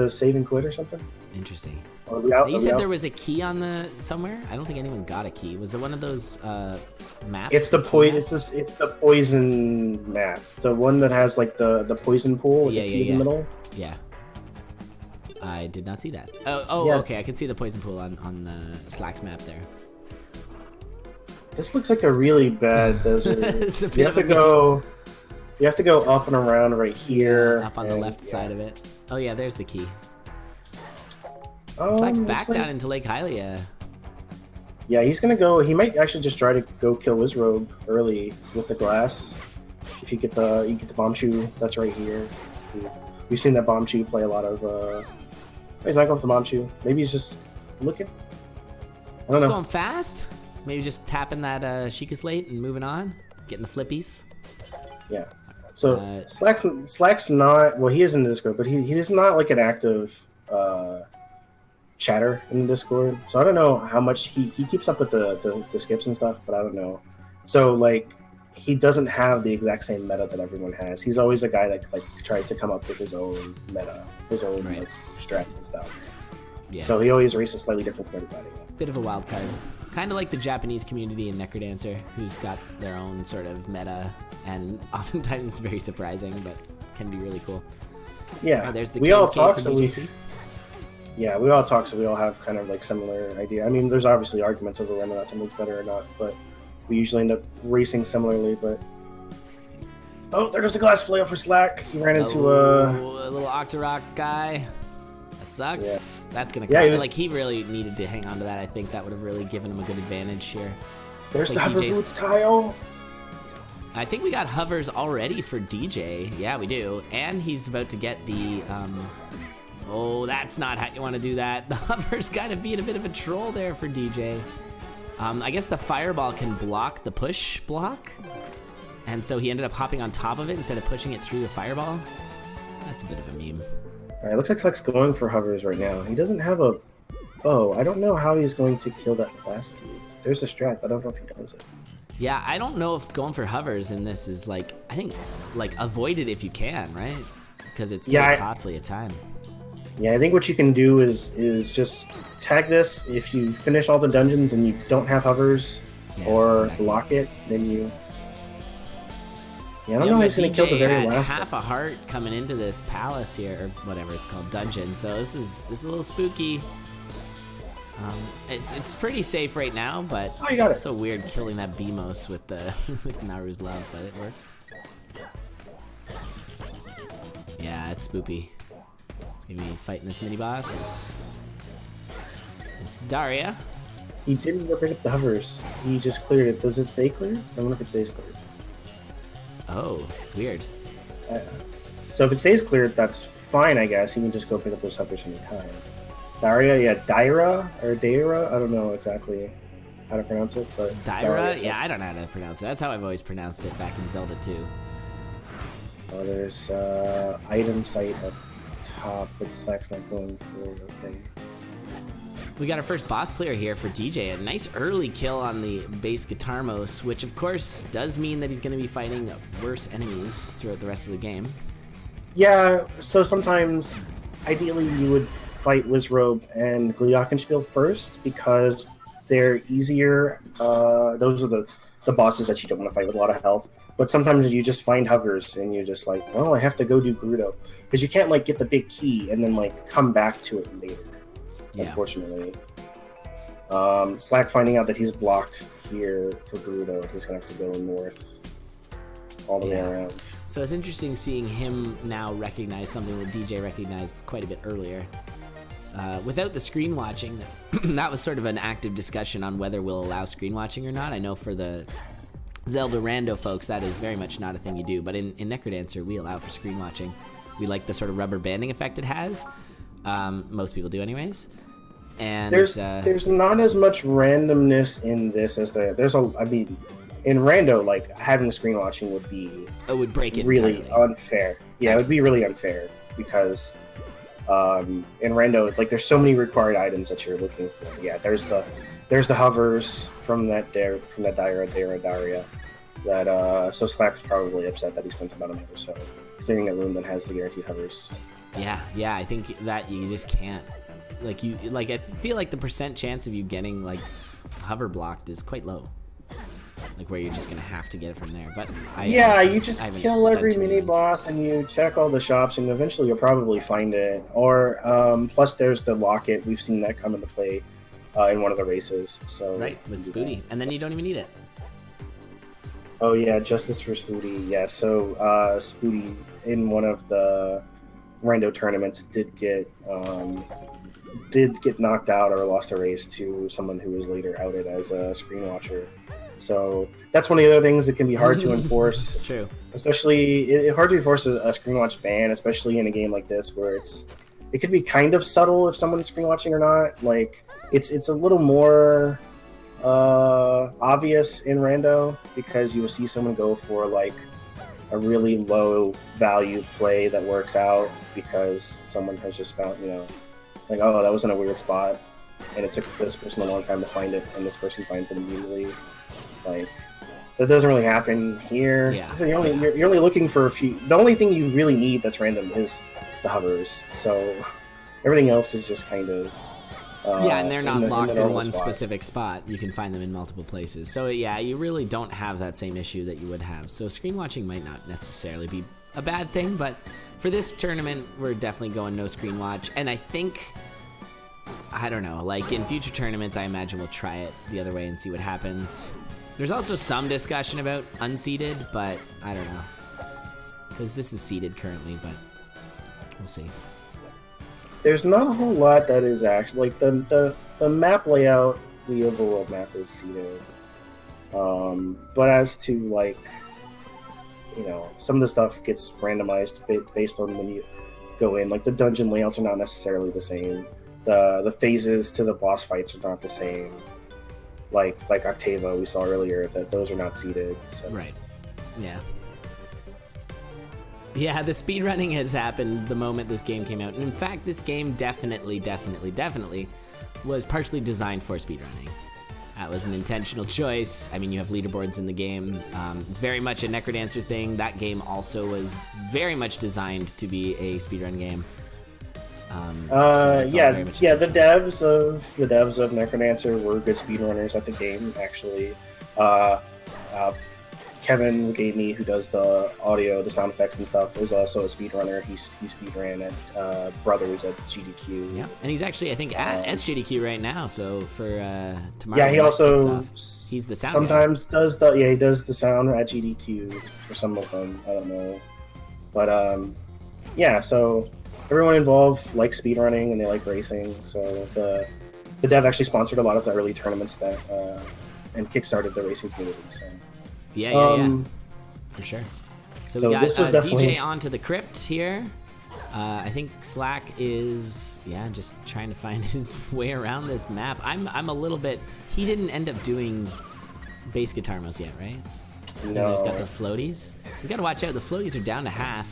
save and quit or something. Interesting. You said there was a key on the somewhere? I don't think anyone got a key. Was it one of those maps? It's the poison map. The one that has like the poison pool with the key in the middle. Yeah. I did not see that. Oh, yeah. Okay. I can see the poison pool on the Slack's map there. This looks like a really bad desert. You have to go up and around right here. Up on the left side of it. Oh yeah, there's the key. Slack's back down into Lake Hylia. Yeah, he's gonna go. He might actually just try to go kill Wizrobe early with the glass. If you get the bomb chew, that's right here. We've seen that bomb chew play a lot of. He's not going with the bomb chew. Maybe he's just looking. I don't know. Going fast. Maybe just tapping that Sheikah Slate and moving on, getting the flippies. Yeah. So Slack's not. Well, he is in the Discord, but he is not like an active chatter in the Discord. So I don't know how much he keeps up with the skips and stuff, but I don't know. So like he doesn't have the exact same meta that everyone has. He's always a guy that like tries to come up with his own meta, his own like, strats and stuff. Yeah. So he always races slightly different from everybody. Bit of a wild card. Kind of like the Japanese community in Necrodancer, who's got their own sort of meta, and oftentimes it's very surprising, but can be really cool. Yeah, there's the we all talk, so we all talk, so we all have kind of like similar idea. I mean, there's obviously arguments over whether or not something's better or not, but we usually end up racing similarly. But oh, there goes the glass flail for Slack. He ran into a little Octorok guy. Sucks. Yeah. That's gonna come. Yeah, he really needed to hang on to that. I think that would have really given him a good advantage here. There's the hover boots tile. I think we got hovers already for DJ. Yeah, we do. And he's about to get the oh, that's not how you want to do that. The hover's kind of being a bit of a troll there for DJ. I guess the fireball can block the push block. And so he ended up hopping on top of it instead of pushing it through the fireball. That's a bit of a meme. Alright, looks like Slack's going for hovers right now. He doesn't have a bow. I don't know how he's going to kill that glass cube. There's a strat, but I don't know if he knows it. Yeah, I don't know if going for hovers in this is I think avoid it if you can, right? Because it's so costly a time. Yeah, I think what you can do is just tag this. If you finish all the dungeons and you don't have hovers or block it, then you... Yeah, I don't know how he's going to kill the very last half a heart coming into this palace here, or whatever it's called, dungeon. So this is a little spooky. It's pretty safe right now, but it's so weird killing that Beamos with with Naru's love, but it works. Yeah, it's spoopy. It's gonna be fighting this mini boss. It's Daria. He didn't go pick up the hovers. He just cleared it. Does it stay clear? I wonder if it stays clear. Oh, weird. So if it stays clear, that's fine, I guess. You can just go pick up those hovers anytime. Daria, Daira, or Daira? I don't know exactly how to pronounce it, but... Daira? Yeah, I don't know how to pronounce it. That's how I've always pronounced it back in Zelda 2. Oh, there's item site up top, but Slack's not going for it. Okay. We got our first boss clear here for DJ. A nice early kill on the base Guitarmos, which of course does mean that he's going to be fighting worse enemies throughout the rest of the game. Yeah, so sometimes, ideally, you would fight Wizrobe and Glockenspiel first because they're easier. Those are the bosses that you don't want to fight with a lot of health. But sometimes you just find hovers and you're just like, well, I have to go do Gerudo. Because you can't like get the big key and then like come back to it later, unfortunately. Slack finding out that he's blocked here for Gerudo, he's going to have to go north all the way around. So it's interesting seeing him now recognize something that DJ recognized quite a bit earlier. Without the screen watching, that was sort of an active discussion on whether we'll allow screen watching or not. I know for the Zelda rando folks, that is very much not a thing you do, but in Necrodancer, we allow for screen watching. We like the sort of rubber banding effect it has. Most people do anyways. And there's not as much randomness in this as I mean, in rando, like having screen watching would be break it really entirely. Unfair. Yeah, Absolutely. It would be really unfair because in rando, like there's so many required items that you're looking for. Yeah, there's the hovers from that Daria that so Slack's probably upset that he spent about an episode clearing a room that has the guaranteed hovers. Yeah, I think that you just can't. I feel like the percent chance of you getting like hover blocked is quite low. Like where you're just gonna have to get it from there. But you just kill every mini boss and you check all the shops and eventually you'll probably find it. Or plus there's the locket. We've seen that come into play in one of the races. So right with Spooty, and then you don't even need it. Oh yeah, justice for Spooty. Yeah, so Spooty in one of the rando tournaments did get knocked out or lost a race to someone who was later outed as a screen watcher. So that's one of the other things that can be hard to enforce. True. Especially hard to enforce a screen watch ban, especially in a game like this where it could be kind of subtle if someone's screen watching or not. Like it's a little more obvious in rando because you will see someone go for like a really low value play that works out because someone has just found, like, oh, that was in a weird spot and it took this person a long time to find it and this person finds it immediately. Like, that doesn't really happen here. Yeah. So you're only looking for a few. The only thing you really need that's random is the hovers. So everything else is just kind of and they're not locked in one spot. Specific spot. You can find them in multiple places. So yeah, you really don't have that same issue that you would have. So screen watching might not necessarily be a bad thing, but for this tournament, we're definitely going no screen watch. And I think, I don't know, like in future tournaments, I imagine we'll try it the other way and see what happens. There's also some discussion about unseated, but I don't know. Because this is seated currently, but we'll see. There's not a whole lot that is actually, like the map layout, the overworld map is seated. But as to like, some of the stuff gets randomized based on when you go in. Like the dungeon layouts are not necessarily the same. The phases to the boss fights are not the same. Like Octava we saw earlier, that those are not seated. So. Right. Yeah. Yeah, the speedrunning has happened the moment this game came out. And in fact, this game definitely was partially designed for speedrunning. That was an intentional choice. I mean, you have leaderboards in the game. It's very much a Necrodancer thing. That game also was very much designed to be a speedrun game. The devs of Necrodancer were good speedrunners at the game, actually. Kevin Gamey, who does the audio, the sound effects and stuff, is also a speedrunner. He speedran at Brothers at GDQ. Yeah, and he's actually, I think, at SGDQ right now. So for tomorrow, yeah, he also he's the sound sometimes guy. he does the sound at GDQ for some of them. I don't know, but so everyone involved likes speedrunning and they like racing. So the dev actually sponsored a lot of the early tournaments that and kickstarted the racing community. So. Yeah, for sure. So we got this was DJ onto the crypt here. I think Slack is just trying to find his way around this map. I'm a little bit. He didn't end up doing bass guitar most yet, right? No. He's got the floaties. So he's got to watch out. The floaties are down to half.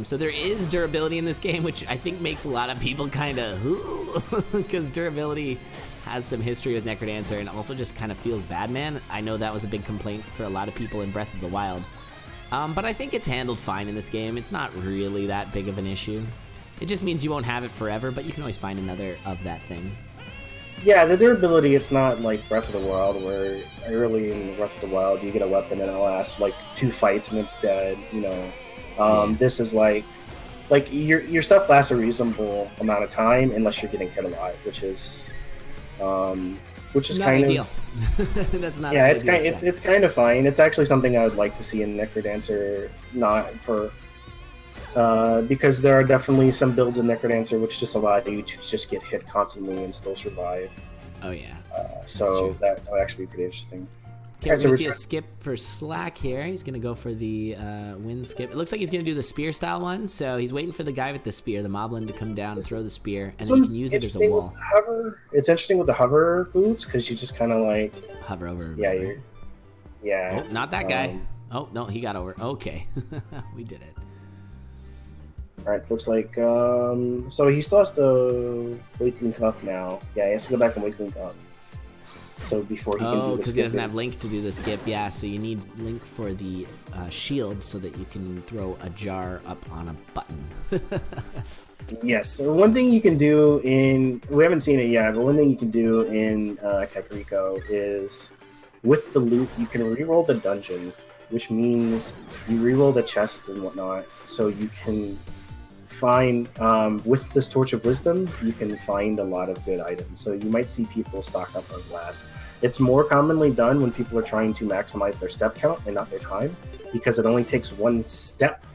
So there is durability in this game, which I think makes a lot of people kind of because durability has some history with Necrodancer and also just kind of feels bad, man. I know that was a big complaint for a lot of people in Breath of the Wild. But I think it's handled fine in this game. It's not really that big of an issue. It just means you won't have it forever, but you can always find another of that thing. Yeah, the durability, it's not like Breath of the Wild, where early in Breath of the Wild, you get a weapon and it'll last like 2 fights and it's dead, you know. This is like your stuff lasts a reasonable amount of time unless you're getting hit alive, which is not kind ideal. of That's not. yeah, it's kind of fine. It's actually something I would like to see in Necrodancer, not for because there are definitely some builds in Necrodancer which just allow you to just get hit constantly and still survive. Oh yeah. So that would actually be pretty interesting. Okay, we're gonna see a skip for Slack here. He's gonna go for the wind skip. It looks like he's gonna do the spear style one. So he's waiting for the guy with the spear, the moblin, to come down and throw the spear, and then he can use it as a wall. It's interesting with the hover boots because you just kind of like hover over. Yeah. Oh, not that guy. Oh no, he got over. Okay, we did it. All right, so looks like so he still has to wait Link up now. Yeah, he has to go back and wait Link up. So before he can do the skip. Oh, because he doesn't have Link to do the skip. Yeah, so you need Link for the shield so that you can throw a jar up on a button. Yes, so one thing you can do we haven't seen it yet, but one thing you can do in Kakariko is with the loot, you can re-roll the dungeon, which means you re-roll the chests and whatnot, so you can find with this Torch of Wisdom, you can find a lot of good items. So you might see people stock up on glass. It's more commonly done when people are trying to maximize their step count and not their time, because it only takes 1 step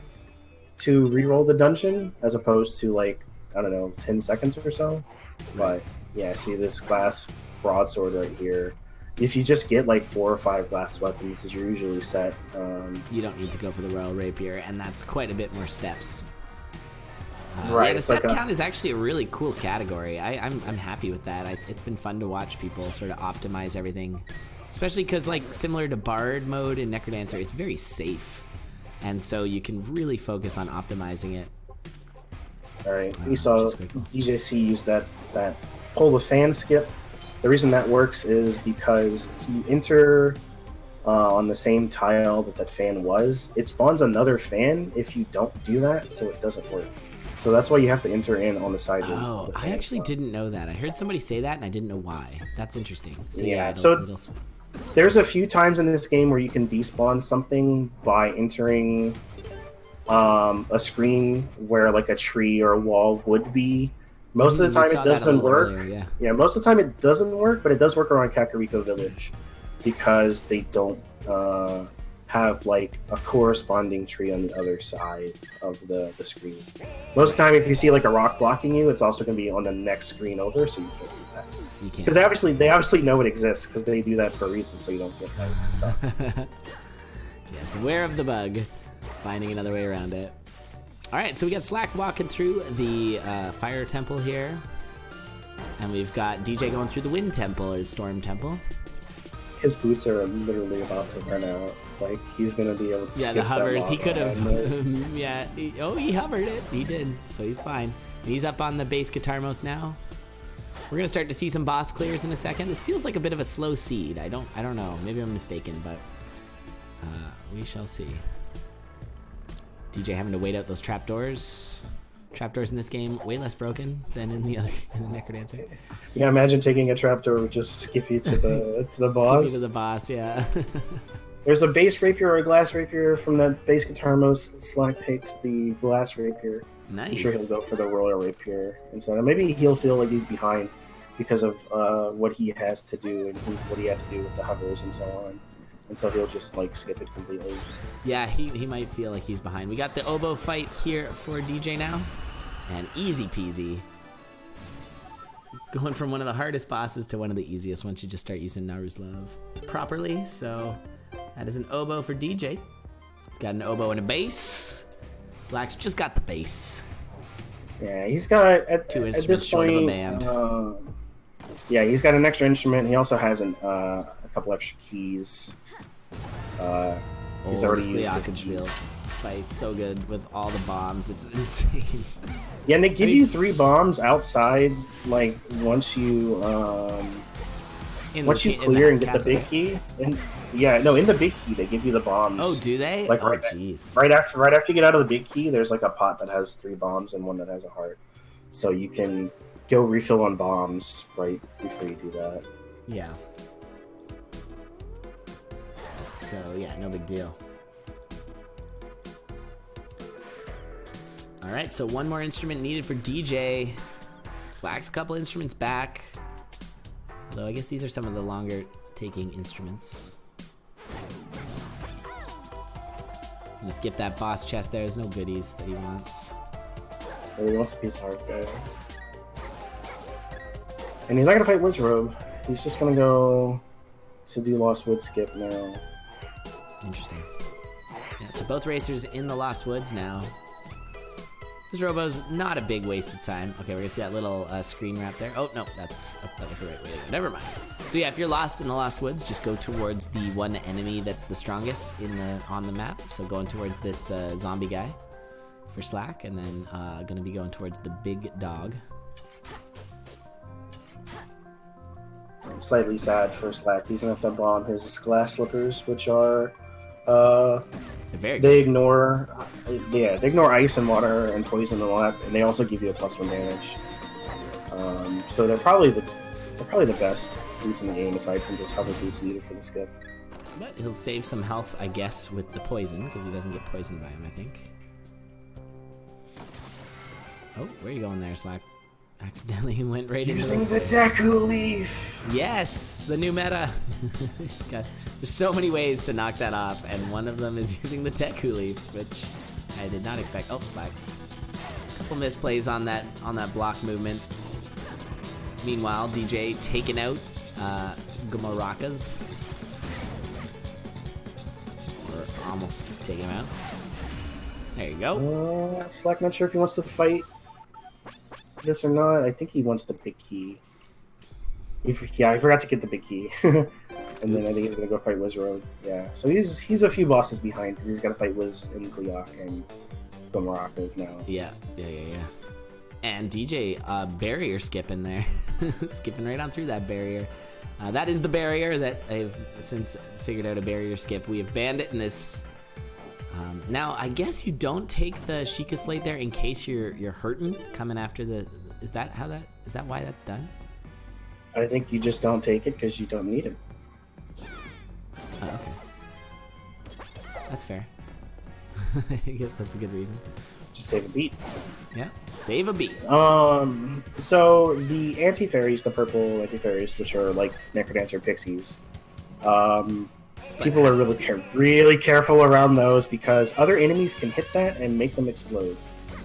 to re-roll the dungeon, as opposed to like, I don't know, 10 seconds or so. But yeah, see this glass broadsword right here. If you just get like 4 or 5 glass weapons, you're usually set. You don't need to go for the Royal Rapier, and that's quite a bit more steps. Right, yeah, the step count is actually a really cool category. I'm happy with that. It's been fun to watch people sort of optimize everything, especially because like similar to Bard mode in Necrodancer, it's very safe, and so you can really focus on optimizing it. All right, we saw DJC use that pull the fan skip. The reason that works is because he enter on the same tile that fan was. It spawns another fan if you don't do that, so it doesn't work. So that's why you have to enter in on the side. Oh, I actually didn't know that. I heard somebody say that, and I didn't know why. That's interesting. So, yeah, so there's a few times in this game where you can despawn something by entering a screen where like a tree or a wall would be. Most of the time it doesn't work. Earlier, yeah, most of the time it doesn't work, but it does work around Kakariko Village because they don't have like a corresponding tree on the other side of the screen. Most of the time, if you see like a rock blocking you, it's also going to be on the next screen over, so you can't do that. You can't. Because they obviously know it exists because they do that for a reason, so you don't get like stuff. Yes, aware of the bug, finding another way around it. All right, so we got Slack walking through the fire temple here, and we've got DJ going through the wind temple or storm temple. His boots are literally about to run out. Like, he's going to be able to skip the hovers. He could have. Yeah. He hovered it. He did. So he's fine. He's up on the base Guitarmos now. We're going to start to see some boss clears in a second. This feels like a bit of a slow seed. I don't know. Maybe I'm mistaken, but we shall see. DJ having to wait out those trapdoors. Trapdoors in this game way less broken than in the Necrodancer. Yeah, imagine taking a trapdoor would just skip you to the boss. Skip you to the boss, yeah. There's a base rapier or a glass rapier from that base Guitarmos. Slack takes the glass rapier. Nice. I'm sure he'll go for the royal rapier instead. Or maybe he'll feel like he's behind because of what he has to do and what he had to do with the hovers and so on. And so he'll just like skip it completely. Yeah, he might feel like he's behind. We got the oboe fight here for DJ now. And easy peasy. Going from one of the hardest bosses to one of the easiest once you just start using Naru's Love properly. So that is an oboe for DJ. He's got an oboe and a bass. Slack's just got the bass. Yeah, he's got at this point. Of a band. Yeah, he's got an extra instrument. He also has a couple extra keys. He's already used his keys. Fight so good with all the bombs. It's insane. Yeah, and they give you 3 bombs outside. Like once you clear and get the big key. And in the big key they give you the bombs. Oh, do they? Like right after you get out of the big key, there's like a pot that has 3 bombs and one that has a heart. So you can go refill on bombs right before you do that. Yeah. So yeah, no big deal. All right, so one more instrument needed for DJ. Slack's a couple instruments back. Although I guess these are some of the longer taking instruments. I'm gonna skip that boss chest there. There's no goodies that he wants. Oh, he wants a piece of heart there. And he's not gonna fight Wizrobe. He's just gonna go to do Lost Woods skip now. Interesting. Yeah, so both racers in the Lost Woods now. This Robo's not a big waste of time. Okay, we're gonna see that little screen wrap there. Oh, no, that was the right way to go. Never mind. So yeah, if you're lost in the Lost Woods, just go towards the one enemy that's the strongest on the map. So going towards this zombie guy for Slack, and then gonna be going towards the big dog. I'm slightly sad for Slack. He's gonna have to bomb his glass slippers, which are they ignore ice and water and poison and all that, and they also give you a +1 damage. So they're probably the best boots in the game, aside from just hover boots needed for the skip. But he'll save some health, I guess, with the poison, because he doesn't get poisoned by him, I think. Oh, where are you going there, Slack? Accidentally went right into using the Deku Leaf. Yes, the new meta. There's so many ways to knock that off, and one of them is using the Deku Leaf, which I did not expect. Oh, Slack. A couple misplays on that block movement. Meanwhile, DJ taking out Gumarakas. Or almost taking him out. There you go. Slack not sure if he wants to fight this or not. I think he wants the big key. Yeah, I forgot to get the big key. And then I think he's gonna go fight Wizrobe. Yeah, so he's a few bosses behind because he's got to fight Wiz and Gleok and Gomarakas now. Yeah. And DJ, barrier skipping there. Skipping right on through that barrier. That is the barrier that I've since figured out a barrier skip. We have banned it in this. Now, I guess you don't take the Sheikah Slate there in case you're hurting coming after the. Is that why that's done? I think you just don't take it because you don't need it. Oh, okay. That's fair. I guess that's a good reason. Just save a beat. Yeah, save a beat. So the anti-fairies, the purple anti-fairies, which are like Necrodancer pixies, people are really careful around those because other enemies can hit that and make them explode.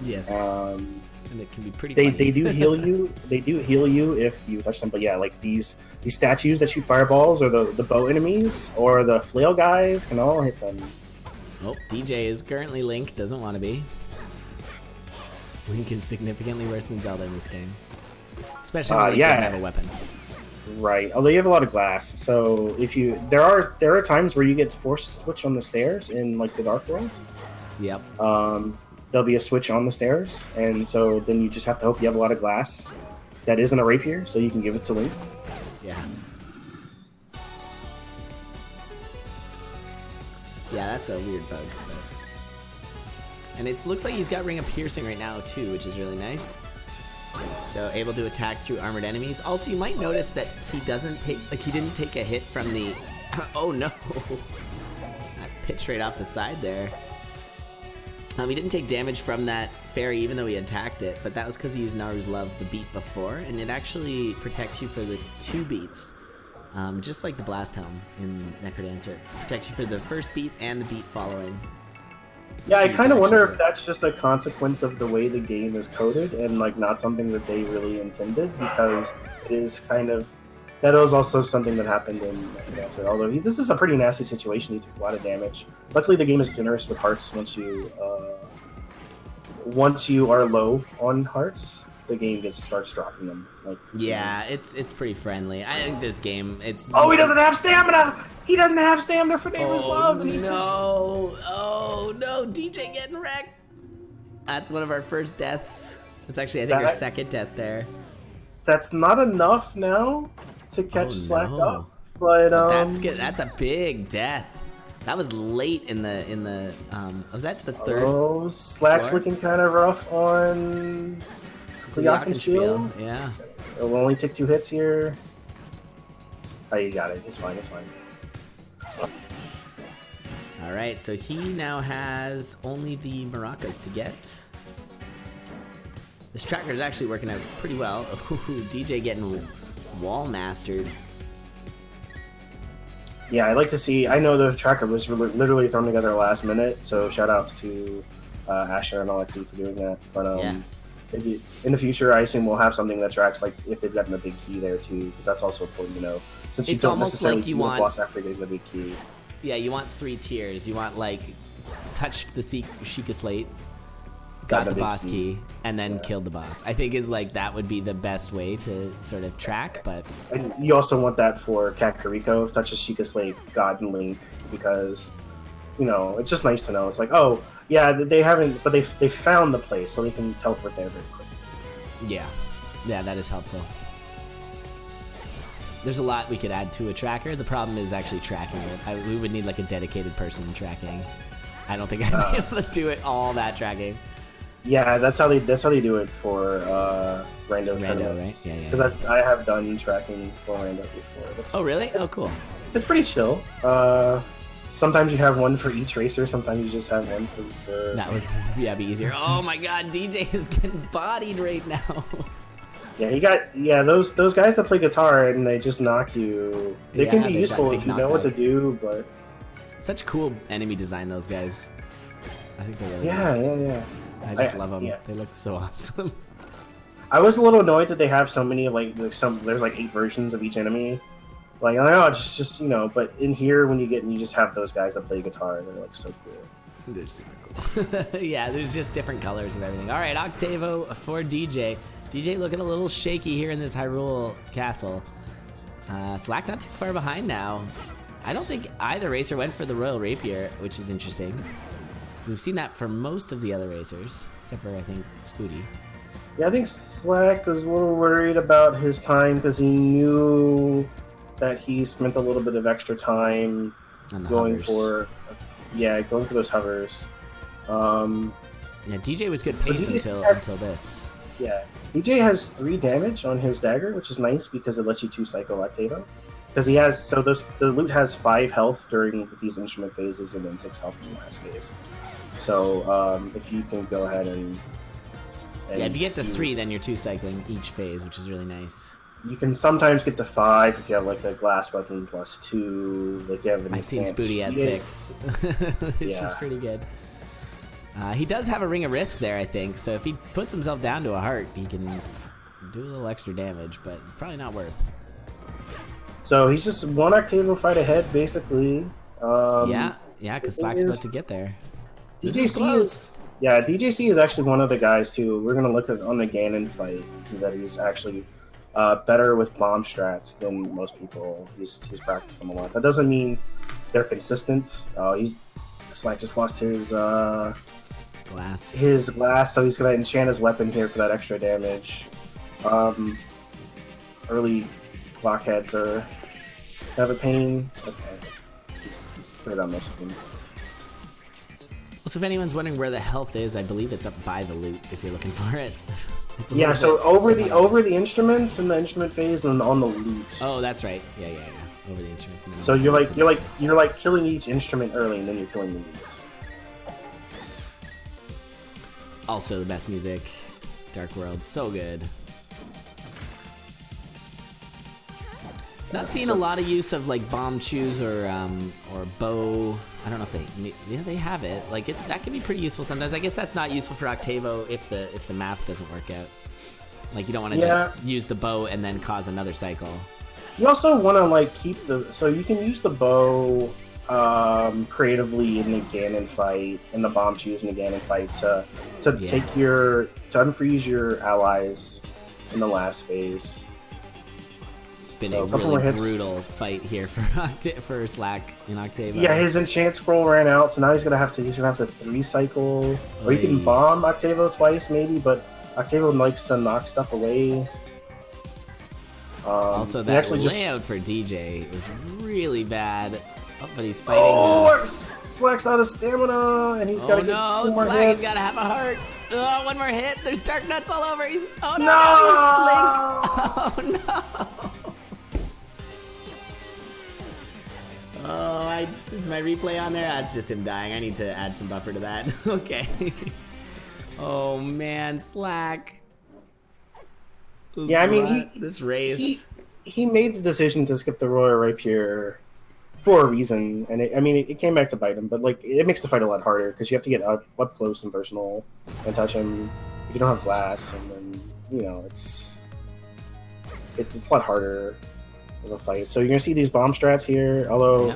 Yes. And it can be pretty. They do heal you. They do heal you if you touch them. But yeah, like these statues that shoot fireballs, or the bow enemies, or the flail guys can all hit them. Oh, DJ is currently Link. Doesn't want to be. Link is significantly worse than Zelda in this game, especially when Link doesn't have a weapon. Right. Although you have a lot of glass, so if you there are times where you get force switch on the stairs in like the Dark World. Yep. There'll be a switch on the stairs, and so then you just have to hope you have a lot of glass that isn't a rapier, so you can give it to Link. Yeah. Yeah, that's a weird bug. But... And it looks like he's got Ring of Piercing right now too, which is really nice. So able to attack through armored enemies. Also, you might notice that he didn't take a hit from the. Oh no! That pitched right off the side there. He didn't take damage from that fairy even though he attacked it, but that was because he used Naru's Love the beat before, and it actually protects you for the 2 beats. Just like the Blast Helm in Necrodancer. It protects you for the first beat and the beat following. Yeah, I kind of wonder if that's just a consequence of the way the game is coded and like not something that they really intended, because it is kind of... That was also something that happened in Necrodancer, although this is a pretty nasty situation. He took a lot of damage. Luckily, the game is generous with hearts once you are low on hearts. The game just starts dropping them. Like, yeah, it's pretty friendly. I think this game, it's... Oh, he doesn't have stamina! He doesn't have stamina for Neighbor's Love! And Oh, no, DJ getting wrecked! That's one of our first deaths. It's actually, I think, our second death there. That's not enough now to catch Slack up. But that's good. That's a big death. That was late in the was that the third? Oh, Slack's floor? looking kind of rough on Shield. Yeah. It will only take 2 hits here. Oh, you got it. It's fine. It's fine. All right, so he now has only the maracas to get. This tracker is actually working out pretty well. Ooh, DJ getting wall mastered. Yeah, I'd like to see. I know the tracker was literally thrown together last minute, so shout outs to Asher and Alexi for doing that. But Yeah. maybe in the future, I assume we'll have something that tracks like if they've gotten a big key there too, because that's also important to know. Since you It's don't almost necessarily like you do a want- boss after getting the big key. Yeah, you want 3 tiers. You want like touched the Sheikah Slate, got the big boss key. key, and then Yeah. killed the boss. I think is like that would be the best way to sort of track, but And you also want that for Kakariko, touch the Sheikah Slate, God and Link, because it's just nice to know. It's like, oh yeah, they haven't, but they found the place, so they can teleport there very quick. yeah, that is helpful. There's a lot we could add to a tracker. The problem is actually tracking it. We would need like a dedicated person tracking. I don't think I'd be able to do it all that tracking. Yeah, that's how they do it for rando right? tournaments. Yeah. Because I have done tracking for rando before. Oh really? Oh cool. It's pretty chill. Sometimes you have one for each racer. Sometimes you just have one for. That would be easier. Oh my god, DJ is getting bodied right now. Yeah, those guys that play guitar and they just knock you. They can be they've got useful big if you know what to knockback. do, but Such cool enemy design, those guys. I think they're really yeah. good. I just love them. yeah. They look so awesome. I was a little annoyed that they have so many there's like 8 versions of each enemy. Like just but in here when you just have those guys that play guitar, they're like so cool. They're super cool. Yeah, there's just different colors of everything. All right, Octavo for DJ. DJ looking a little shaky here in this Hyrule castle. Slack not too far behind now. I don't think either racer went for the Royal Rapier, which is interesting. We've seen that for most of the other racers, except for, I think, Spooty. Yeah, I think Slack was a little worried about his time because he knew that he spent a little bit of extra time On the going hovers. for those hovers. Yeah, DJ was good So pace DJ until has- this. Yeah, DJ has 3 damage on his dagger, which is nice because it lets you 2 Psycho Octavo. Because he has the loot has 5 health during these instrument phases and then 6 health in the last phase. So if you can go ahead and Yeah, if you get to do- 3, then you're 2 cycling each phase, which is really nice. you can sometimes get to 5 if you have like the glass weapon plus 2. Like you have an I've seen enhanced Spooty at speed. 6, which is Yeah. pretty good. He does have a Ring of Risk there, I think, so if he puts himself down to a heart, he can do a little extra damage, but probably not worth. So he's just 1 Octavo fight ahead, basically. Yeah, because the Slack's thing about is, to get there. This DJC is close. DJC is actually one of the guys too. We're gonna look at on the Ganon fight that he's actually better with bomb strats than most people. He's practiced them a lot. That doesn't mean they're consistent. Slack just lost his Glass. so he's gonna enchant his weapon here for that extra damage. Early blockheads are have a pain. Okay, he's put it on most of them. So if anyone's wondering where the health is, I believe it's up by the loot if you're looking for it. It's a Yeah, little so bit- over the instruments in the instrument phase, and then on the loot. Oh, that's right. Yeah. Over the instruments. And then So over you're the like killing each instrument early, and then you're killing the loot. Also, the best music. Dark World, so good. Not seeing a lot of use of like bomb chews or bow. I don't know if they have it. Like that can be pretty useful sometimes. I guess that's not useful for Octavo if the math doesn't work out. Like you don't want to just use the bow and then cause another cycle. You also want to like keep so you can use the bow creatively in the Ganon fight and the bomb choose in the Ganon fight to take to unfreeze your allies in the last phase. It's been So, a a couple really more hits. brutal fight here for Slack in Octavo. Yeah, his enchant scroll ran out, so now he's gonna have to 3 cycle, or you can Oy. bomb Octavo twice maybe, but Octavo likes to knock stuff away. Also, he that actually layout for DJ is really bad. Oh, but he's fighting. Oh, Slack's out of stamina, and he's got to get 2 more Slack hits. has got to have a heart. Oh, one more hit. There's dark nuts all over. He's oh no, No! Link. Oh no. Oh, is my replay on there? That's just him dying. I need to add some buffer to that. Okay. Oh man, Slack. Yeah, I mean, this race. He made the decision to skip the Royal Rapier for a reason, and it came back to bite him. But like, it makes the fight a lot harder because you have to get up close and personal and touch him if you don't have glass, and then it's a lot harder of a fight. So you're gonna see these bomb strats here, although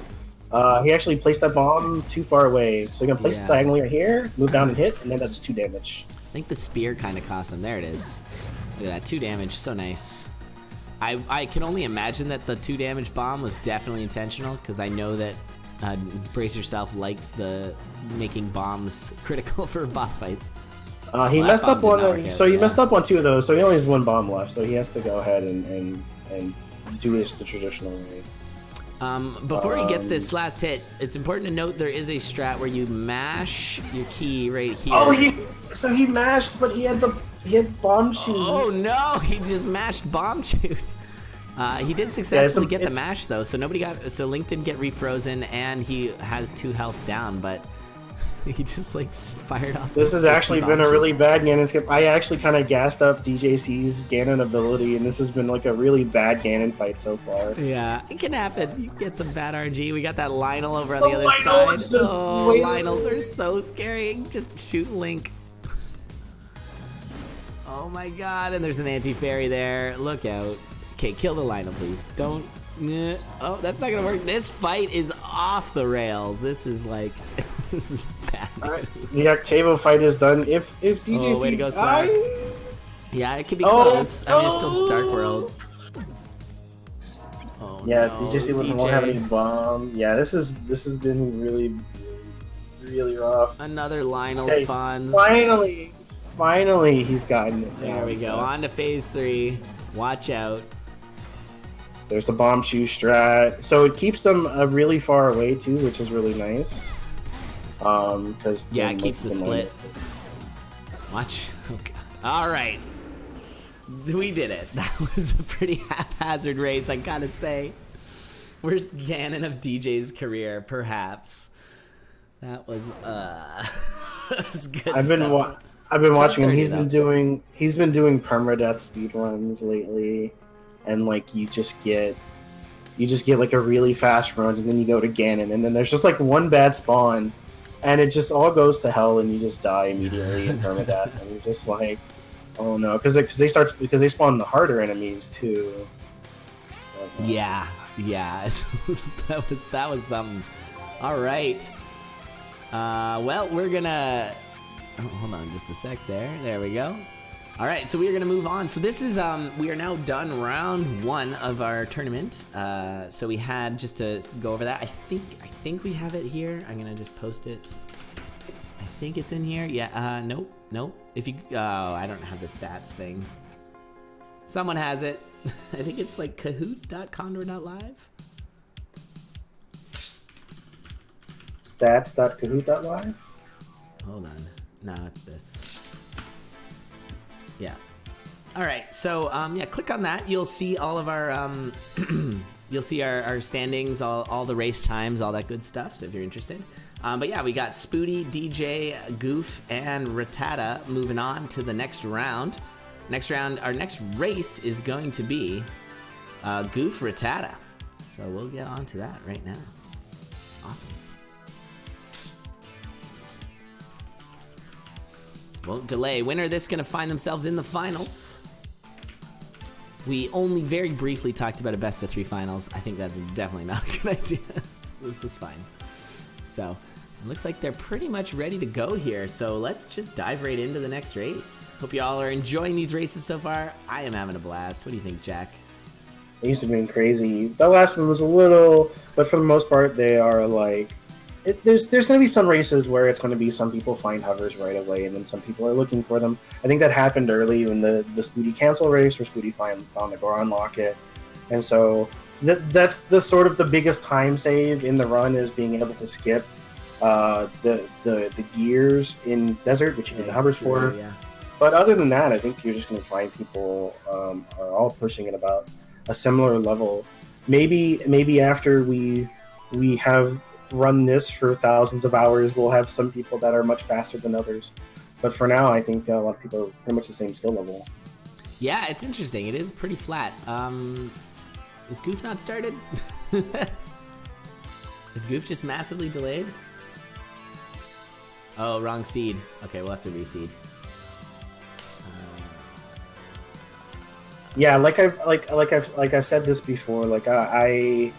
he actually placed that bomb too far away. So you're gonna place it diagonally right here, move down and hit, and then that's 2 damage. I think the spear kind of cost him. There it is. Look at that, 2 damage, so nice. I can only imagine that the 2 damage bomb was definitely intentional because I know that Brace Yourself likes the making bombs critical for boss fights. He messed up one, so he messed up on 2 of those, so he only has 1 bomb left, so he has to go ahead and do this the traditional way. Before he gets this last hit, it's important to note there is a strat where you mash your key right here. Oh, he mashed, but he had bomb shoes. Oh no, he just mashed bomb juice. He did successfully get the mash though, so Link didn't get refrozen, and he has 2 health down, but he just like fired off. This has actually been a really bad Ganon skip. I actually kind of gassed up DJC's Ganon ability, and this has been like a really bad Ganon fight so far. Yeah, it can happen. You get some bad RNG. We got that Lionel over on the other side. Oh, Lionels are so scary. Just shoot Link. Oh my god, and there's an anti-fairy there. Look out. Okay, kill the Lionel, please. Don't. Oh, that's not gonna work. This fight is off the rails. This is like, this is bad. The Octavo fight is done. If DJC way to go, Slack. Yeah, it could be close. I mean, it's still Dark World. Oh, yeah, no, DJC won't have any bomb. Yeah, this has been really, really rough. Another Lionel spawns. Finally, he's gotten it. There we go. On to phase 3. Watch out. There's the bomb shoe strat. So it keeps them really far away too, which is really nice. Because it keeps the split. Watch. Okay. All right, we did it. That was a pretty haphazard race, I gotta say. Worst Ganon of DJ's career, perhaps. That was that was good. I've been watching him. He's been doing permadeath speedruns lately. And like you just get like a really fast run, and then you go to Ganon, and then there's just like one bad spawn, and it just all goes to hell, and you just die immediately in permadeath, and you're just like, oh no, because they spawn the harder enemies too. Yeah, that was something. All right. Well, we're gonna. Oh, hold on, just a sec. There we go. All right, so we are going to move on. So this is, we are now done round 1 of our tournament. So we had, just to go over that, I think we have it here. I'm going to just post it. I think it's in here. Yeah, nope. If you, I don't have the stats thing. Someone has it. I think it's like kahoot.condor.live. Stats.kahoot.live? Hold on. No, it's this. Yeah. All right. So click on that. You'll see all of our you'll see our standings, all the race times, all that good stuff. So if you're interested. But yeah, we got Spooty, DJ, Goof, and Rattata moving on to the next round. Our next race is going to be Goof Rattata. So we'll get on to that right now. Awesome. Won't delay. When are this going to find themselves in the finals? We only very briefly talked about a best of 3 finals. I think that's definitely not a good idea. This is fine. So it looks like they're pretty much ready to go here. So let's just dive right into the next race. Hope you all are enjoying these races so far. I am having a blast. What do you think, Jack? These have been crazy. The last one was a little, but for the most part, they are like. There's going to be some races where it's going to be some people find hovers right away, and then some people are looking for them. I think that happened early in the Spooty cancel race, where Spooty found the Goron locket, and so that's the sort of the biggest time save in the run is being able to skip the gears in desert, which you get the hovers for. Yeah. But other than that, I think you're just going to find people are all pushing at about a similar level. Maybe after we have run this for thousands of hours, we'll have some people that are much faster than others. But for now, I think a lot of people are pretty much the same skill level. Yeah, it's interesting. It is pretty flat. Is Goof not started? Is Goof just massively delayed? Oh, wrong seed. Okay, we'll have to reseed. Yeah, like I've said this before. Like I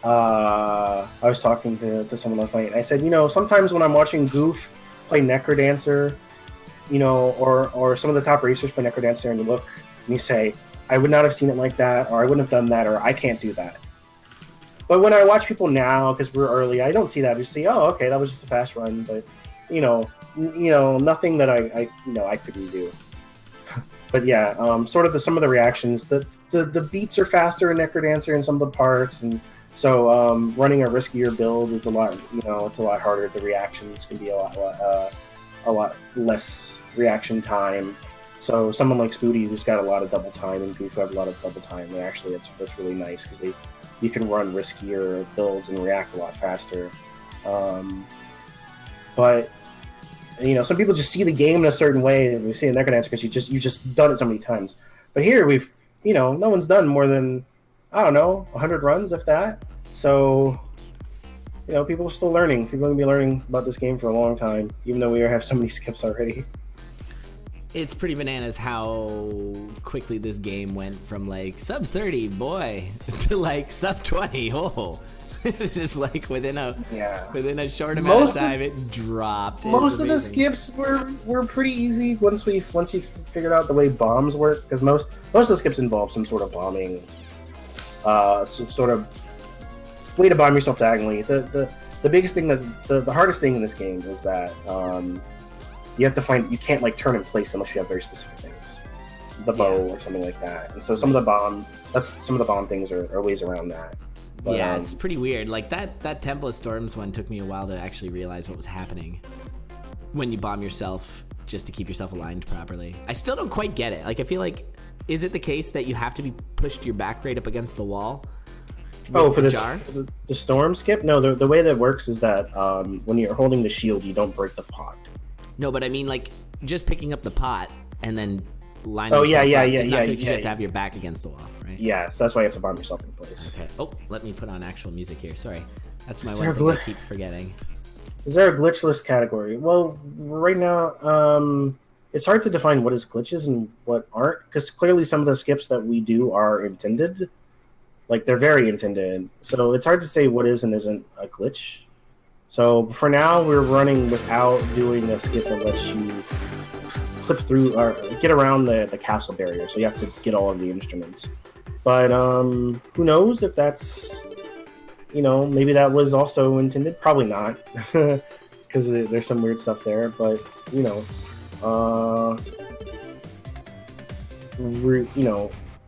was talking to someone last night, and I said, sometimes when I'm watching Goof play Necrodancer, or some of the top racers play Necrodancer, and you look and you say, I would not have seen it like that, or I wouldn't have done that, or I can't do that. But when I watch people now, because we're early, I don't see that. I just see, oh, okay, that was just a fast run, but nothing that I couldn't do. But yeah, sort of some of the reactions. The beats are faster in Necrodancer in some of the parts, and so running a riskier build is a lot. It's a lot harder. The reactions can be a lot less reaction time. So someone like Spooty, who's got a lot of double time, and Goop, who have a lot of double time, and actually that's really nice because you can run riskier builds and react a lot faster. But some people just see the game in a certain way, and we see in Necrodancer because you just done it so many times. But here we've no one's done more than 100 runs, if that. So people are still learning. People are gonna be learning about this game for a long time, even though we have so many skips already. It's pretty bananas how quickly this game went from like sub 30 boy to like sub 20. Oh, it's just like within a short amount of time it dropped. Most of the skips were pretty easy once you figured out the way bombs work, because most of the skips involve some sort of bombing, some sort of way to bomb yourself diagonally. The biggest thing the hardest thing in this game is that you have to find, you can't like turn in place unless you have very specific things, the bow or something like that. And so some of the bomb things are ways around that. But, yeah, it's pretty weird. Like that Temple of Storms one took me a while to actually realize what was happening when you bomb yourself just to keep yourself aligned properly. I still don't quite get it. Like, I feel like, is it the case that you have to be pushed your back right up against the wall? Oh, for the storm skip? No, the way that works is that when you're holding the shield, you don't break the pot. No, but I mean, like, just picking up the pot and then lining yourself up. Yeah. It's not because you have to have your back against the wall, right? Yeah, so that's why you have to bomb yourself in place. Okay. Oh, let me put on actual music here. Sorry. That's my one thing I keep forgetting. Is there a glitchless category? Well, right now, it's hard to define what is glitches and what aren't, because clearly some of the skips that we do are intended. Like, they're very intended. So it's hard to say what is and isn't a glitch. So for now, we're running without doing a skip that lets you clip through or get around the castle barrier. So you have to get all of the instruments. But who knows if that's, maybe that was also intended. Probably not, because there's some weird stuff there. But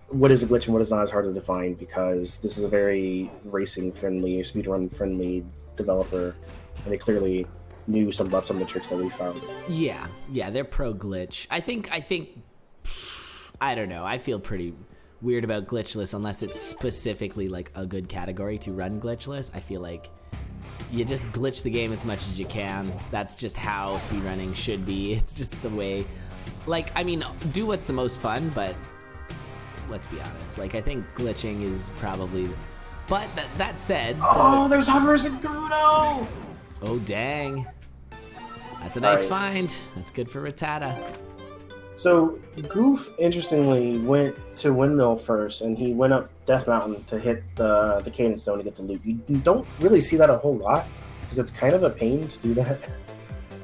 what is a glitch and what is not is hard to define, because this is a very racing-friendly, speedrun-friendly developer, and they clearly knew about some of the tricks that we found. Yeah, they're pro glitch. I think I don't know. I feel pretty weird about glitchless unless it's specifically like a good category to run glitchless. I feel like you just glitch the game as much as you can. That's just how speedrunning should be. It's just the way. Like, I mean, do what's the most fun, but let's be honest. Like, I think glitching is probably. But that said. There's hovers in Gerudo! Oh, dang. That's a nice find. That's good for Rattata. So, Goof, interestingly, went to Windmill first, and he went up Death Mountain to hit the Cadence Stone to get the loot. You don't really see that a whole lot, because it's kind of a pain to do that.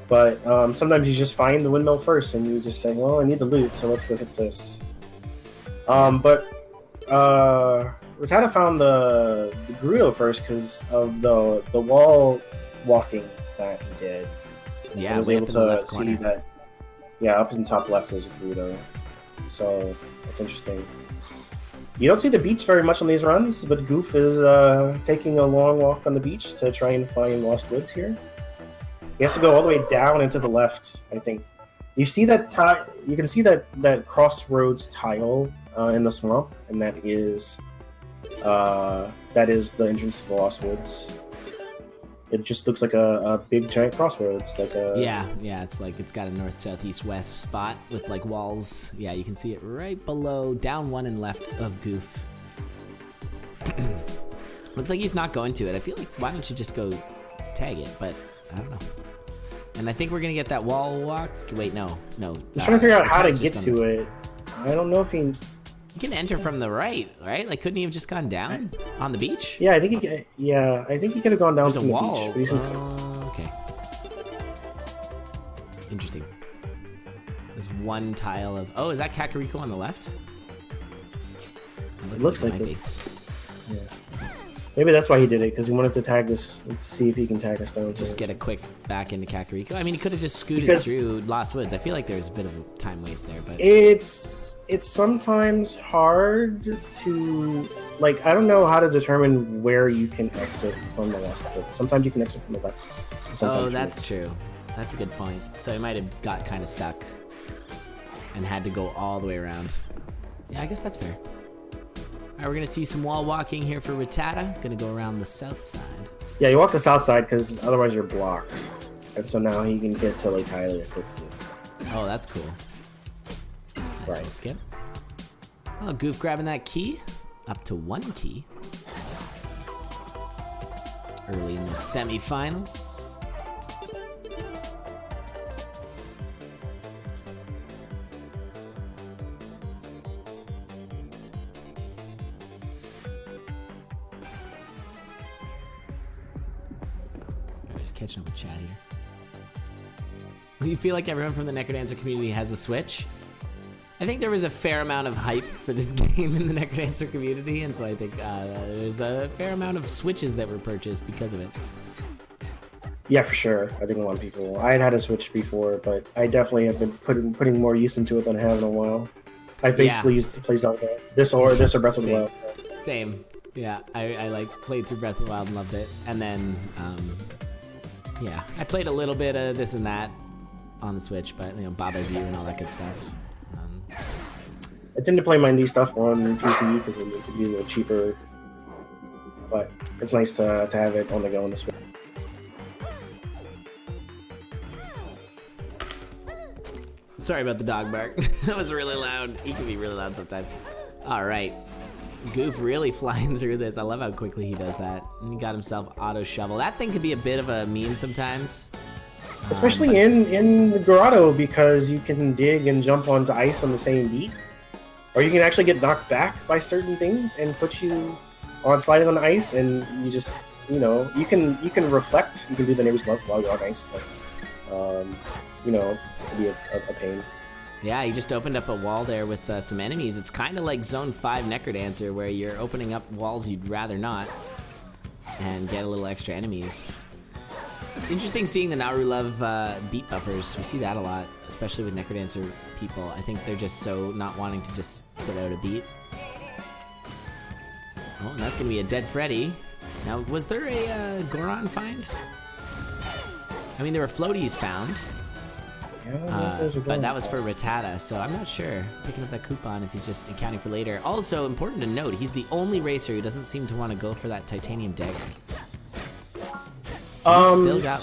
But sometimes you just find the Windmill first, and you just say, well, I need the loot, so let's go hit this. But Rattata found the Gerudo first because of the wall walking that he did. Yeah, I was able to see that. Yeah, up in the top left is Gerudo. So that's interesting. You don't see the beach very much on these runs, but Goof is taking a long walk on the beach to try and find lost woods here. He has to go all the way down and to the left, I think. You see that you can see that crossroads tile in the swamp, and that is the entrance to the lost woods. It just looks like a big giant crossroads, like a yeah. It's like it's got a north, south, east, west spot with like walls. Yeah, you can see it right below, down one and left of Goof. Looks like he's not going to it. I feel like why don't you just go tag it? But I don't know. And I think we're gonna get that wall walk. Wait, no. I'm trying to figure out how to get to it. I don't know if he. You can enter from the right? Like, couldn't he have just gone down on the beach? Yeah, I think he could have gone down There's from a wall. the beach. Okay. Interesting. There's one tile of. Oh, is that Kakariko on the left? It looks like might it. be. Yeah. Maybe that's why he did it, because he wanted to tag this to see if he can tag a stone. Just get a quick back into Kakariko. I mean, he could have just scooted through Lost Woods. I feel like there's a bit of a time waste there, but it's sometimes hard to like. I don't know how to determine where you can exit from the Lost Woods. Sometimes you can exit from the left. Oh, that's true. That's a good point. So he might have got kind of stuck and had to go all the way around. Yeah, I guess that's fair. All right, we're gonna see some wall walking here for Rattata. Gonna go around the south side. Yeah, you walk the south side because otherwise you're blocked, and so now he can get to Lake Hylia quickly. Oh, that's cool. Nice Right. little skip. Oh, Goof grabbing that key. Up to 1 key. Early in the semifinals. Just catching up with chat here. Do you feel like everyone from the Necrodancer community has a Switch? I think there was a fair amount of hype for this game in the Necrodancer community, and so I think there's a fair amount of Switches that were purchased because of it. Yeah, for sure. I think a lot of people. I had a Switch before, but I definitely have been putting more use into it than I have in a while. I've basically used to play Zelda. This or Breath of the Wild. Same. Yeah, I like played through Breath of the Wild and loved it, and then yeah, I played a little bit of this and that on the Switch, but Baba's View and all that good stuff. I tend to play my indie stuff on PC because it can be a little cheaper, but it's nice to have it on the go on the Switch. Sorry about the dog bark. That was really loud. He can be really loud sometimes. All right. Goof really flying through this. I love how quickly he does that. And he got himself auto shovel. That thing could be a bit of a meme sometimes. Especially in the grotto, because you can dig and jump onto ice on the same beat. Or you can actually get knocked back by certain things and put you on sliding on ice, and you just you can reflect. You can do the neighbor's love while you're on ice, but it can be a pain. Yeah, he just opened up a wall there with some enemies. It's kind of like Zone 5 Necrodancer, where you're opening up walls you'd rather not and get a little extra enemies. It's interesting seeing the Nauru Love beat buffers. We see that a lot, especially with Necrodancer people. I think they're just so not wanting to just sit out a beat. Oh, and that's going to be a dead Freddy. Now, was there a Goron find? I mean, there were floaties found. But that was for Rattata, so I'm not sure. Picking up that coupon if he's just accounting for later. Also, important to note, he's the only racer who doesn't seem to want to go for that titanium dagger. So he's still got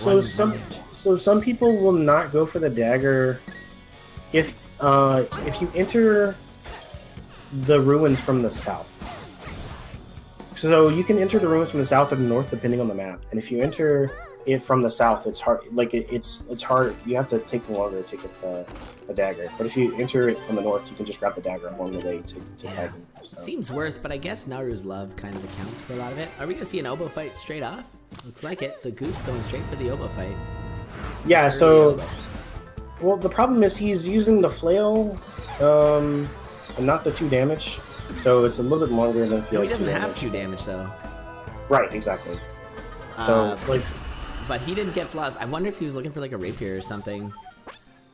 so some people will not go for the dagger if you enter the ruins from the south. So you can enter the ruins from the south or the north depending on the map, and if you enter it from the south, it's hard. Like it's hard. You have to take longer to get the dagger. But if you enter it from the north, you can just grab the dagger along the way to tag him. So. Seems worth, but I guess Nauru's love kind of accounts for a lot of it. Are we gonna see an oboe fight straight off? Looks like it. So Goose going straight for the oboe fight. Yeah. So, well, the problem is he's using the flail, and not the 2 damage. So it's a little bit longer than. No, he doesn't have 2 damage though. Right. Exactly. So But he didn't get flaws. I wonder if he was looking for like a rapier or something.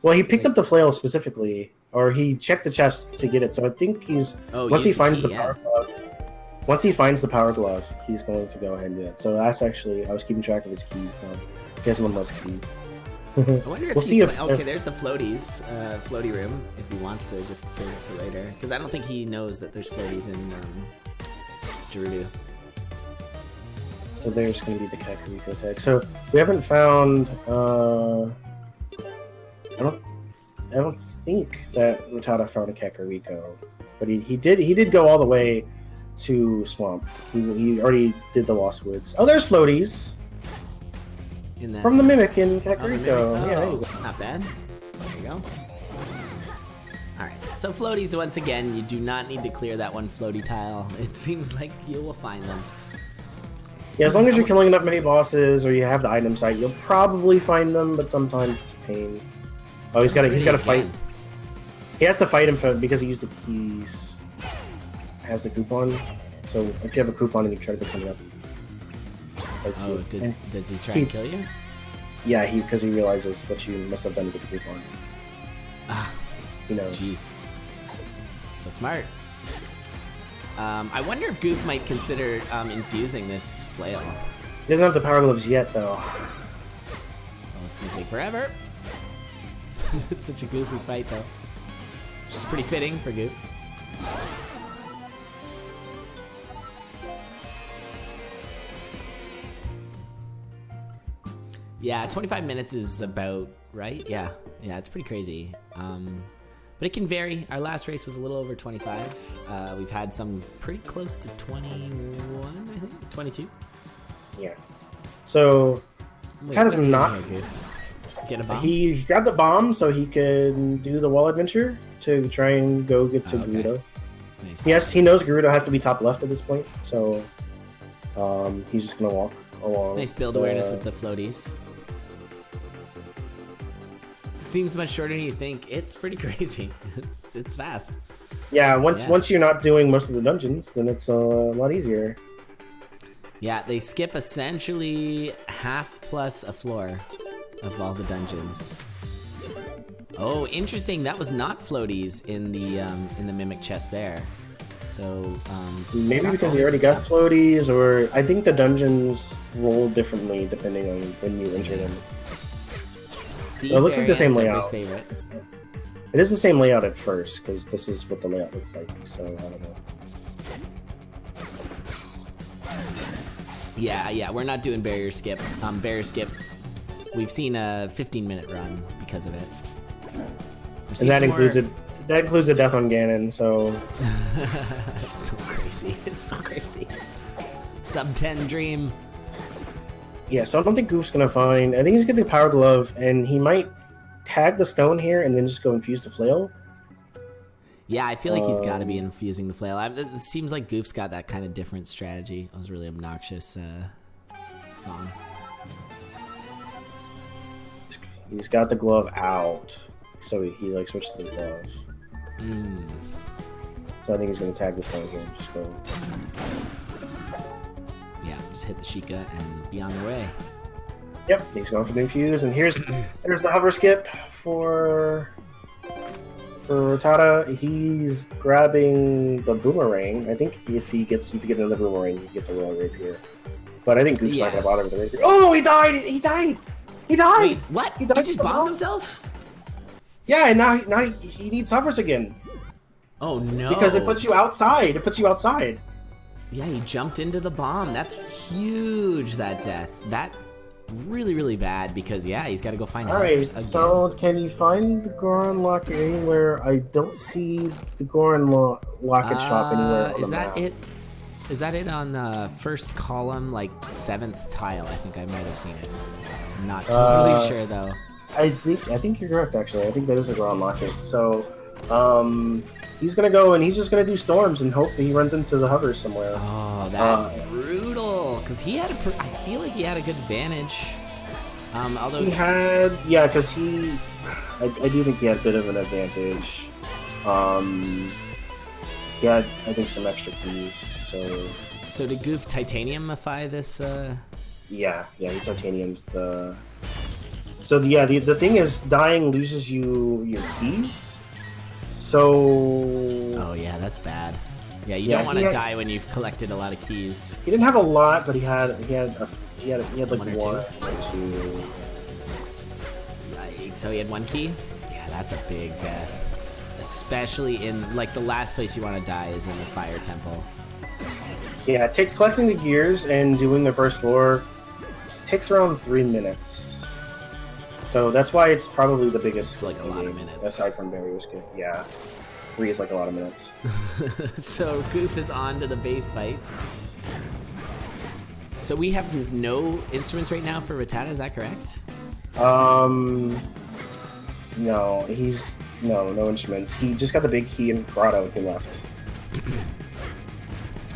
Well, he picked up the flail specifically or he checked the chest to get it. So I think he's once he use the finds key, the power glove. Once he finds the power glove, he's going to go ahead and do it. So that's actually I was keeping track of his keys now. He has one less key. I wonder if We'll see if okay, there's the floaties, floaty room. If he wants to just save it for later, because I don't think he knows that there's floaties in Gerudo. So there's going to be the Kakariko tag. So we haven't found. I don't think that Rattata found a Kakariko, but he did go all the way to Swamp. He already did the Lost Woods. Oh, there's floaties. In that, From the Mimic in Kakariko. Mimic. Yeah, there you go. Not bad. There you go. Alright, so floaties, once again, you do not need to clear that one floaty tile. It seems like you will find them. Yeah, as long as you're killing enough mini bosses or you have the item site, you'll probably find them, but sometimes it's a pain. Oh, he's got to fight. He has to fight him because he used the keys. Has the coupon. So if you have a coupon and you try to pick something up. Oh, does he try to kill you? Yeah, because he realizes what you must have done to get the coupon. Ah, he knows. Jeez. So smart. I wonder if Goop might consider infusing this flail. He doesn't have the power gloves yet, though. Oh, it's gonna take forever. It's such a goofy fight, though. Which is pretty fitting for Goop. Yeah, 25 minutes is about right. Yeah, it's pretty crazy. But it can vary. Our last race was a little over 25. We've had some pretty close to 21, I think, 22. Yeah. So, kind of not. Get a bomb. He got the bomb so he can do the wall adventure to try and go get to Gerudo. Nice. Yes, he knows Gerudo has to be top left at this point, so he's just gonna walk along. Nice build awareness with the floaties. Seems much shorter than you think. It's pretty crazy. It's fast. Yeah, once you're not doing most of the dungeons, then it's a lot easier. Yeah, they skip essentially half plus a floor of all the dungeons. Oh, interesting. That was not floaties in the mimic chest there. So maybe because you already got floaties, or I think the dungeons roll differently depending on when you enter them. See, so it looks like the same layout. Favorite. It is the same layout at first, because this is what the layout looks like, so I don't know. Yeah, we're not doing barrier skip. Barrier skip, we've seen a 15-minute run because of it. And that includes a death on Ganon, so... It's so crazy. It's so crazy. Sub 10 dream. Yeah, so I don't think Goof's gonna find... I think he's gonna do Power Glove, and he might tag the stone here and then just go infuse the flail. Yeah, I feel like he's got to be infusing the flail. It seems like Goof's got that kind of different strategy. That was a really obnoxious song. He's got the glove out, so he like switched to the glove. So I think he's gonna tag the stone here and just go. Yeah, just hit the Sheikah and be on the way. Yep, he's going for the infuse, and here's the hover skip for Rattata. He's grabbing the boomerang. I think if you get another boomerang, you get the royal rapier. But I think Goop's not gonna bother with the rapier. Oh, he died! He died! Wait, what? He just bombed himself? Yeah, and now he needs hovers again. Oh no! Because it puts you outside. Yeah, he jumped into the bomb. That's huge. That death. That really, really bad. Because he's got to go find. All right. So can you find the Goron locket anywhere? I don't see the Goron locket shop anywhere. Is that it? Is that it on the first column, like 7th tile? I think I might have seen it. I'm not totally sure though. I think you're correct. Actually, I think that is a Goron locket. So, he's gonna go and he's just gonna do storms and hope that he runs into the hovers somewhere. Oh, that's brutal. Because he had I feel like he had a good advantage. Although he had, because I do think he had a bit of an advantage. He had, I think, some extra keys. So did Goof titaniumify this? Yeah, he titaniums the. So the thing is, dying loses you your keys. So. Oh yeah, that's bad. Yeah, you don't want to die when you've collected a lot of keys. He didn't have a lot, but he had like One or one or two. Yikes. So he had 1 key? Yeah, that's a big death. Especially in, like, the last place you want to die is in the fire temple. Yeah, collecting the gears and doing the first floor takes around 3 minutes. So that's why it's probably the biggest. It's like a lot of minutes. Aside from barriers, yeah. 3 is like a lot of minutes. So Goop is on to the base fight. So we have no instruments right now for Rattata, is that correct? No, no instruments. He just got the big key and brought out and left.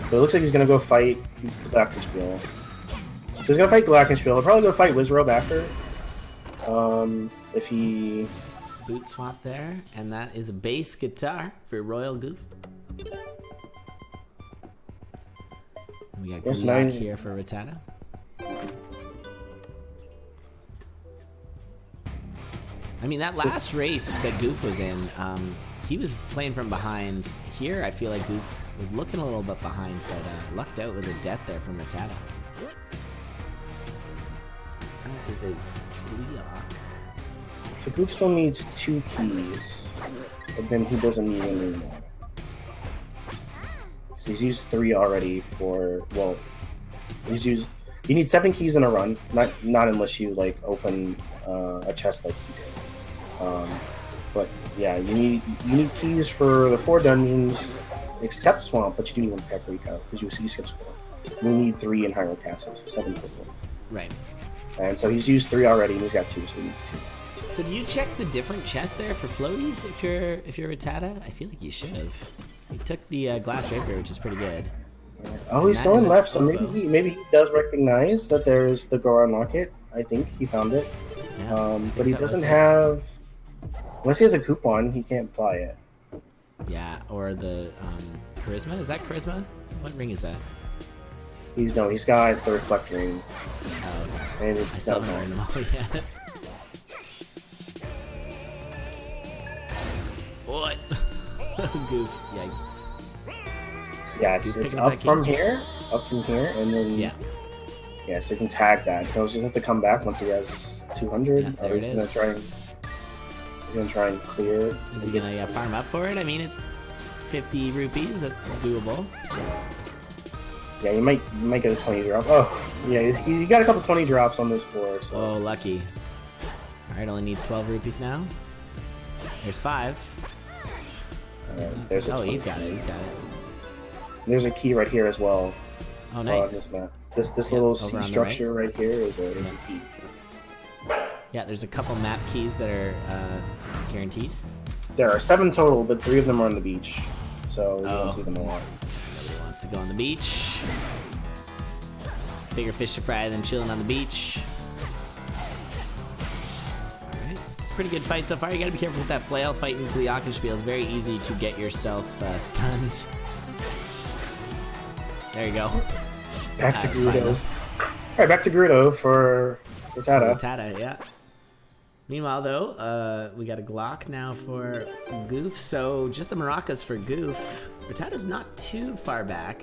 So it looks like he's gonna go fight Glockenspiel. So he's gonna fight Glockenspiel. He'll probably go fight Wizrobe after. If he... Boot swap there, and that is a bass guitar for Royal Goof. And we got Gulak here for Rattata. I mean, that last race that Goof was in, he was playing from behind. Here, I feel like Goof was looking a little bit behind, but lucked out with a death there from Rattata. That is a Leok. So Goof still needs 2 keys, but then he doesn't need any more. Because he's used 3 already for, well, you need 7 keys in a run, not unless you, like, open a chest like he did. But yeah, you need keys for the 4 dungeons, except Swamp, but you do need one for Kakariko, because you skip Swamp. You need 3 in Hyrule Castle, so 7 total. Right. And so he's used 3 already, and he's got 2, so he needs 2. So do you check the different chests there for floaties if you're Rattata? I feel like you should have. He took the glass rapier, which is pretty good. Oh, he's going left, so maybe he does recognize that there's the Goron Locket. I think he found it. Yeah, but he doesn't have... Unless he has a coupon, he can't apply it. Yeah, or the Charisma? Is that Charisma? What ring is that? He's got the Reflect Ring. Oh, And I it's still haven't learned them all yet. What? Goof. Yikes. Yeah, it's up from here, and then... Yeah. Yeah, so you can tag that. He'll just have to come back once he has 200. Yeah, there he's gonna try and clear it. Is he gonna farm up for it? I mean, it's 50 rupees. That's doable. Yeah, you might get a 20 drop. Oh, yeah, he got a couple 20 drops on this floor. So. Oh, lucky. All right, only needs 12 rupees now. There's 5. There's a 20. He's got it. He's got it. There's a key right here as well. Oh, nice. On this map. This little C structure right here is a key. Yeah, there's a couple map keys that are guaranteed. There are 7 total, but 3 of them are on the beach, so you don't see them a lot. Nobody wants to go on the beach. Bigger fish to fry than chilling on the beach. Alright, pretty good fight so far. You gotta be careful with that flail. Fighting Glockenspiel is very easy to get yourself stunned. There you go. Back to Gerudo. Alright, back to Gerudo for Rattata. Rattata, yeah. Meanwhile, though, we got a Glock now for Goof, so just the maracas for Goof. Rattata's not too far back.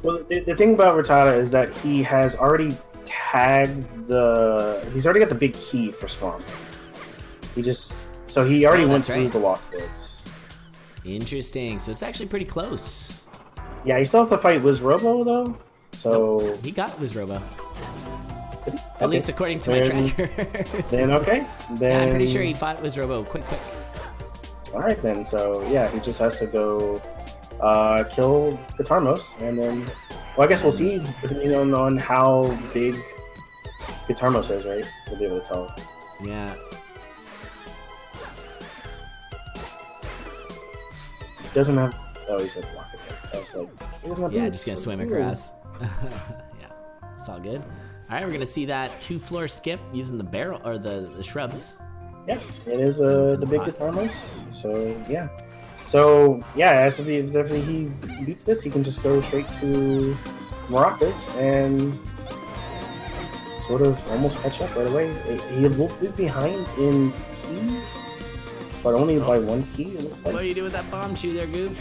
Well, the thing about Rattata is that he has already tagged he's already got the big key for Swamp. So he already went through the Lost Woods. Interesting, so it's actually pretty close. Yeah, he still has to fight Wizrobo, though, so... Nope, he got Wizrobo. At least according to my tracker. Then okay. Then I'm pretty sure he fought Wizrobo. Quick. Alright then, so yeah, he just has to go kill Guitarmos, and then... Well, I guess we'll see, depending on how big Guitarmos is, right? We'll be able to tell. Yeah. Doesn't have... Oh, he said block it there. I was like, he doesn't have Yeah, boots. just gonna swim across. Yeah, it's all good. Alright, we're gonna see that 2-floor skip using the barrel, or the shrubs. Yeah, it is the big Guitarmos, so yeah. So, yeah, as if he beats this, he can just go straight to Maracas and sort of almost catch up right away. He will be behind in keys, but only by 1 key, it looks What like. are you doing with that bomb chew there, Goop?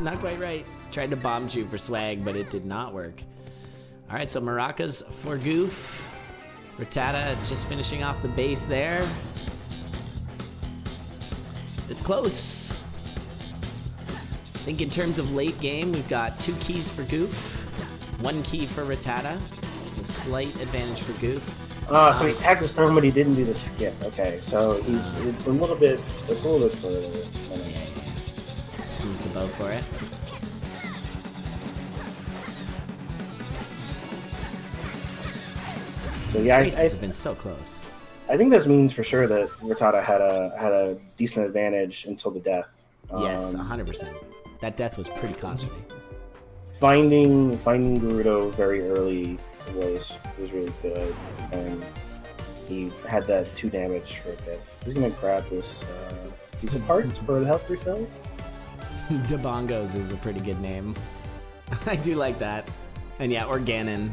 Not quite right. Tried to bomb chew for swag, but it did not work. All right, so maracas for Goof. Rattata just finishing off the base there. It's close. I think in terms of late game, we've got 2 keys for Goof, 1 key for Rattata. So slight advantage for Goof. So he tagged his throw, but he didn't do the skip. Okay, so it's a little bit further. Just use the bow for it. So These yeah, races have been so close. I think this means for sure that Rattata had a decent advantage until the death. Yes, 100%. That death was pretty costly. Finding Gerudo very early was really good, and he had that 2 damage for a bit. He's gonna grab this piece of parts for the health refill. Debongos is a pretty good name. I do like that. And yeah, or Ganon,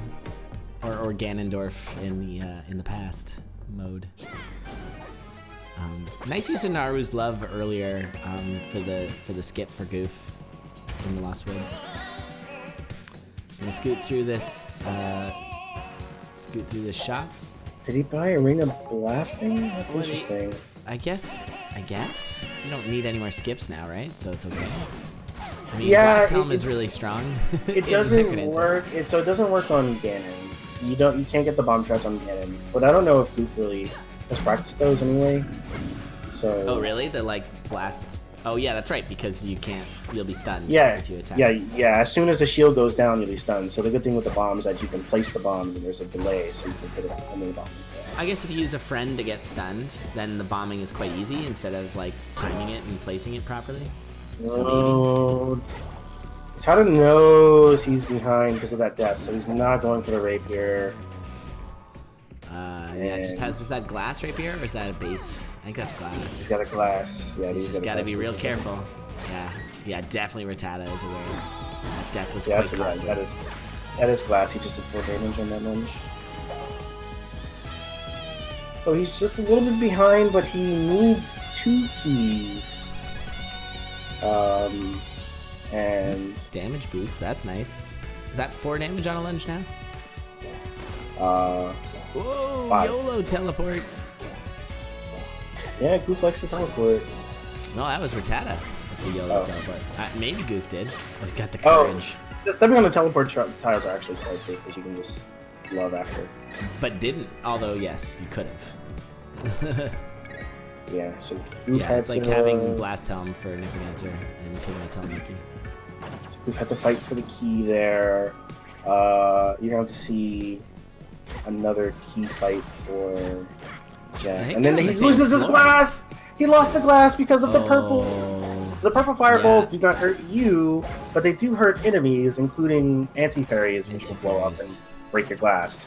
or Ganondorf in the past mode. Nice use of Naru's love earlier for the skip for Goof in the Lost Woods. I'm gonna scoot through this shop. Did he buy Arena Blasting? That's interesting. I guess you don't need any more skips now, right? So it's okay. I mean, Yeah, Blast Helm is really strong. It doesn't work. So it doesn't work on Ganon. You can't get the bomb shots on Ganon. But I don't know if Goof really has practiced those anyway. So. Oh really? The blast. Oh yeah, that's right, because you'll be stunned if you attack. Yeah. As soon as the shield goes down, you'll be stunned. So the good thing with the bomb is that you can place the bomb and there's a delay, so you can hit it and then the bomb. I guess if you use a friend to get stunned, then the bombing is quite easy instead of timing it and placing it properly. No. Rattata knows he's behind because of that death, so he's not going for the rapier. Yeah, it just has. Is that glass rapier or is that a base? I think that's glass. He's got a glass. Yeah, he's just got to be real careful. Yeah, definitely Rattata is aware. That death was quite costly. That is glass. He just did 4 damage on that lunge. So he's just a little bit behind, but he needs 2 keys. And damage boots. That's nice. Is that 4 damage on a lunge now? Whoa! 5. YOLO teleport. Yeah, Goof likes to teleport. No, that was Rattata. The YOLO teleport. Maybe Goof did. Oh, he's got the courage. Stepping on the teleport tiles are actually quite safe because you can just love after. But didn't. Although yes, you could have. Yeah. So Goof had it's like having Blast Helm for Necromancer and taking a Telemiki. So Goof had to fight for the key there. You're gonna have to see another key fight for Jack, and then he loses his glass. He lost the glass because of the purple. The purple fireballs do not hurt you, but they do hurt enemies, including anti-fairies, which will blow up and break your glass.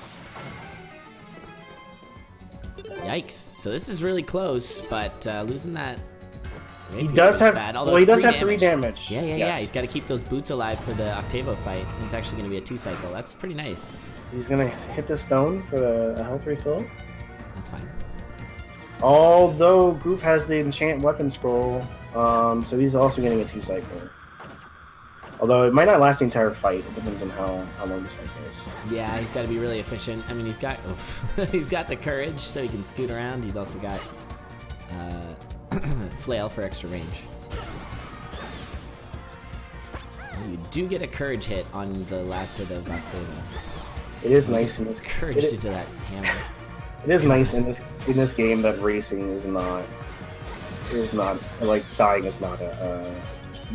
Yikes! So this is really close, but losing that. He does have. He does have 3 damage. Yeah. He's got to keep those boots alive for the Octavo fight. And it's actually going to be a 2 cycle. That's pretty nice. He's gonna hit the stone for the health refill. That's fine. Although Goof has the enchant weapon scroll, so he's also getting a 2 cycle. Although it might not last the entire fight. It depends on how long this fight goes. Yeah, he's got to be really efficient. I mean, he's got he's got the courage, so he can scoot around. He's also got flail for extra range. You do get a courage hit on the last hit of Octavo. It is nice in this courage into that hammer. It is nice in this game that racing is not like dying is not a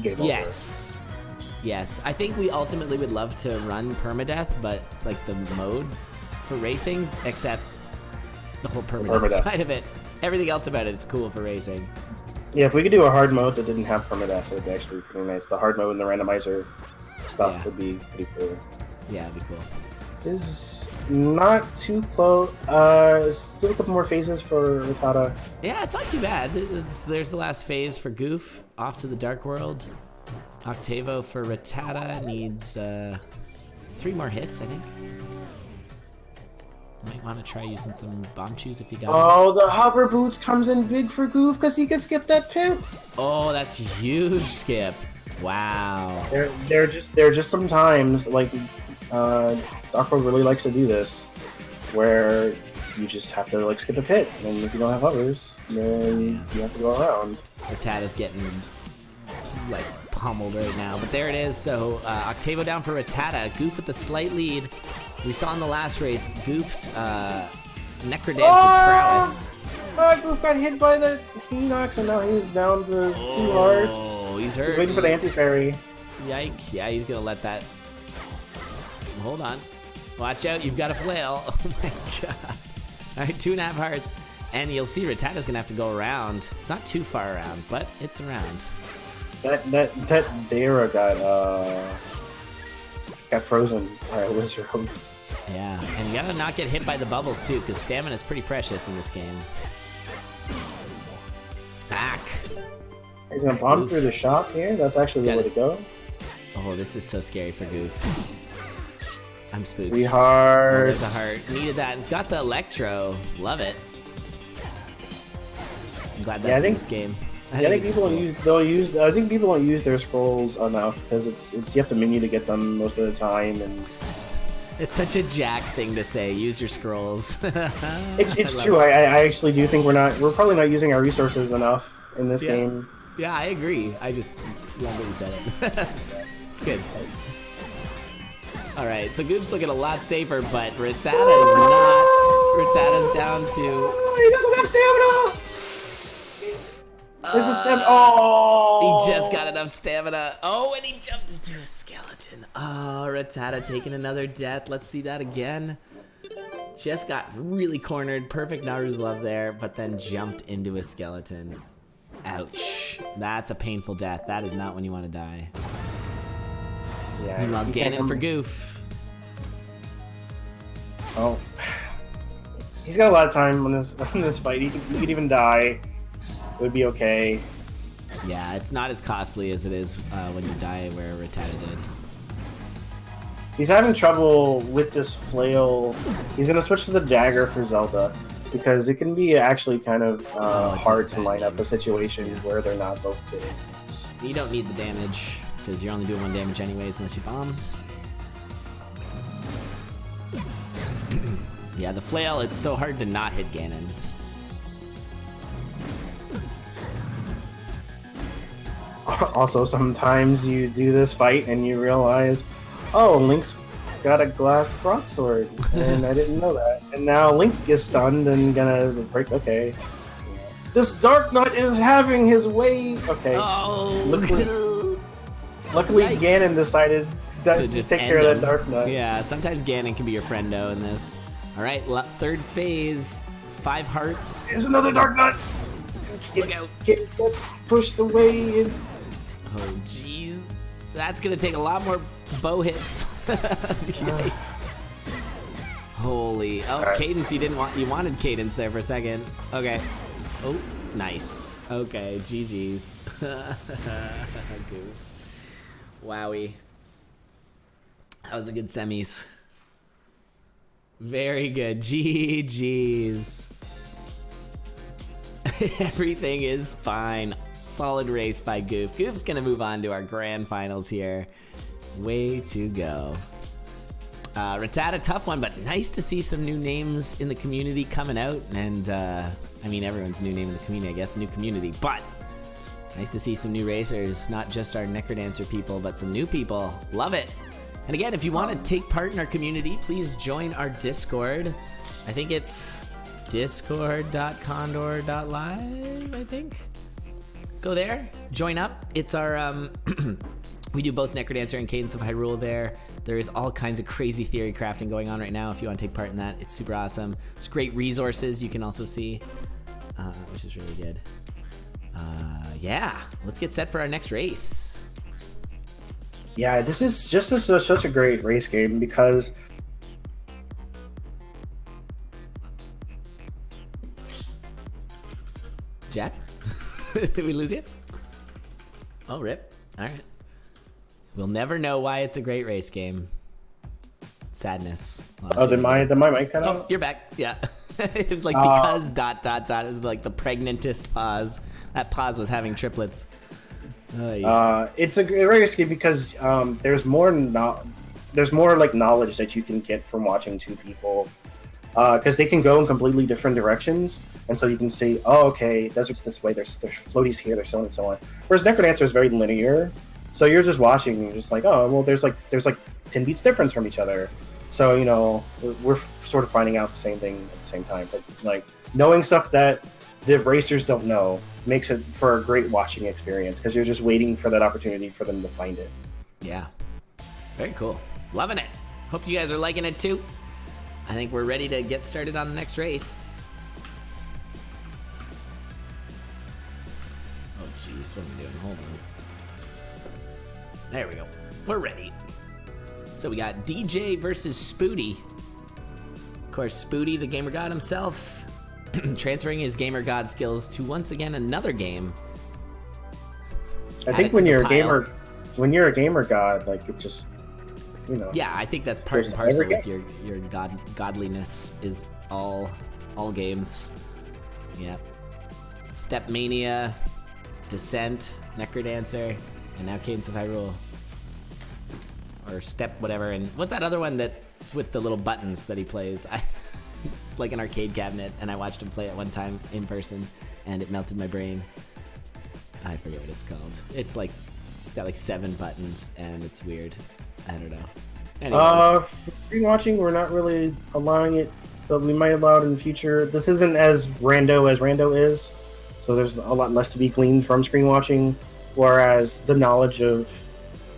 game over. Yes. I think we ultimately would love to run permadeath, but like the mode for racing, except the whole permadeath side of it. Everything else about it's cool for racing. Yeah, if we could do a hard mode that didn't have permadeath, it would actually be pretty nice. The hard mode and the randomizer stuff would be pretty cool. Yeah, it'd be cool. This is not too close. Still a couple more phases for Rattata. Yeah, it's not too bad. There's the last phase for Goof, off to the Dark World. Octavo for Rattata needs 3 more hits, I think. Might want to try using some bomb shoes if you got Oh, the hover boots comes in big for Goof because he can skip that pit. Oh, that's huge skip. Wow. They're just sometimes like Darkwood really likes to do this, where you just have to like skip a pit, and if you don't have hovers, then you have to go around. Rattata's getting like pummeled right now, but there it is. So Octavo down for Rattata. Goof with the slight lead. We saw in the last race Goof's Necrodancer prowess. Goof got hit by the Hinox, and now he's down to 2 hearts. Oh, he's hurt. He's waiting for the anti-fairy. Yike. Yeah, he's gonna let that. Hold on. Watch out, you've got a flail. Oh my god. Alright, 2.5 hearts. And you'll see Rattata's gonna have to go around. It's not too far around, but it's around. That Dara got frozen by a wizard. Yeah, and you gotta not get hit by the bubbles too, because stamina is pretty precious in this game. Back. He's gonna bomb through the shop here. That's actually the way to go. Oh, this is so scary for Goof. I'm spooked. 3 hearts. Oh, there's a heart. Needed that. It's got the electro. Love it. I'm glad that's in this game. I think people don't use their scrolls enough because it's you have to menu to get them most of the time, and it's such a Jack thing to say. Use your scrolls. it's true. I actually do think we're probably not using our resources enough in this game. Yeah, I agree. I just love that you said it. It's good. All right, so Goop's looking a lot safer, but Rattata is not. Rattata's down to. He doesn't have stamina. There's a stamina. Oh! He just got enough stamina. Oh, and he jumped into a skeleton. Oh, Rattata taking another death. Let's see that again. Just got really cornered. Perfect Naru's love there, but then jumped into a skeleton. Ouch. That's a painful death. That is not when you want to die. Yeah. Meanwhile, Ganon for Goof. Oh. He's got a lot of time on this fight. He could even die. It would be okay. Yeah, it's not as costly as it is when you die where Rattata did. He's having trouble with this flail. He's going to switch to the dagger for Zelda, because it can be actually kind of hard to line up a situation where they're not both getting hits. You don't need the damage, because you're only doing 1 damage anyways unless you bomb. Yeah, the flail, it's so hard to not hit Ganon. Also, sometimes you do this fight and you realize, oh, Link's got a glass broadsword, and I didn't know that. And now Link is stunned and gonna break. Okay, this Dark Knight is having his way. Okay. Oh. Luckily, Ganon decided to just take care of that Dark Knight. Yeah, sometimes Ganon can be your friendo in this. All right, 3rd phase, 5 hearts. There's another Dark Knight. Look out! Get pushed away. Oh, jeez. That's gonna take a lot more bow hits. Yikes. Holy. Oh, right. Cadence, you wanted Cadence there for a second. Okay. Oh, nice. Okay, GG's. Goof. Wowie. That was a good semis. Very good. GG's. Everything is fine. Solid race by Goof. Goof's gonna move on to our grand finals here. Way to go. Rattata, tough one, but nice to see some new names in the community coming out. And, I mean, everyone's new name in the community, I guess, new community. But nice to see some new racers, not just our Necrodancer people, but some new people. Love it. And again, if you want to take part in our community, please join our Discord. I think it's discord.condor.live, I think. Go there, join up. It's our, we do both Necrodancer and Cadence of Hyrule there. There is all kinds of crazy theory crafting going on right now. If you want to take part in that, it's super awesome. It's great resources you can also see, which is really good. Yeah, let's get set for our next race. Yeah, this is just such a great race game because Jack? Did we lose you? Oh, rip. All right. We'll never know why it's a great race game. sadness. Oh, did my mic cut out? Oh, you're back. Yeah. It was like because ... It was like the pregnantest pause. That pause was having triplets. It's a very risky because there's more like knowledge that you can get from watching two people, because they can go in completely different directions, and so you can see, oh, okay, desert's this way. There's floaties here. There's so on and so on. Whereas Necrodancer is very linear, so you're just watching, and you're just like, oh, well, there's like 10 beats difference from each other. So we're sort of finding out the same thing at the same time, but like knowing stuff that the racers don't know makes it for a great watching experience because you're just waiting for that opportunity for them to find it. Yeah. Very cool. Loving it. Hope you guys are liking it too. I think we're ready to get started on the next race. Oh, jeez. What am I doing? Hold on. There we go. We're ready. So we got DJ versus Spooty. Of course, Spooty, the gamer god himself, transferring his gamer god skills to once again another game. I think when you're a gamer god, like it just, Yeah, I think that's part and parcel with your godliness is all games. Yep. Step Mania, Descent, Necrodancer, and now Cadence of Hyrule. Or Step whatever, and what's that other one that's with the little buttons that he plays? It's like an arcade cabinet, and I watched him play it one time in person, and it melted my brain. I forget what it's called. It's got like 7 buttons, and it's weird. I don't know. Anyways. For screen watching, we're not really allowing it, but we might allow it in the future. This isn't as rando as rando is, so there's a lot less to be gleaned from screen watching, whereas the knowledge of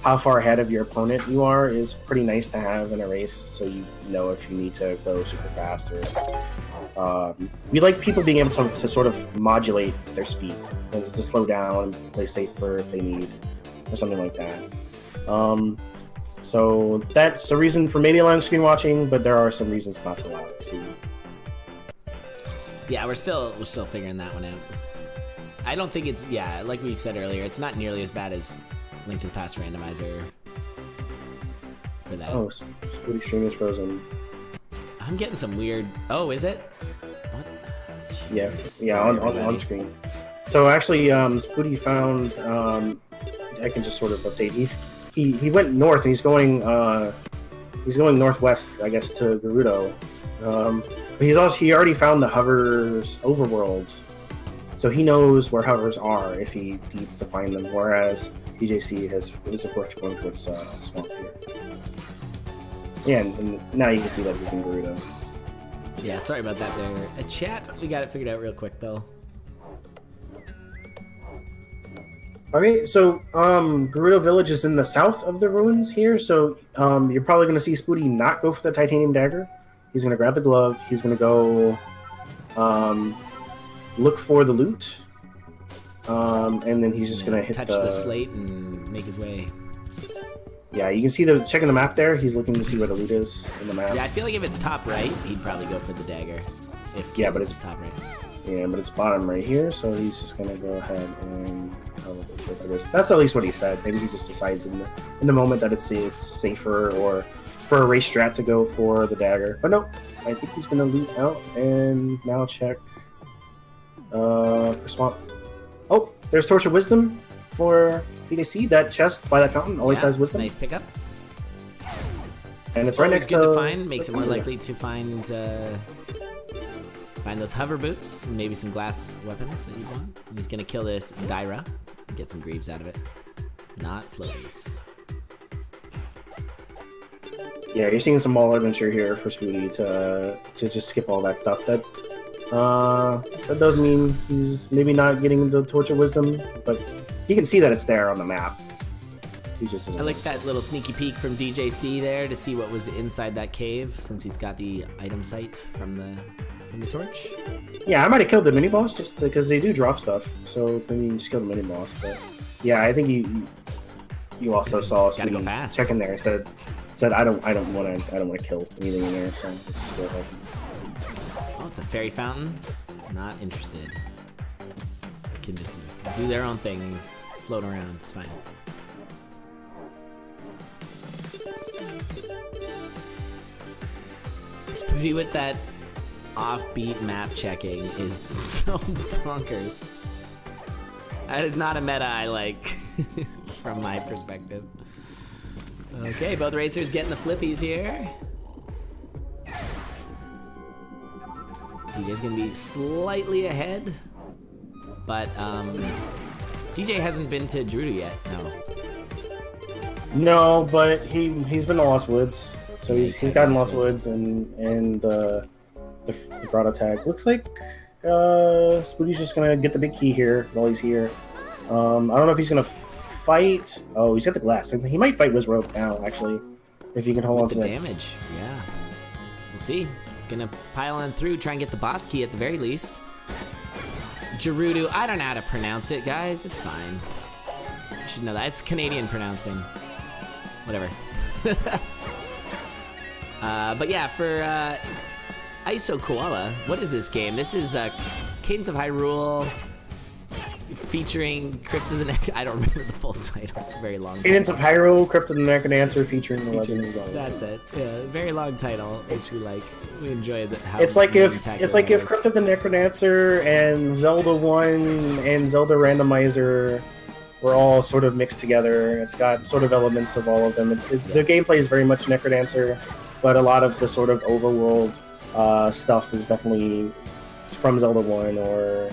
how far ahead of your opponent you are is pretty nice to have in a race, so you know if you need to go super fast or... we like people being able to sort of modulate their speed, to slow down and play safer if they need, or something like that. So that's a reason for maybe allowing screen watching, but there are some reasons not to allow it too. Yeah, we're still figuring that one out. I don't think it's, like we've said earlier, it's not nearly as bad as Link to the Past randomizer for that. Oh, Spooty stream is frozen. I'm getting some weird... Oh, is it? What? Yeah, on screen. So actually, Spooty found... I can just sort of update. He went north, and he's going northwest, I guess, to Gerudo. But he already found the hovers overworld, so he knows where hovers are if he needs to find them. Whereas DJC is of course going towards swamp here. Yeah, and now you can see that he's in Gerudo. Yeah, sorry about that there. A chat, we got it figured out real quick though. Okay, so Gerudo Village is in the south of the ruins here, so you're probably going to see Spooty not go for the titanium dagger. He's going to grab the glove. He's going to go look for the loot, and then he's just going to touch the slate and make his way. Yeah, you can see checking the map there. He's looking to see where the loot is in the map. Yeah, I feel like if it's top right, he'd probably go for the dagger. But it's top right. Yeah, but it's bottom right here, so he's just going to go ahead and probably go for this. That's at least what he said. Maybe he just decides in the moment that it's safer, or for a race strat to go for the dagger. But nope, I think he's going to loot out and now check for swamp. Oh, there's Torch of Wisdom for DJC. That chest by that fountain always has wisdom. Nice pickup. And it's right next to find. Makes it more likely to find those hover boots, maybe some glass weapons that you want. He's gonna kill this Daira and get some greaves out of it. Not floaties. Yeah, you're seeing some mall adventure here for Spooty to just skip all that stuff. That does mean he's maybe not getting the Torch of Wisdom, but you can see that it's there on the map. He just doesn't. I like that little sneaky peek from DJC there to see what was inside that cave, since he's got the item site from the torch. Yeah, I might have killed the mini boss just because they do drop stuff, so maybe you just kill the mini boss. But yeah, I think you also saw Spooty check in there and said I don't want to kill anything in there, so just go ahead. Oh, it's a fairy fountain. Not interested. Can just do their own thing and float around. It's fine. Spooty with that offbeat map checking is so bonkers. That is not a meta I like, from my perspective. Okay, both racers getting the flippies here. DJ's gonna be slightly ahead, but DJ hasn't been to Gerudo yet. No, but he's been to Lost Woods, so he's gotten Lost Woods and the grotto tag. Looks like Spooty's just gonna get the big key here while he's here. I don't know if he's gonna fight. Oh, he's got the glass. He might fight Wizrobe now, actually, if he can hold on to the that. damage. Yeah, we'll see. He's gonna pile on through, try and get the boss key at the very least. Gerudo, I don't know how to pronounce it, guys. It's fine. You should know that. It's Canadian pronouncing. Whatever. But yeah, for ISO Koala, what is this game? This is Cadence of Hyrule featuring Crypt of the Neck. I don't remember the full title. It's a very long title. Cadence of Hyrule, Crypt of the Necrodancer featuring the Legend of Zelda. That's it. Yeah, very long title, which we like. We enjoy how it's like if is. Crypt of the Necrodancer and Zelda 1 and Zelda Randomizer were all sort of mixed together. It's got sort of elements of all of them. The gameplay is very much Necrodancer, but a lot of the sort of overworld stuff is definitely from Zelda 1 or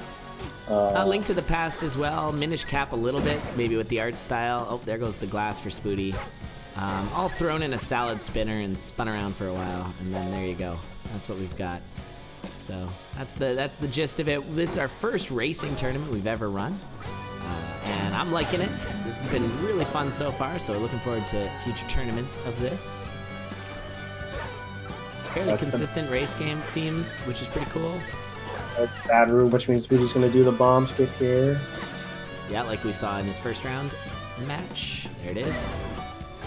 A Link to the Past as well. Minish Cap a little bit, maybe with the art style. Oh, there goes the glass for Spooty. All thrown in a salad spinner and spun around for a while, and then there you go. That's what we've got. So that's the gist of it. This is our first racing tournament we've ever run, and I'm liking it. This has been really fun so far, so looking forward to future tournaments of this. It's a fairly consistent race game, it seems, which is pretty cool. That's bad room, which means we're just going to do the bomb skip here. Yeah, like we saw in his first round match. There it is.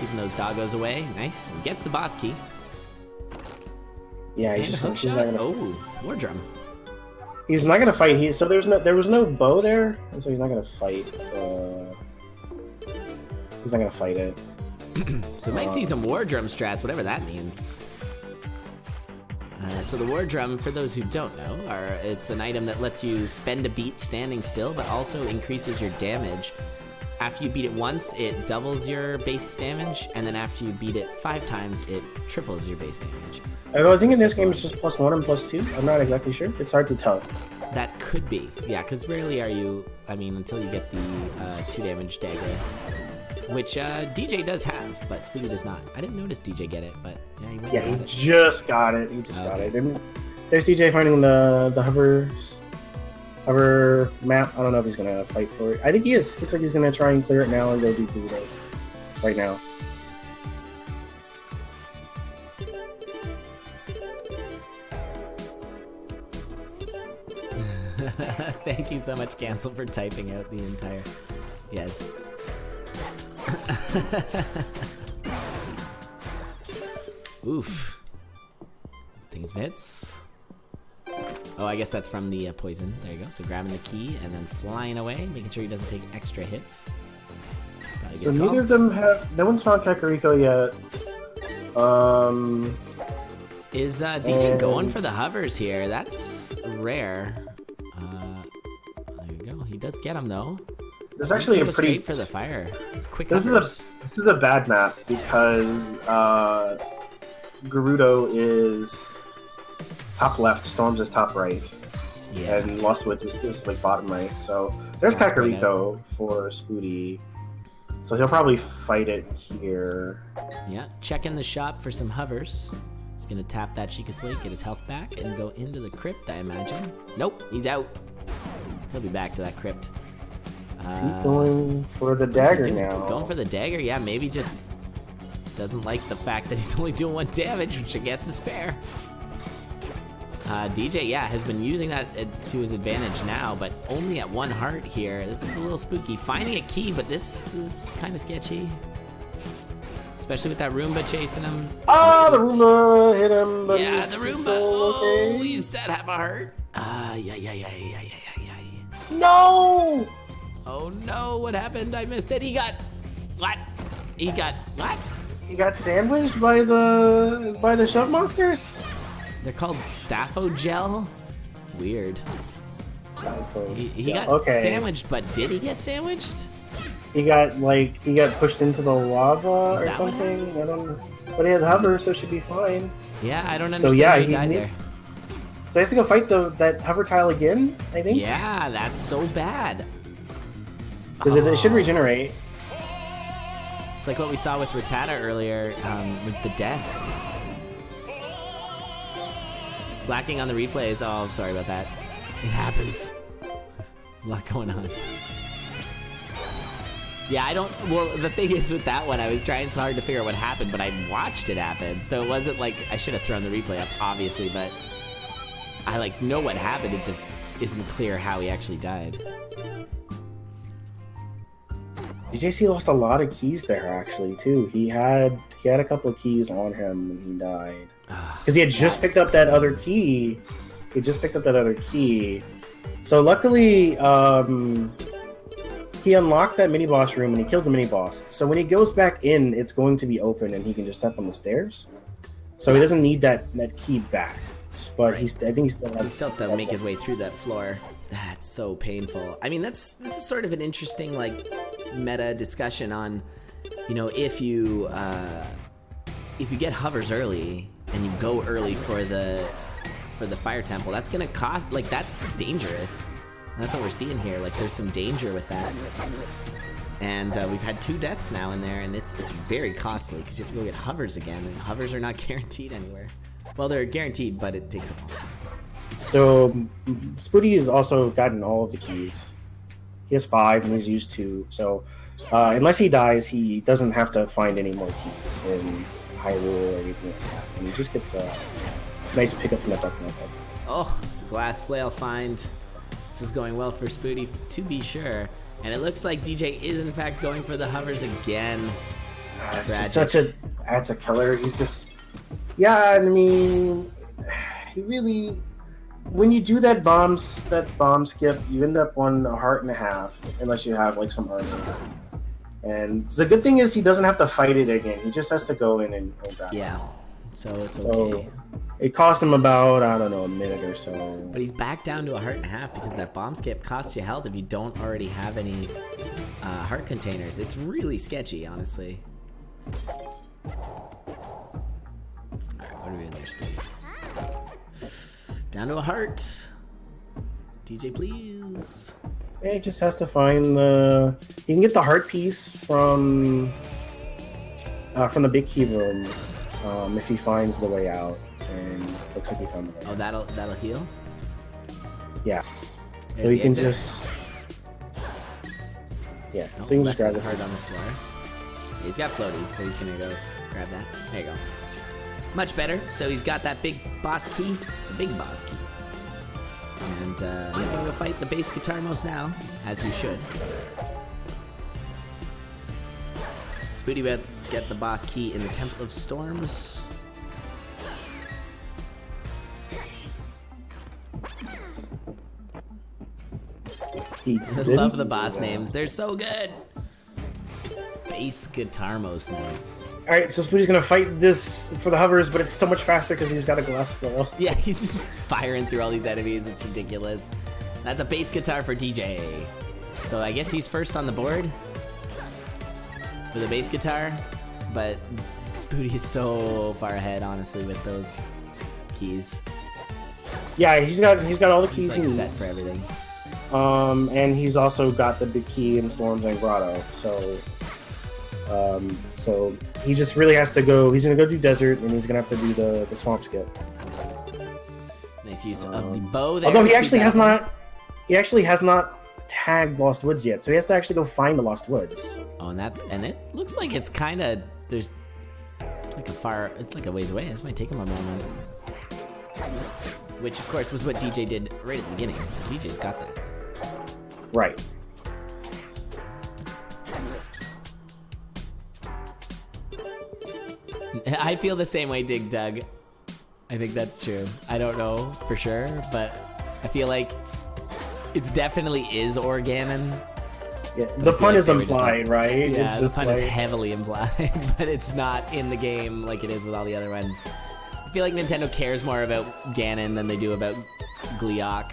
Keeping those doggos away. Nice. And gets the boss key. Yeah, he's not gonna. Oh, war drum. He's not gonna fight. There was no bow there, and so he's not gonna fight. He's not gonna fight it. So we might see some war drum strats, whatever that means. So the war drum, for those who don't know, it's an item that lets you spend a beat standing still, but also increases your damage. After you beat it once, it doubles your base damage, and then after you beat it 5 times, it triples your base damage. I think in this game it's just +1 and +2. I'm not exactly sure. It's hard to tell. That could be, yeah, because rarely are you, until you get the 2 damage dagger, which DJ does have, but Spooty does not. I didn't notice DJ get it, but yeah, he went and got it. Just got it. He just got it. And there's DJ finding the hover map. I don't know if he's gonna fight for it. I think he is. Looks like he's gonna try and clear it now and go do Budo right now. Thank you so much, Cancel, for typing out the entire. Yes. Oof. Think some hits. Oh, I guess that's from the poison. There you go. So grabbing the key and then flying away, making sure he doesn't take extra hits. So neither of them have. No one's found Kakariko yet. Is DJ going for the hovers here? That's rare. There you go. He does get him though. There's actually a pretty straight for the fire. It's quick. This is a bad map because Gerudo is top left, Storms is top right, and Lost Woods is like bottom right. So there's Kakariko for Spooty. So he'll probably fight it here. Yeah, check in the shop for some hovers. He's gonna tap that Sheikah Slate, get his health back, and go into the crypt, I imagine. Nope, he's out. He'll be back to that crypt. Is he going for the dagger now? Going for the dagger? Yeah, maybe just doesn't like the fact that he's only doing 1 damage, which I guess is fair. DJ, has been using that to his advantage now, but only at 1 heart here. This is a little spooky. Finding a key, but this is kind of sketchy. Especially with that Roomba chasing him. Oh, the Roomba hit him, but yeah, the Roomba. Oh, he's at half a heart. No! Oh no, what happened? I missed it. He got what? He got what? He got sandwiched by the shove monsters? They're called Staphogel? Weird. He got sandwiched, but did he get sandwiched? He got pushed into the lava or something. I don't know. But he had hover, so it should be fine. Yeah, I don't understand how he died there. So he has to go fight that hover tile again, I think? Yeah, that's so bad. Because it should regenerate. It's like what we saw with Rattata earlier with the death. Slacking on the replays. Oh, I'm sorry about that. It happens. There's a lot going on. Yeah, well, the thing is with that one, I was trying so hard to figure out what happened, but I watched it happen. So it wasn't like I should have thrown the replay up, obviously, but I know what happened. It just isn't clear how he actually died. DJC lost a lot of keys there, actually, too. He had a couple of keys on him when he died. Because he had just picked up that other key. So luckily, he unlocked that mini-boss room and he killed the mini-boss. So when he goes back in, it's going to be open and he can just step on the stairs. So he doesn't need that key back. But I think he still has to make his way through that floor. That's so painful. I mean, this is sort of an interesting meta discussion on, if you get hovers early and you go early for the fire temple, that's gonna cost that's dangerous. And that's what we're seeing here. There's some danger with that. And we've had 2 deaths now in there, and it's very costly because you have to go get hovers again, and hovers are not guaranteed anywhere. Well, they're guaranteed, but it takes a while. So Spooty has also gotten all of the keys. He has 5 and he's used 2. So unless he dies, he doesn't have to find any more keys in Hyrule or anything like that. And he just gets a nice pickup from the Dark Knight. Oh, glass flail find. This is going well for Spooty, to be sure. And it looks like DJ is in fact going for the hovers again. It's just that's a killer. He's just, I mean, he really, when you do that bomb skip, you end up on a heart and a half, unless you have some armor. And the good thing is he doesn't have to fight it again. He just has to go in and grab it. Yeah, so it's okay. It cost him about, I don't know, a minute or so. But he's back down to a heart and a half because that bomb skip costs you health if you don't already have any heart containers. It's really sketchy, honestly. Alright, what are we in there, Spooty? Down to a heart. DJ, please. Yeah, he just has to find he can get the heart piece from the big key room if he finds the way out. And looks like he found the way. Oh, that'll heal? Yeah. There's so he can exit. just... Yeah, so he can just grab the heart on the floor. Yeah, he's got floaties, so he's gonna go grab that. There you go. Much better. So he's got that big boss key. The big boss key. And he's gonna go fight the bass guitar most now, as you should. Spooty will get the boss key in the Temple of Storms. I love the boss names. They're so good. Bass guitar most nights. Alright, so Spooty's gonna fight this for the hovers, but it's so much faster because he's got a glass flail. Yeah, he's just firing through all these enemies. It's ridiculous. That's a bass guitar for DJ. So I guess he's first on the board for the bass guitar, but Spooty is so far ahead, honestly, with those keys. Yeah, he's got all the keys he needs. Set for everything. And he's also got the big key in Storms and Grotto. So he just really has to go. He's gonna go do desert, and he's gonna have to do the swamp skip. Nice use of the bow there. Although he actually has not tagged Lost Woods yet, so he has to actually go find the Lost Woods. Oh, and it looks like it's kind of it's like a ways away. This might take him a moment. Which, of course, was what DJ did right at the beginning. So DJ's got that. Right. I feel the same way, Dig Dug. I think that's true. I don't know for sure, but I feel like it's definitely is Organon. Yeah, the pun is implied, right? Yeah, it's the pun is heavily implied, but it's not in the game like it is with all the other ones. I feel like Nintendo cares more about Ganon than they do about Gleeok.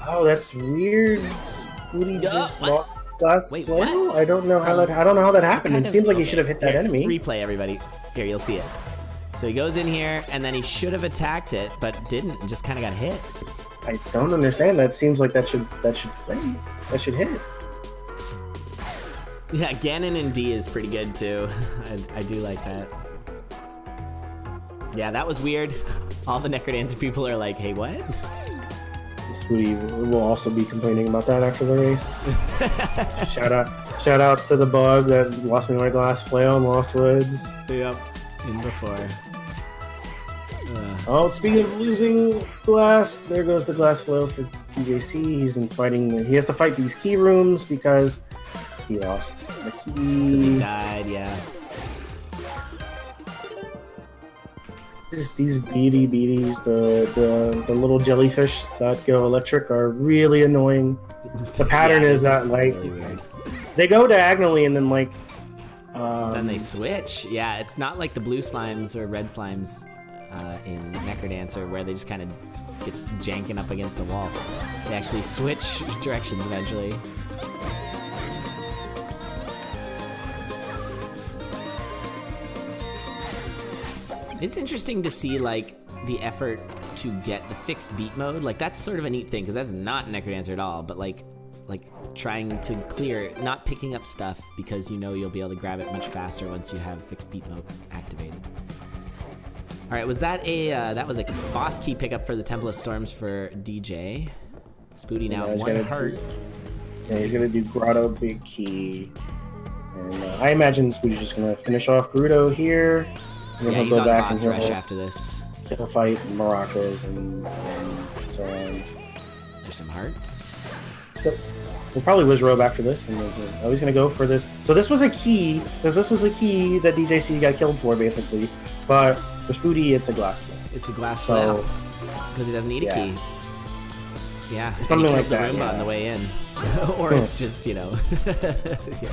Oh, that's weird. Spooty just what? lost glass Wait, flail? what? I don't know how that happened. It seems like he should have hit that Here, enemy. Replay, everybody. Here, you'll see it. So he goes in here, and then he should have attacked it, but didn't, and just kind of got hit. I don't understand. That seems like that should hit. Yeah, Ganon in D is pretty good too. I do like that. Yeah, that was weird. All the Necrodancer people are like, hey, what? Spooty will also be complaining about that after the race. Shout outs to the bug that lost me my glass flail in Lost Woods. Yep, in before. Oh, speaking of losing glass, there goes the glass flail for TJC. He has to fight these key rooms because he lost the key. He died, yeah. These beaties, the little jellyfish that go electric are really annoying. The pattern is that like really they go diagonally and then like then they switch. Yeah, it's not like the blue slimes or red slimes in Necrodancer where they just kind of get janking up against the wall. They actually switch directions eventually. It's interesting to see like the effort to get the fixed beat mode. Like that's sort of a neat thing because that's not Necrodancer at all. But like trying to clear, not picking up stuff because you know you'll be able to grab it much faster once you have fixed beat mode activated. All right, was that that was a boss key pickup for the Temple of Storms for DJ. Spooty now one heart. Yeah, he's gonna do Grotto Big Key, and I imagine Spooty's just gonna finish off Gerudo here. And then Yeah, he'll he's go on back boss and rush after this. he'll fight maracas and so on. There's some hearts. We'll probably Wizrobe after this, and he's gonna go for this. So this was a key, because this was a key that DJC got killed for, basically. But for Spooty, it's a glass flail. It's a glass flail because he doesn't need a key. Yeah, something and he like killed that. the Roomba on the way in, or it's just yeah,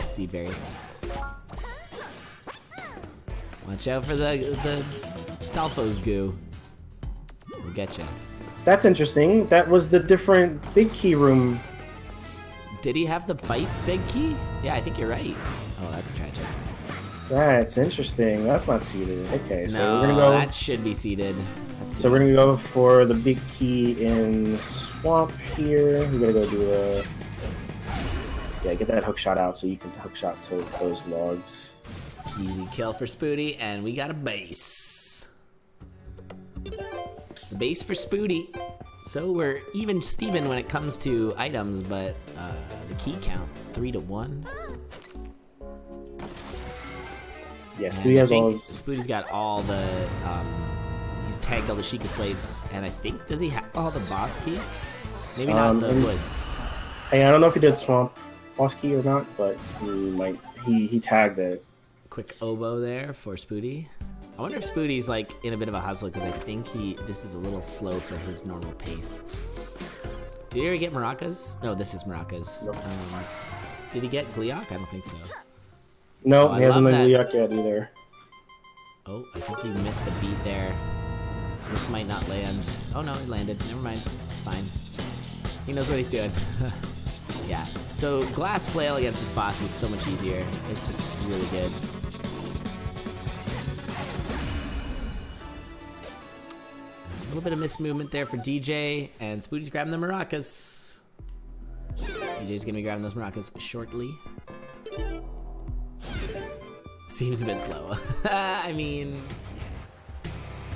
seed variants. Watch out for the Stalfos goo. We'll get you. That's interesting. That was the different big key room. Did he have the fight big key? Yeah, I think you're right. Oh, that's tragic. That's interesting. That's not seeded. Okay, so No, we're gonna go. that should be seeded. So we're gonna go for the big key in Swamp here. We're gonna go do get that hook shot out so you can hook shot to those logs. Easy kill for Spooty, and we got a base. The base for Spooty. So we're even Steven when it comes to items, but the key count 3-1. Yeah, Spooty has all his... Spooty's got all the he's tagged all the Sheikah slates, and I think does he have all the boss keys? Maybe not the woods. Hey, I don't know if he did Swamp boss key or not, but he might. He tagged it. Quick oboe there for Spooty. I wonder if Spooty's like in a bit of a hustle because I think this is a little slow for his normal pace. Did he ever get maracas? No, this is maracas. Nope. Did he get Gleeok? I don't think so. No, Oh, he hasn't done Gleeok yet either. Oh, I think he missed a beat there. So this might not land. Oh no, it landed. Never mind. It's fine. He knows what he's doing. Yeah. So glass flail against this boss is so much easier. It's just really good. A little bit of mismovement there for DJ, and Spooty's grabbing the maracas. DJ's gonna be grabbing those maracas shortly. Seems a bit slow. I mean...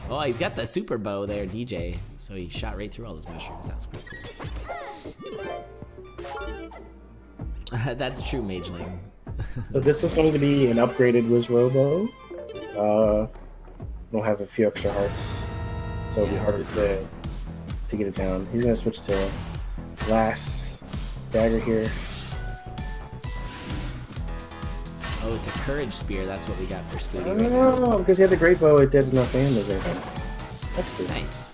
Oh, he's got the super bow there, DJ. So he shot right through all those mushrooms. That's pretty cool. That's true, Mageling. So this is going to be an upgraded Wizrobo. We'll have a few extra hearts. So it'll be harder to get it down. He's going to switch to glass dagger here. Oh, it's a courage spear. That's what we got for Spooty. Oh, because he had the great bow, it did enough damage. That's cool. Nice.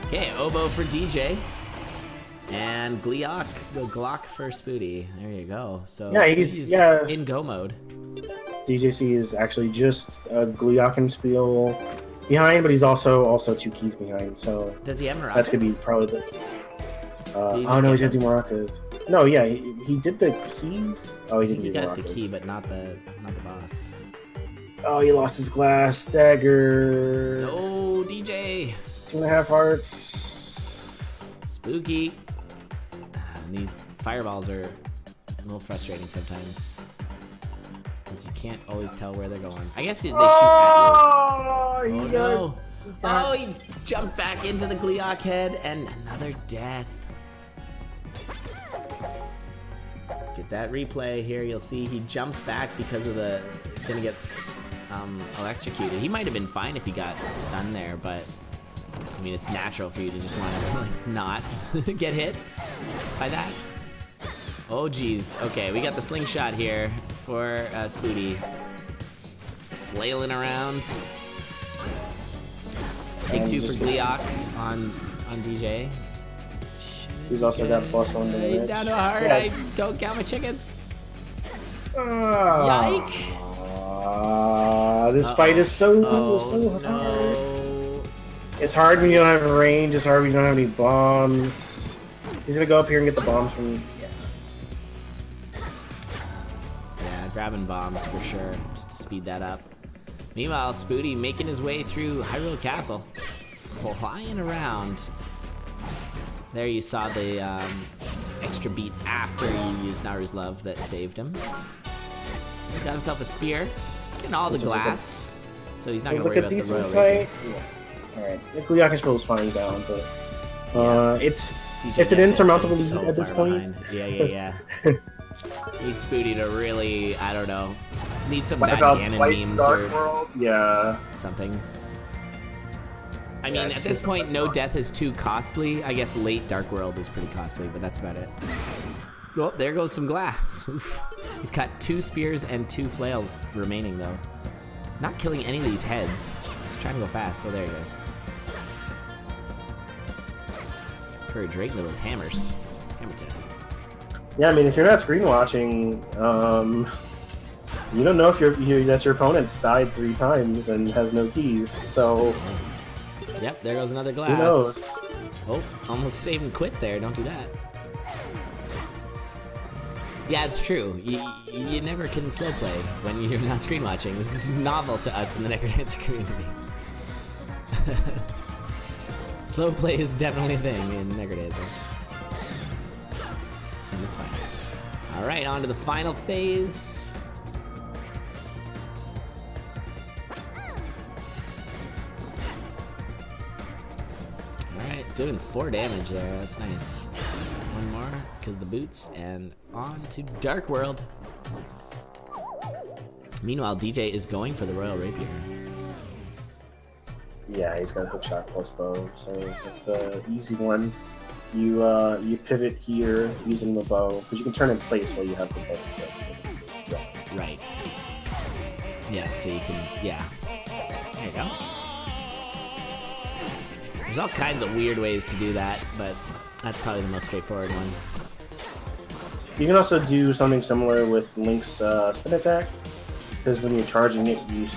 Okay, oboe for DJ. And Gleeok, the Glock for Spooty. There you go. So yeah, he's in go mode. DJC is actually just a Glockenspiel behind, but he's also 2 keys behind. So Does he have maracas? that's gonna be probably the. Oh no, he's gonna do maracas. No, yeah, he did the key. Oh, he didn't do got maracas. the key, but not the boss. Oh, he lost his glass dagger. No, DJ. 2.5 hearts. Spooky. And these fireballs are a little frustrating sometimes. Because you can't always tell where they're going. I guess they shoot at you. Oh, no. Oh, he jumped back into the Gleeok head and another death. Let's get that replay here. You'll see he jumps back because of the... Gonna get electrocuted. He might have been fine if he got stunned there, but... I mean, it's natural for you to just want to like, not get hit by that. Oh, geez. Okay, we got the slingshot here for Spooty. Flailing around. Take 2 for Gleeok on DJ. He's also got +1 to the He's edge. down to a heart. Yeah. I don't count my chickens. Yike! This fight is so hard. No. It's hard when you don't have range. It's hard when you don't have any bombs. He's gonna go up here and get the bombs from. Yeah, grabbing bombs for sure, just to speed that up. Meanwhile, Spooty making his way through Hyrule Castle, flying around. There you saw the extra beat after he used Naru's Love that saved him. He got himself a spear, getting all the glass, so he's not gonna worry about the royal fight. Yeah. All right, the Glockenspiel is finally down, but it's an insurmountable lead at this point. Yeah. Need Spooty to really, I don't know, need some What bad about Ganon twice memes Dark or World? Yeah. something. I mean, at this point, no death is too costly. I guess late Dark World is pretty costly, but that's about it. Oh, there goes some glass. Oof. He's got 2 spears and 2 flails remaining, though. Not killing any of these heads. He's trying to go fast. Oh, there he goes. Courage right into those hammers. Hammer tip. Yeah, I mean, if you're not screen watching, you don't know if that your opponent's died 3 times and has no keys. So. Yep, there goes another glass. Who knows? Oh, almost save and quit there. Don't do that. Yeah, it's true. You never can slow play when you're not screen watching. This is novel to us in the Necrodancer community. Slow play is definitely a thing in Necrodancer. And it's fine. Alright, on to the final phase. Alright, doing 4 damage there. That's nice. One more, because the boots, and on to Dark World. Meanwhile, DJ is going for the Royal Rapier. Yeah, he's got hookshot plus bow, so that's the easy one. You pivot here using the bow, because you can turn in place while you have the bow. Right. Yeah, so you can, yeah. There you go. There's all kinds of weird ways to do that, but that's probably the most straightforward one. You can also do something similar with Link's spin attack, because when you're charging it, you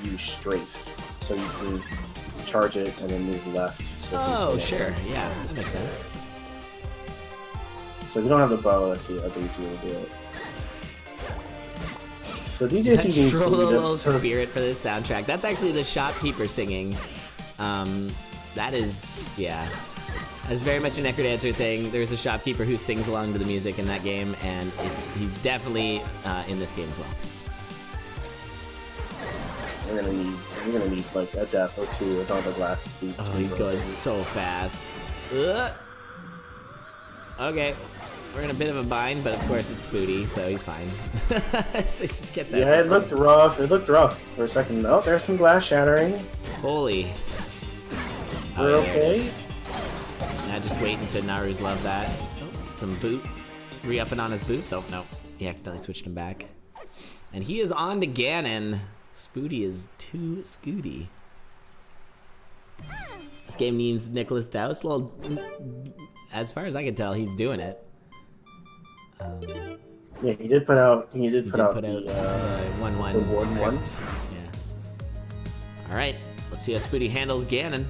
use strafe, so you can charge it and then move left. So Oh, sure, yeah, that makes sense. So if you don't have the bow, that's the other easy way to do it. So DJC needs Troll to a little spirit for this soundtrack. That's actually the shopkeeper singing. That is, yeah. That's very much a Necrodancer thing. There's a shopkeeper who sings along to the music in that game, and he's definitely in this game as well. We're gonna need like a death or 2 with all the glass to beat. Oh, he's going so fast. Okay, we're in a bit of a bind, but of course it's Spooty, so he's fine. So he just gets out. Yeah, it looked rough. It looked rough for a second. Oh, there's some glass shattering. Holy. We're okay. Now just waiting to Naru's Love that. Oh, some boot. Re-upping on his boots. Oh, no. He accidentally switched him back. And he is on to Ganon. Spooty is too scooty. This game needs Nicholas Doust. Well, as far as I can tell, he's doing it. Yeah, he did put out. He did He put did out put out the 1-1. the 1-1. Yeah. All right, let's see how Spooty handles Ganon.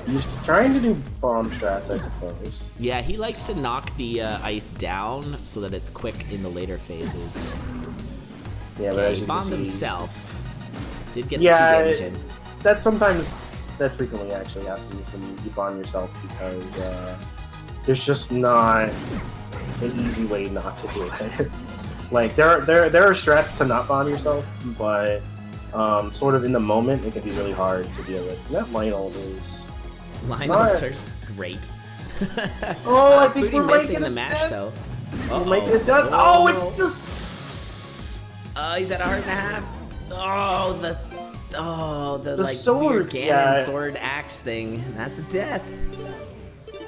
He's trying to do bomb strats, I suppose. Yeah, he likes to knock the ice down so that it's quick in the later phases. Yeah, but Okay, as he you bombed can see, himself. Did get Yeah, the 2 damage in. that sometimes that frequently actually happens when you bomb yourself because there's just not an easy way not to do it. Like there are strats to not bomb yourself, but sort of in the moment it can be really hard to deal with. And that Lionel is Lionel's are great. Oh, I think Spooty we're missing making the it mash dead. though. We're making it done. Oh, no. it's just He's at a heart and a half. The The like sword, weird Ganon yeah. sword axe thing. That's a death.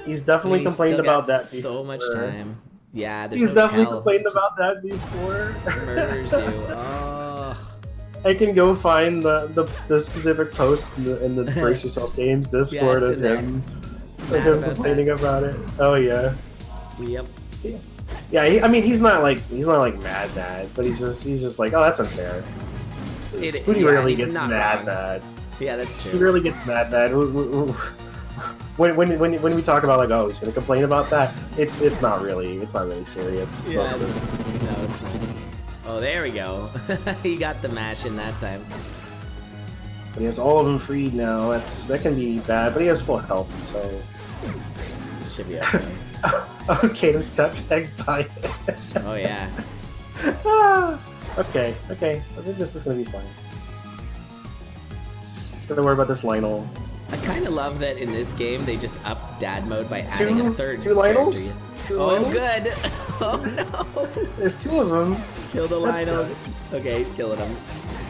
he's definitely He's complained still about got that so much before. time. Yeah, there's He's no definitely tell. complained It about that before. just murders you. Oh. I can go find the specific post in the Brace Yourself Games Discord it's of in him, Mad about complaining about it. Oh yeah, Yep. yeah. I mean, he's not like mad, but he's just like, oh, that's unfair. Spooty rarely he's gets not mad. wrong. Yeah, that's true. He really gets mad. When we talk about like, oh, he's gonna complain about that, it's not really serious. Yeah, most of it. no, it's not. Oh, there we go. He got the mash in that time. But he has all of them freed now. That can be bad, but he has full health, so. Should be okay. Oh, Cadence got pegged by it. Oh, yeah. Okay. I think this is gonna be fine. Just gonna worry about this Lionel. I kind of love that in this game they just upped dad mode by adding a third two Lionels? character. Two Oh, Lionels? good. Oh, no. There's two of them. Kill the That's Lionels. Okay, he's killing them.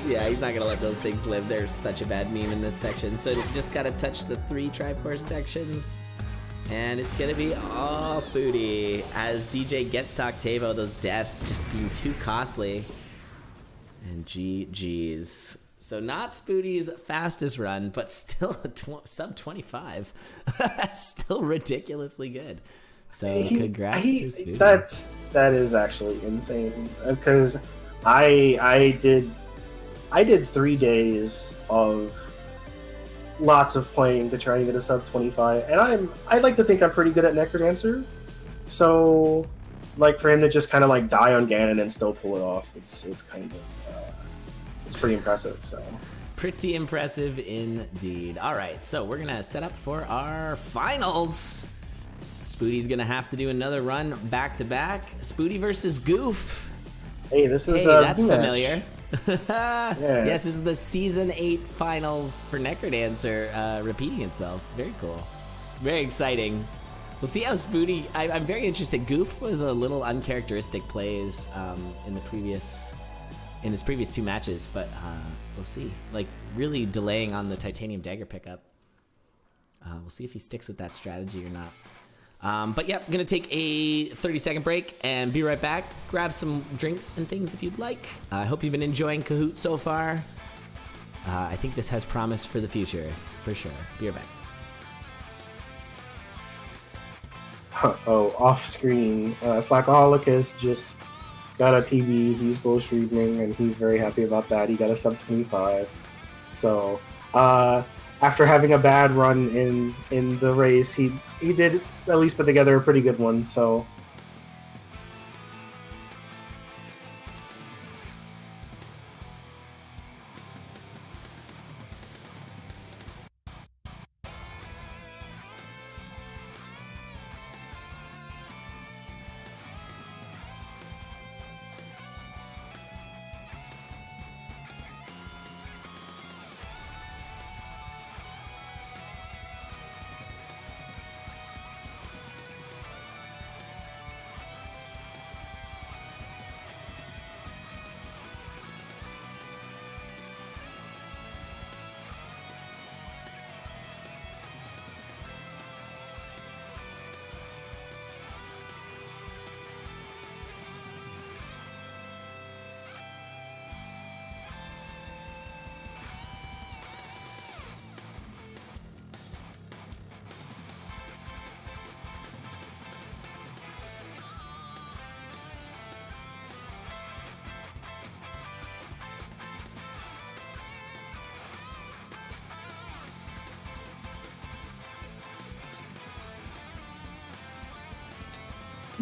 Yeah, he's not gonna let those things live. They're such a bad meme in this section. So just gotta touch the 3 Triforce sections. And it's gonna be all Spooty. As DJ gets to Octavo, those deaths just being too costly. And GG's. So not Spooty's fastest run, but still a sub 25. Still ridiculously good. So congrats to Spooty. That is actually insane because I did 3 days of lots of playing to try and get a sub 25, and I'd like to think I'm pretty good at Necrodancer. So, like for him to just kind of like die on Ganon and still pull it off, it's kind of it's pretty impressive. So. Pretty impressive indeed. All right, so we're gonna set up for our finals. Spooty's gonna have to do another run back to back. Spooty versus Goof. Hey, this is that's rematch. familiar. Yes. Yes, this is the season 8 finals for Necrodancer repeating itself. Very cool. Very exciting. We'll see how Spooty. I'm very interested. Goof was a little uncharacteristic plays in his previous 2 matches, but we'll see. Like really delaying on the Titanium Dagger pickup. We'll see if he sticks with that strategy or not. But yeah, I'm gonna take a 30-second break and be right back. Grab some drinks and things if you'd like. I hope you've been enjoying Kahoot so far. I think this has promise for the future, for sure. Be right back. Oh, off screen. Slackoholicus just got a PB. He's still streaming and he's very happy about that. He got a sub 25. So, after having a bad run in the race, he did at least put together a pretty good one. So.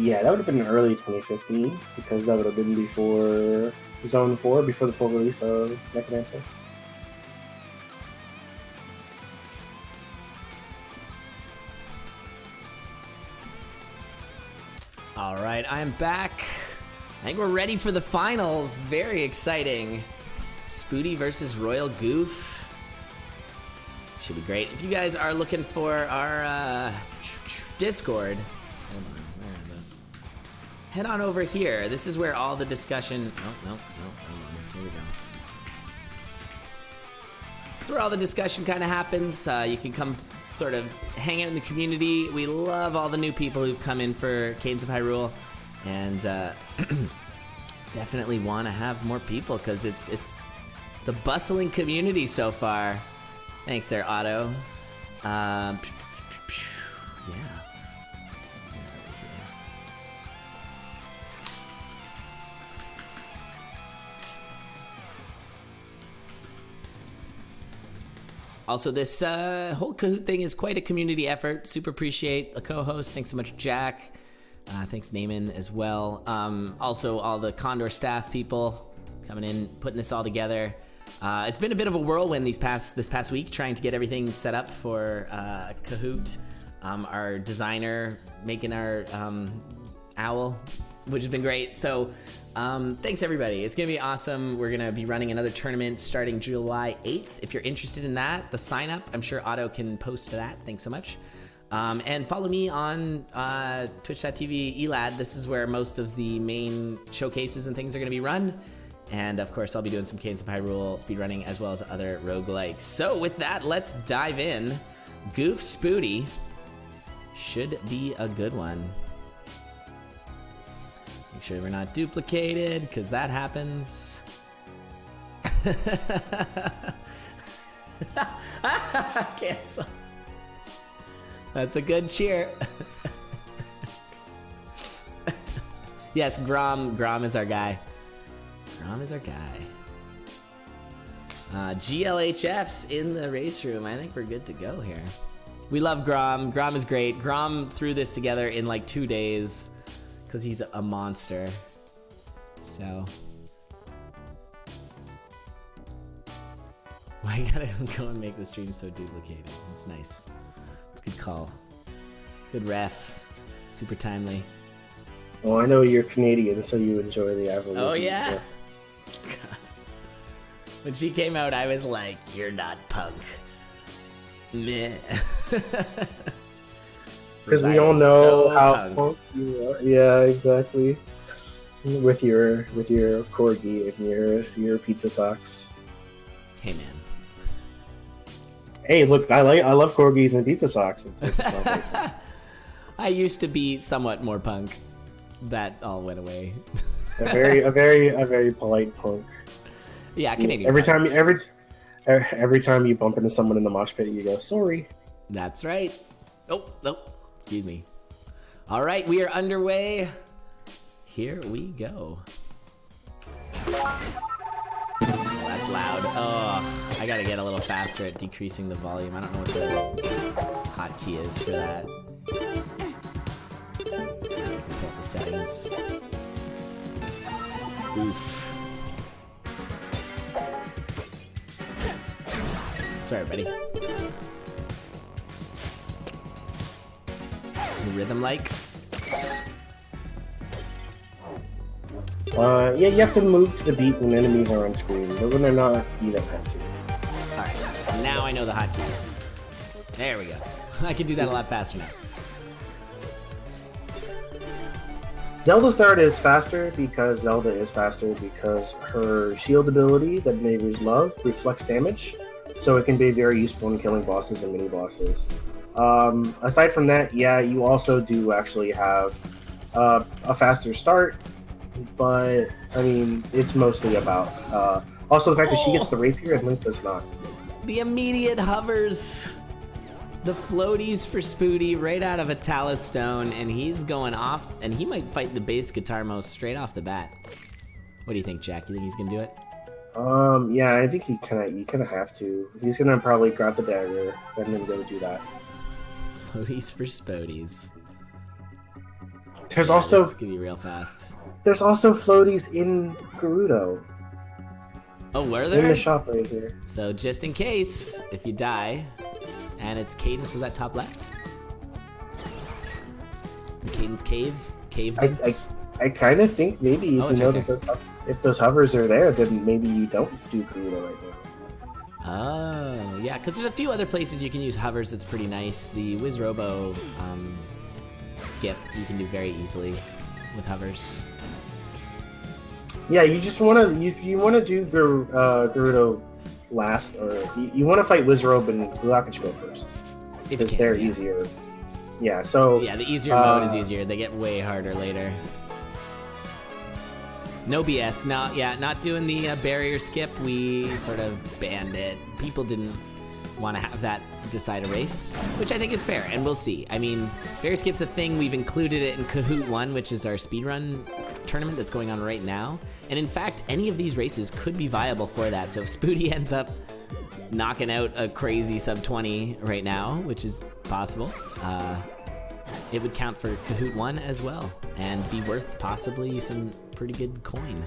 Yeah, that would have been early 2015 because that would have been before Zone 4, before the full release of Necromancer. All right, I'm back. I think we're ready for the finals. Very exciting. Spooty versus Royal Goof. Should be great. If you guys are looking for our Discord, hold on, where is it? Head on over here. This is where all the discussion. No, hold on. Here we go. This is where all the discussion kind of happens. You can come sort of hang out in the community. We love all the new people who've come in for Cadence of Hyrule, and definitely want to have more people because it's a bustling community so far. Thanks there, Otto. Yeah. Also, this whole Kahoot thing is quite a community effort. Super appreciate the co-host. Thanks so much, Jack. Thanks, Naaman, as well. Also, all the Condor staff people coming in, putting this all together. It's been a bit of a whirlwind this past week, trying to get everything set up for Kahoot. Our designer making our owl, which has been great. So thanks, everybody. It's going to be awesome. We're going to be running another tournament starting July 8th. If you're interested in that, the sign up, I'm sure Otto can post that. Thanks so much. And follow me on twitch.tv elad. This is where most of the main showcases and things are going to be run. And of course, I'll be doing some Cadence of Hyrule speedrunning as well as other roguelikes. So with that, let's dive in. Goof Spooty should be a good one. Make sure we're not duplicated, because that happens. Cancel. That's a good cheer. Yes, Grom is our guy. Grom is our guy. GLHF's in the race room. I think we're good to go here. We love Grom. Grom is great. Grom threw this together in like 2 days because he's a monster. So. Why I gotta go and make the stream so duplicated? It's nice. It's a good call. Good ref. Super timely. Well, I know you're Canadian, so you enjoy the Avalon. Oh, yeah? God. When she came out, I was like, you're not punk. Meh. Because we all know how punk you are. Yeah, exactly. With your corgi and your pizza socks. Hey, man. Hey, look, I love corgis and pizza socks. I used to be somewhat more punk. That all went away. a very polite punk. Yeah, Canadian. Every time you bump into someone in the mosh pit, you go, sorry. That's right. Oh, excuse me. All right, we are underway. Here we go. Oh, that's loud. Oh, I gotta get a little faster at decreasing the volume. I don't know what the hotkey is for that. I can put the settings. Oof. Sorry, buddy. Rhythm like? Yeah, you have to move to the beat when enemies are on screen, but when they're not, you don't have to. Alright, now I know the hotkeys. There we go. I can do that a lot faster now. Zelda start is faster because her shield ability that neighbors love reflects damage, so it can be very useful in killing bosses and mini bosses. Aside from that, yeah, you also do actually have a faster start, but I mean, it's mostly about also the fact that she gets the rapier and Link does not. The immediate hovers. The floaties for Spooty right out of a Talus Stone, and he's going off, and he might fight the bass guitar most straight off the bat. What do you think, Jack? You think he's gonna do it? Yeah, I think you kind of have to. He's gonna probably grab the dagger and then go do that. Floaties for Spooties. There's Yeah, also this is gonna be real fast. there's also floaties in Gerudo Oh, were in there? the shop right here. So just in case, if you die, and it's Cadence, was that top left? Cadence cave? I kind of think maybe if Oh, you it's know right that if those hovers are there, then maybe you don't do Gerudo right now. Oh, yeah, because there's a few other places you can use hovers that's pretty nice. The Wizrobo skip you can do very easily with hovers. Yeah, you just want to you want to do Gerudo last, or you want to fight Wizrobe and Gluakichiko first because they're easier. Yeah, so yeah, the easier mode is easier. They get way harder later. No BS. Not doing the barrier skip. We sort of banned it. People didn't want to have that decide a race, which I think is fair, and we'll see. I mean, barrier skip's a thing. We've included it in Kahoot 1, which is our speedrun tournament that's going on right now. And in fact, any of these races could be viable for that. So if Spooty ends up knocking out a crazy sub 20 right now, which is possible, it would count for Kahoot 1 as well and be worth possibly some pretty good coin.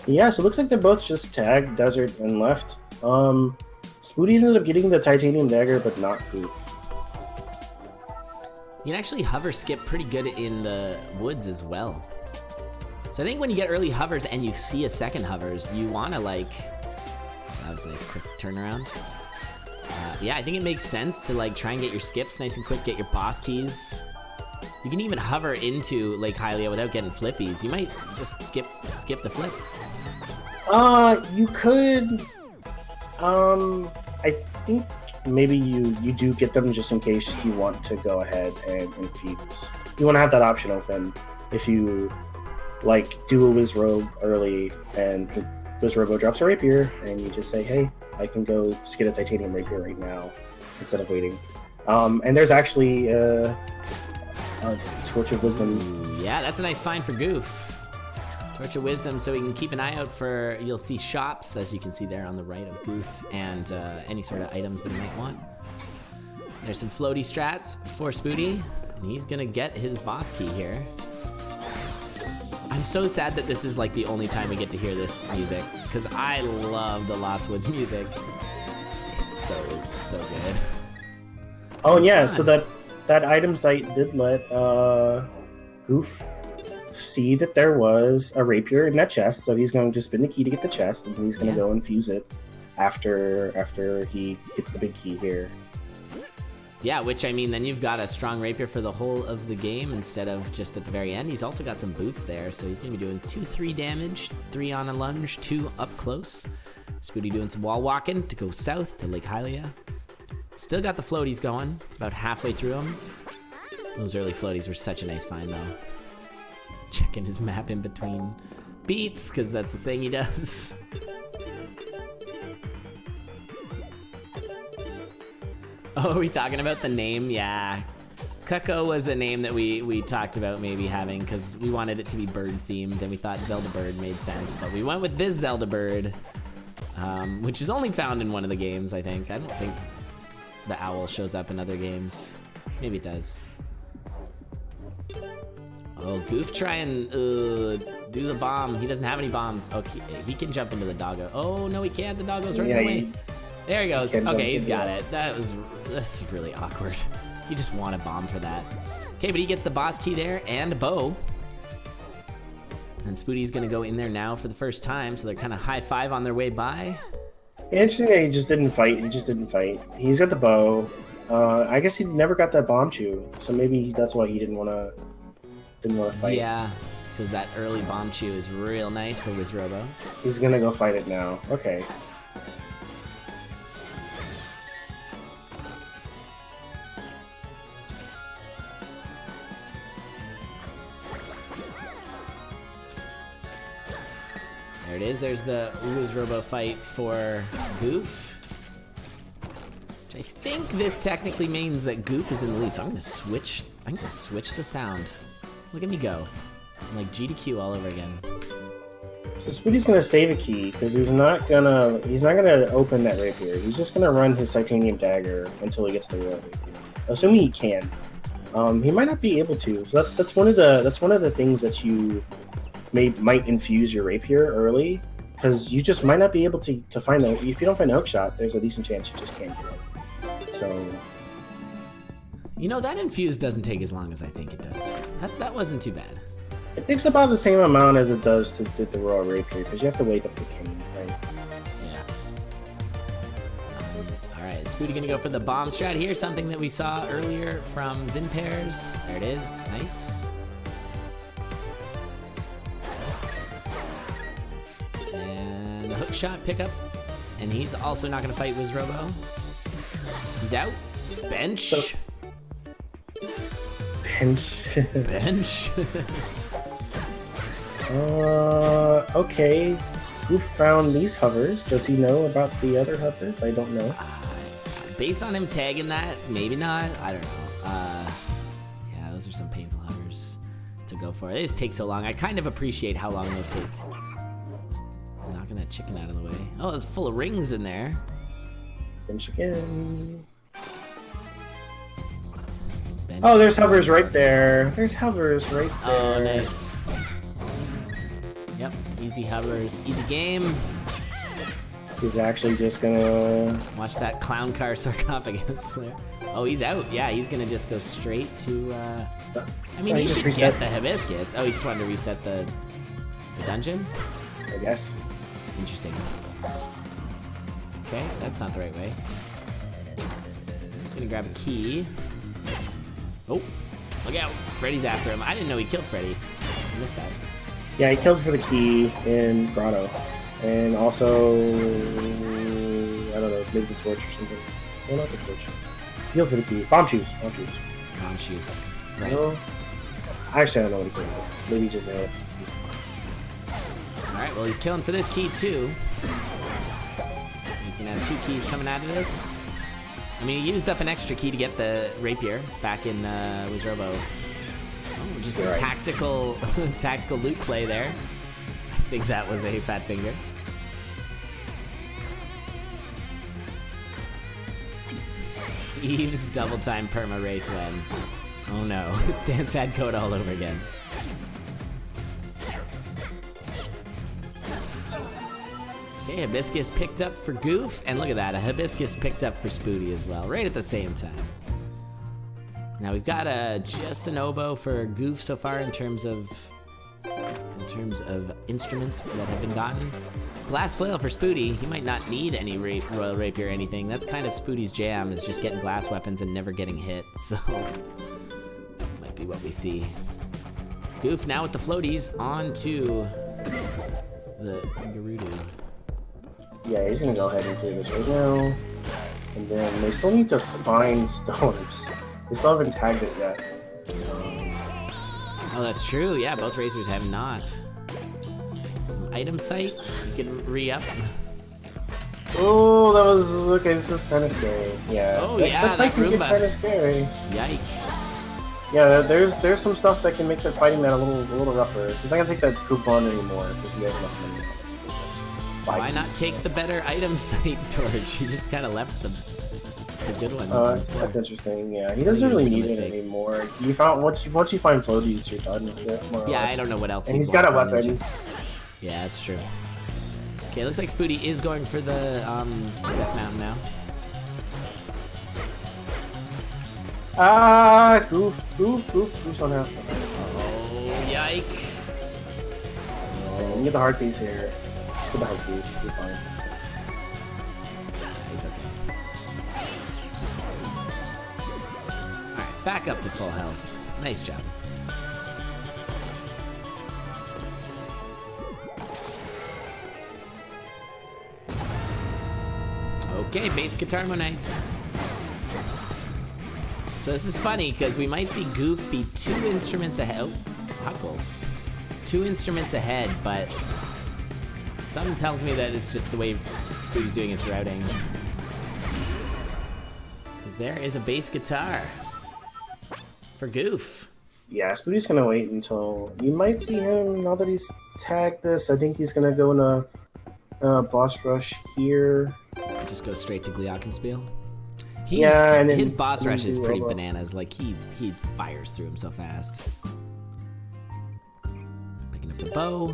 yeah, so it looks like they're both just tagged Desert and left. Spooty ended up getting the titanium dagger, but not Goof. You can actually hover skip pretty good in the woods as well. So I think when you get early hovers and you see a second hovers, you want to like... That was a nice quick turnaround. Yeah, I think it makes sense to like try and get your skips nice and quick, get your boss keys. You can even hover into Lake Hylia without getting flippies. You might just skip the flip. You could... I think maybe you do get them just in case you want to go ahead and infuse. You want to have that option open if you like do a Wizrobe early and Wizrobo drops a rapier and you just say, hey, I can go just get a titanium rapier right now instead of waiting. And there's actually a Torch of Wisdom. Ooh, yeah, that's a nice find for Goof. Torch of Wisdom, so we can keep an eye out for, you'll see shops, as you can see there on the right of Goof, and any sort of items that he might want. There's some floaty strats for Spooty, and he's gonna get his boss key here. I'm so sad that this is like the only time we get to hear this music, because I love the Lost Woods music. It's so good. Oh, and yeah, so that item site did let Goof see that there was a rapier in that chest, so he's going to spin the key to get the chest, and he's going to go and fuse it after he gets the big key here. Yeah, which, I mean, then you've got a strong rapier for the whole of the game instead of just at the very end. He's also got some boots there, so he's going to be doing 2-3 damage, 3 on a lunge, 2 up close. Spooty doing some wall walking to go south to Lake Hylia. Still got the floaties going. He's about halfway through them. Those early floaties were such a nice find, though. Checking his map in between beats, because that's the thing he does. Oh, are we talking about the name? Yeah. Cuckoo was a name that we talked about maybe having, because we wanted it to be bird-themed, and we thought Zelda Bird made sense, but we went with this Zelda Bird, which is only found in one of the games, I think. I don't think the owl shows up in other games. Maybe it does. Oh, Goof try and do the bomb. He doesn't have any bombs. Okay, he can jump into the doggo. Oh, no, he can't. The doggo's running away. There he goes. Okay, he's got it. That's really awkward. You just want a bomb for that. Okay, but he gets the boss key there and a bow. And Spooty's gonna go in there now for the first time, so they're kind of high five on their way by. Interesting that he just didn't fight. He's got the bow. I guess he never got that bomb chew, so maybe that's why he didn't want to fight. Yeah, because that early bomb chew is real nice for Wizrobo. He's gonna go fight it now. Okay. There it is. There's the Wizrobo fight for Goof. Which I think this technically means that Goof is in the lead. So I'm gonna switch the sound. Look at me go. I'm like GDQ all over again. So Spooty's gonna save a key because he's not gonna open that rapier. He's just gonna run his titanium dagger until he gets the real rapier. Assuming he can. He might not be able to. So that's one of the things that you might infuse your rapier early, because you just might not be able to find the. If you don't find the hook shot, there's a decent chance you just can't get it. So. You know, that infuse doesn't take as long as I think it does. That wasn't too bad. It takes about the same amount as it does to the raw rapier, because you have to wait up the cane, right? Yeah. Alright, Spooty gonna go for the bomb strat here, something that we saw earlier from Zinpairs. There it is. Nice. And the hook shot pickup. And he's also not gonna fight Wizrobo. He's out. Bench. Bench. Okay. Who found these hovers? Does he know about the other hovers? I don't know. Based on him tagging that, maybe not. I don't know. Yeah, those are some painful hovers to go for. They just take so long. I kind of appreciate how long those take. Just knocking that chicken out of the way. Oh, it's full of rings in there. Bench again. Oh, there's hovers right there. There's hovers right there. Oh, nice. Yep, easy hovers. Easy game. He's actually just gonna... Watch that clown car sarcophagus there. Oh, he's out. Yeah, he's gonna just go straight to... I mean, he should get the hibiscus. Oh, he just wanted to reset the dungeon? I guess. Interesting. Okay, that's not the right way. I'm just gonna grab a key. Oh, look out. Freddy's after him. I didn't know he killed Freddy. I missed that. Yeah, he killed for the key in Grotto. And also, I don't know, maybe the torch or something. No, not the torch. He killed for the key. Bomb shoes. Bomb shoes. Bomb shoes. Right. No. Actually, I don't know what he killed for. Maybe he just nailed it for the key. Alright, well, he's killing for this key, too. So he's gonna have 2 keys coming out of this. I mean, he used up an extra key to get the rapier back in Wizrobo. Oh, just a tactical loot play there. I think that was a fat finger. Eve's double time perma race win. Oh no, it's Dance Pad code all over again. Okay, Hibiscus picked up for Goof, and look at that, a Hibiscus picked up for Spooty as well, right at the same time. Now we've got just an oboe for Goof so far in terms of instruments that have been gotten. Glass flail for Spooty. He might not need any royal rapier or anything. That's kind of Spooty's jam, is just getting glass weapons and never getting hit. So that might be what we see. Goof now with the floaties on to the Gerudo. Yeah, he's gonna go ahead and clear this right now. And then they still need to find storms. They still haven't tagged it yet. Oh, that's true. Yeah, both racers have not. Some item site. You can re-up. Oh, that was... Okay, this is kind of scary. Yeah. Oh, yeah, that can get kind of scary. Yikes. Yeah, there's some stuff that can make the fighting that a little rougher. He's not gonna take that coupon anymore because he has enough money. Why not take the better item site, Torch? He just kind of left the good one. That's interesting. Yeah, he doesn't really need it anymore. You found once you find floaties, you're done with it. More or less. I don't know what else. And he's got a weapon. Yeah, that's true. Okay, looks like Spooty is going for the Death Mountain now. Ah, Goof's on half. Oh, yike! You get the heart piece here. Just get the heart piece. You're fine. He's okay. Alright, back up to full health. Nice job. Okay, base Guitar Monites. So this is funny, because we might see Goof be 2 instruments ahead. Oh, Huckles. 2 instruments ahead, but something tells me that it's just the way Spooty's doing his routing. Because there is a bass guitar for Goof. Yeah, Spooty's gonna wait until... You might see him, now that he's tagged this, I think he's gonna go in a boss rush here. Just go straight to Glockenspiel. His boss rush is pretty bananas. Like he fires through him so fast. Picking up the bow,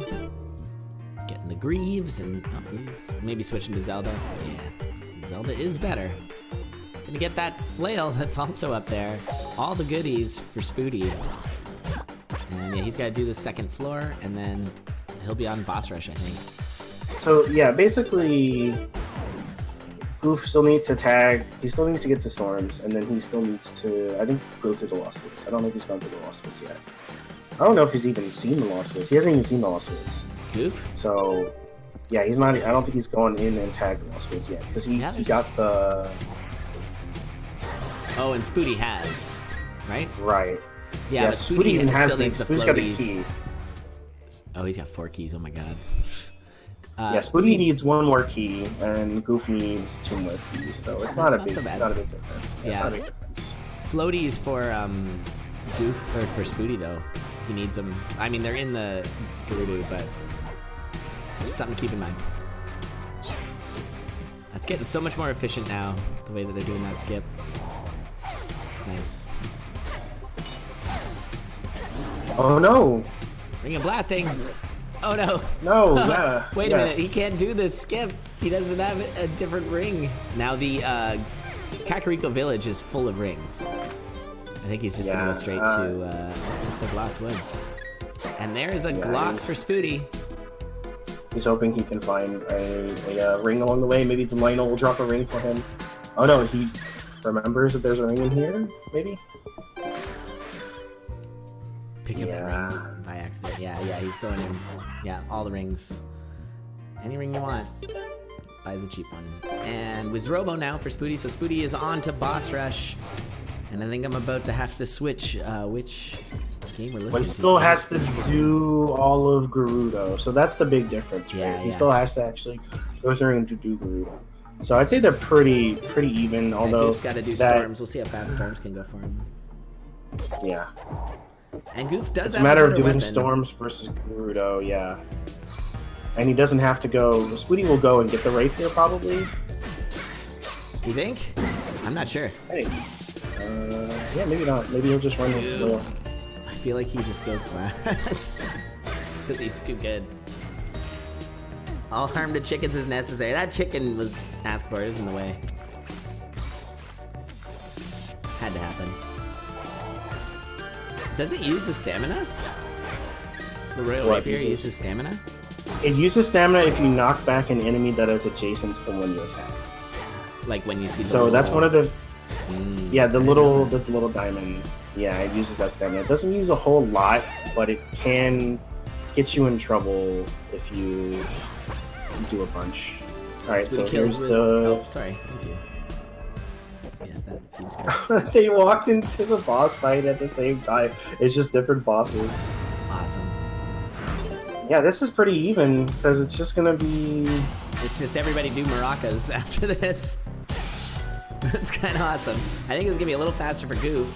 getting the greaves, and he's maybe switching to Zelda. Yeah, Zelda is better. Gonna get that flail that's also up there. All the goodies for Spooty. And yeah, he's got to do the second floor, and then he'll be on boss rush, I think. So yeah, basically, Goof still needs to tag. He still needs to get to Storms, and then he still needs to, I think, go through the Lost Woods. I don't know if he's gone through the Lost Woods yet. I don't know if he's even seen the Lost Woods. He hasn't even seen the Lost Woods. Goof? So yeah, he's not. I don't think he's gone in and tagged the Lost Woods yet because he got the. Oh, and Spooty has, right? Right. Yeah, but Spooty even has still needs the Spooty's got a key. Oh, he's got 4 keys. Oh my god. Yeah, Spooty needs 1 more key, and Goof needs 2 more keys. So it's not a big difference. Yeah. It's not a big difference. Floaties for Goof or for Spooty though. He needs them. I mean, they're in the Gerudo, but just something to keep in mind. That's getting so much more efficient now. The way that they're doing that skip. It's nice. Oh no! Ring of blasting! Oh no! No, yeah. Wait a minute, he can't do this skip. He doesn't have a different ring. Now the Kakariko village is full of rings. I think he's just gonna go straight to looks like Lost Woods. And there's a Glock for Spooty. He's hoping he can find a ring along the way. Maybe the Lionel will drop a ring for him. Oh no, he remembers that there's a ring in here, maybe? Pick up that ring by accident. Yeah, he's going in. Yeah, all the rings. Any ring you want. Buys a cheap one. And Wizrobo now for Spooty. So Spooty is on to boss rush. And I think I'm about to have to switch which game we're listening to. But he still has to do all of Gerudo. So that's the big difference, right? Yeah, he still has to actually go through and do Gerudo. So I'd say they're pretty even, although Goof's got to do Storms. We'll see how fast Storms can go for him. Yeah. And Goof does It's have a matter a of doing weapon. Storms versus Gerudo, yeah. And he doesn't have to go. Spooty will go and get the rapier, probably. You think? I'm not sure. Hey. Yeah, maybe not. Maybe he'll just run his wheel. I feel like he just goes glass. Because he's too good. All harm to chickens is necessary. That chicken was asked for, it is in the way. Had to happen. Does it use the stamina? The Royal Rapier uses stamina? It uses stamina if you knock back an enemy that is adjacent to the one you attack. Like when you see the So that's one of the... Yeah, the little diamond. Yeah, it uses that stamina. It doesn't use a whole lot, but it can get you in trouble if you do a bunch. Alright, so here's the... Oh, sorry. Thank you. Yes, that seems good. They walked into the boss fight at the same time. It's just different bosses. Awesome. Yeah, this is pretty even, because it's just gonna be... It's just everybody do maracas after this. That's kind of awesome. I think it's gonna be a little faster for Goof.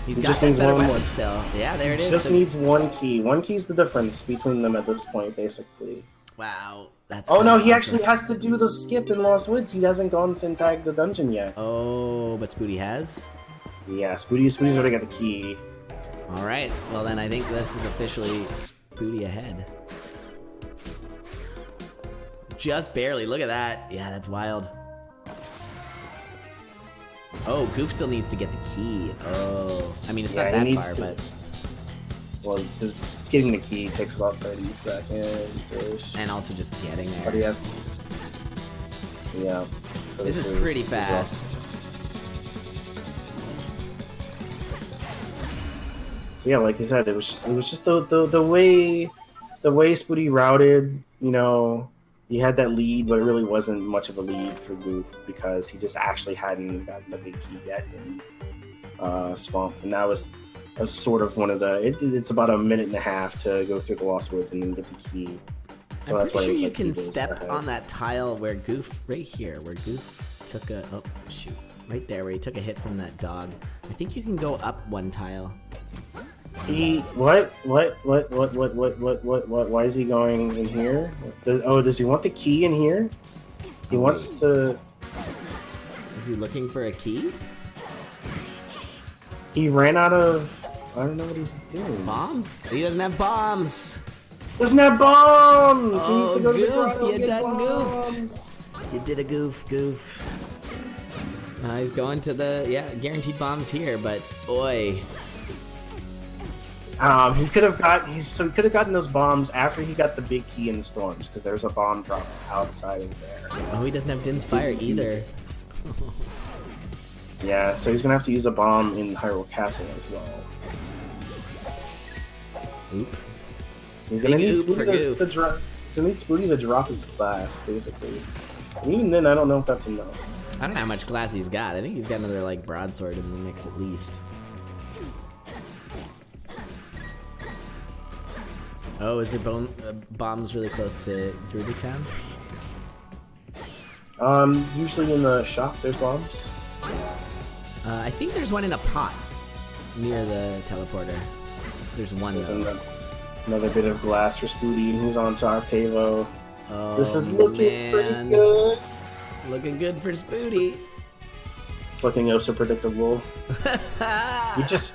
He's got that better weapon still. Yeah, there it is. Just needs 1 key. 1 key's the difference between them at this point, basically. Wow, that's. Oh no, he awesome. actually has to do the skip in Lost Woods. He hasn't gone and tagged the dungeon yet. Oh, but Spooty has. Yeah, Spooty's already got the key. All right. Well, then I think this is officially Spooty ahead. Just barely. Look at that. Yeah, that's wild. Oh, Goof still needs to get the key. Oh, I mean, it's not that far, but... Well, just getting the key takes about 30 seconds-ish. And also just getting there. But he has... Yeah. So this is pretty fast. So yeah, like I said, it was just the way Spooty routed, you know, he had that lead, but it really wasn't much of a lead for Goof because he just actually hadn't gotten the big key yet in Swamp, and that was sort of one of the. It's about a minute and a half to go through the Lost Woods and then get the key. So I'm pretty sure you can step on that tile where Goof, right here, where Goof took a. Oh shoot, right there where he took a hit from that dog. I think you can go up 1 tile. What? Why is he going in here? Does he want the key in here? He wants to... Is he looking for a key? He ran out of... I don't know what he's doing. Bombs? He doesn't have bombs! Doesn't have bombs! He needs Oh, to go to the Goof, grotto you and get done bombs. goofed. You did a goof. He's going to the, guaranteed bombs here, but oi. He could have gotten those bombs after he got the big key in the storms, because there's a bomb drop outside of there. Oh, he doesn't have Din's Fire either. Yeah, so he's gonna have to use a bomb in Hyrule Castle as well. Oop. He's gonna Big need oop for Goof. Spooty to drop his glass, basically. And even then, I don't know if that's enough. I don't know how much glass he's got. I think he's got another, like, broadsword in the mix at least. Oh, is there bombs really close to Gerudo Town? Usually in the shop, there's bombs. I think there's one in a pot near the teleporter. There's one, though. Another bit of glass for Spooty, and he's on to Octavo. Oh, This is looking man. pretty good. Looking good for Spooty. It's looking oh so predictable. You just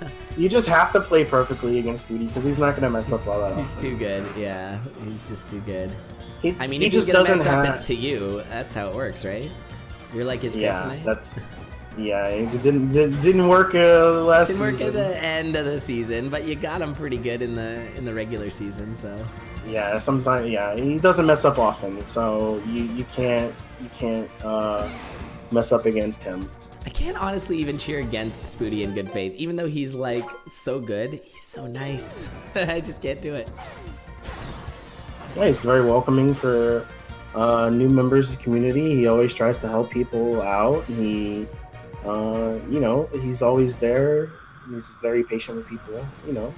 have to play perfectly against Spooty, because he's not gonna mess up all that often. He's too good, yeah. He's just too good. He I mean, he if just he's gonna doesn't mess have. up, it's to you. That's how it works, right? You're like his kryptonite. It didn't work last Didn't work season. at the end of the season, but you got him pretty good in the regular season. So Yeah, sometimes he doesn't mess up often, so you can't mess up against him. I can't honestly even cheer against Spooty in good faith, even though he's like so good. He's so nice. I just can't do it. Yeah, he's very welcoming for new members of the community. He always tries to help people out. He, he's always there. He's very patient with people. Yeah.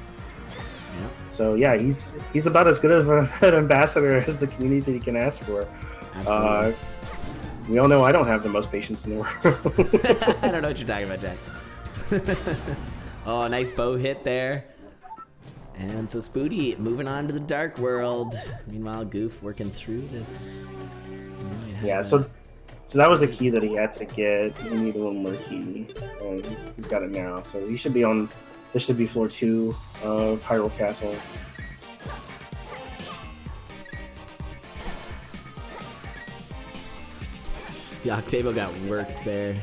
So yeah, he's about as good of an ambassador as the community can ask for. Absolutely. We all know I don't have the most patience in the world. I don't know what you're talking about, Jack. Oh, nice bow hit there. And so Spooty moving on to the dark world. Meanwhile, Goof working through this. Yeah, so that was the key that he had to get. He needed one more key, and he's got it now. So he should be on. This should be floor 2 of Hyrule Castle. The Octavo got worked there.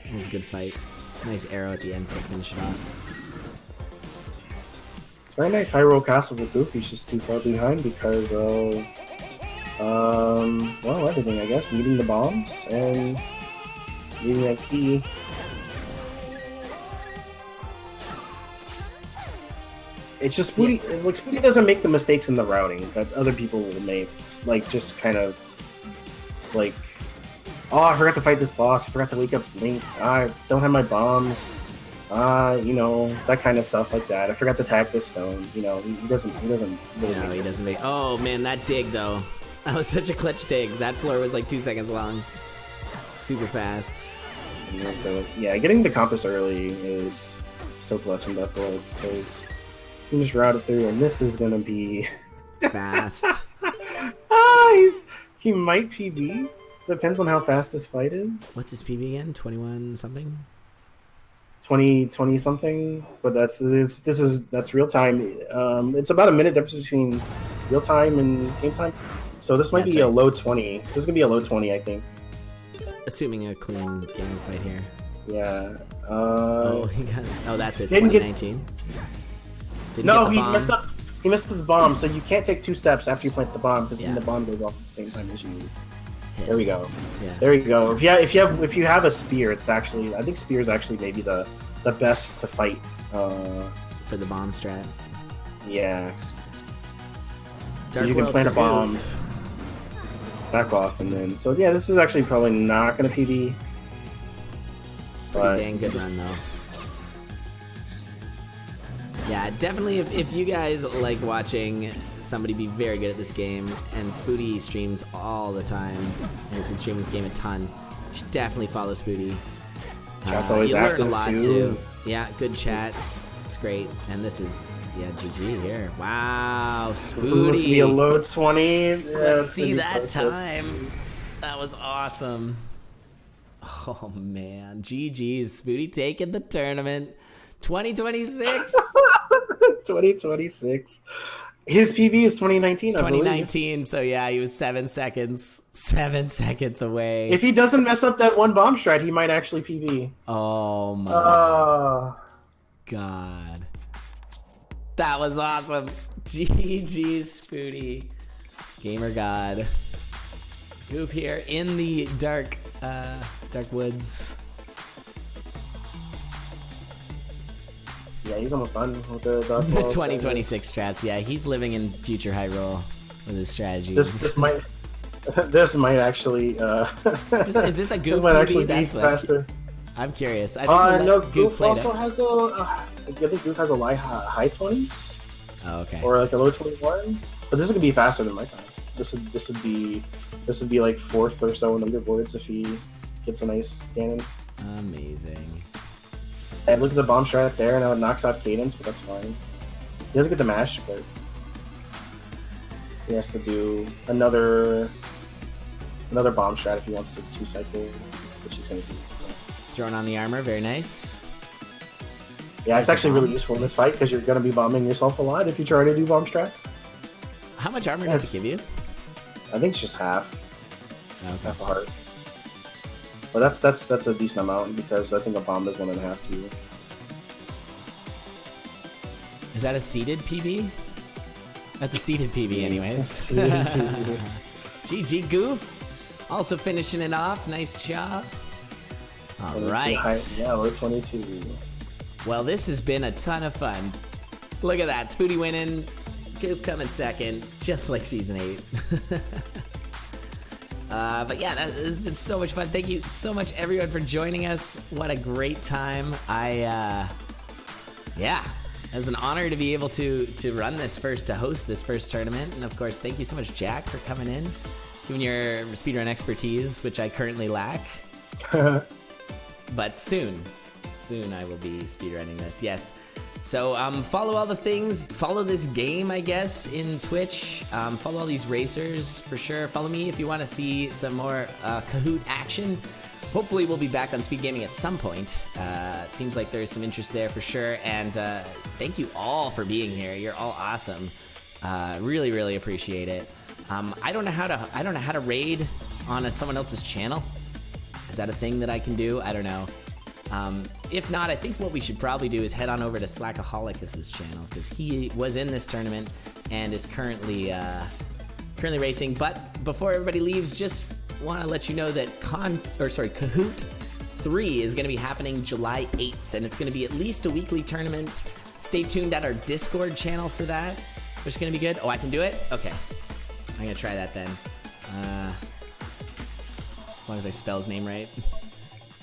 It was a good fight. Nice arrow at the end to finish it off. It's very nice Hyrule Castle with Goop. He's just too far behind because of everything, I guess. Needing the bombs and needing that key. It's just Spooty. Yeah. Like Spooty doesn't make the mistakes in the routing that other people will make. Like just kind of like, oh, I forgot to fight this boss. I forgot to wake up Link. I don't have my bombs. That kind of stuff like that. I forgot to tag this stone. He doesn't. He doesn't. Really No, he doesn't make. Oh man, that dig though. That was such a clutch dig. That floor was like 2 seconds long. Super fast. Yeah, getting the compass early is so clutch in that floor because you just route it through, and this is gonna be Fast. He might PB. Depends on how fast this fight is. What's his PB again? 21 something? 20 something, but that's real time. It's about a minute difference between real time and game time. So this might be a low 20. This is gonna be a low 20, I think. Assuming a clean game fight here. Yeah. That's it. Didn't 2019. He messed up. He messed up the bomb, so you can't take 2 steps after you plant the bomb because then the bomb goes off at the same time as you. There we go. Yeah. There we go. If you have a spear, it's actually, I think spear is actually maybe the best to fight. For the bomb strat. Yeah. Dark You can World plant a for bomb, Goof. back off, and then this is actually probably not gonna PB. But Pretty dang good run though. Yeah, definitely. If you guys like watching somebody be very good at this game, and Spooty streams all the time, and has been streaming this game a ton, you should definitely follow Spooty. Chat's always you learn active a lot too. Yeah, good chat. It's great, and this is GG here. Wow, Spooty. This must be a low 20. Let's see that time. That was awesome. Oh, man. GG's. Spooty taking the tournament. 2026. 2026. His PB is 2019, I believe. 2019, so yeah, he was 7 seconds. 7 seconds away. If he doesn't mess up that one bomb strat, he might actually PB. Oh, my God. That was awesome. GG's, Spooty. Gamer God. Goop here in the dark woods. Yeah, he's almost done with the 2026 strats. Yeah, he's living in future Hyrule with his strategies. This might actually is this a Goop? This might actually be faster. I'm curious. I think no, Goop also has a I think Goop has a high 20s. Oh, okay. Or like a low 21. But this is gonna be faster than my time. This would be like 4th or so in leaderboards if he gets a nice cannon. Amazing. And look at the bomb strat there, and now it knocks out Cadence, but that's fine. He doesn't get the mash, but he has to do another bomb strat if he wants to 2-cycle, which is going to be throwing on the armor, very nice. Yeah, it's actually really useful in this fight because you're going to be bombing yourself a lot if you try to do bomb strats. How much armor does it give you? I think it's just half. Okay. Half a heart. But that's a decent amount because I think a bomb does 1.5 too. Is that a seeded PB? That's a seeded PB anyways. GG Goof. Also finishing it off. Nice job. All right. Yeah, we're 22. Well, this has been a ton of fun. Look at that. Spooty winning. Goof coming second. Just like Season 8. But yeah, that has been so much fun. Thank you so much, everyone, for joining us. What a great time. Yeah, it was an honor to be able to host this first tournament. And of course, thank you so much, Jack, for coming in, giving your speedrun expertise, which I currently lack. But soon I will be speedrunning this, yes. So follow all the things, follow this game, I guess, in Twitch. Follow all these racers, for sure. Follow me if you want to see some more Kahoot action. Hopefully we'll be back on speed gaming at some point. It seems like there's some interest there for sure. And thank you all for being here. You're all awesome. Really, really appreciate it. I don't know how to raid on someone else's channel. Is that a thing that I can do? I don't know. If not, I think what we should probably do is head on over to Slackaholicus's channel because he was in this tournament and is currently racing. But before everybody leaves, just want to let you know that Kahoot 3 is going to be happening July 8th, and it's going to be at least a weekly tournament. Stay tuned at our Discord channel for that, which is going to be good. Oh, I can do it? Okay. I'm going to try that then. As long as I spell his name right.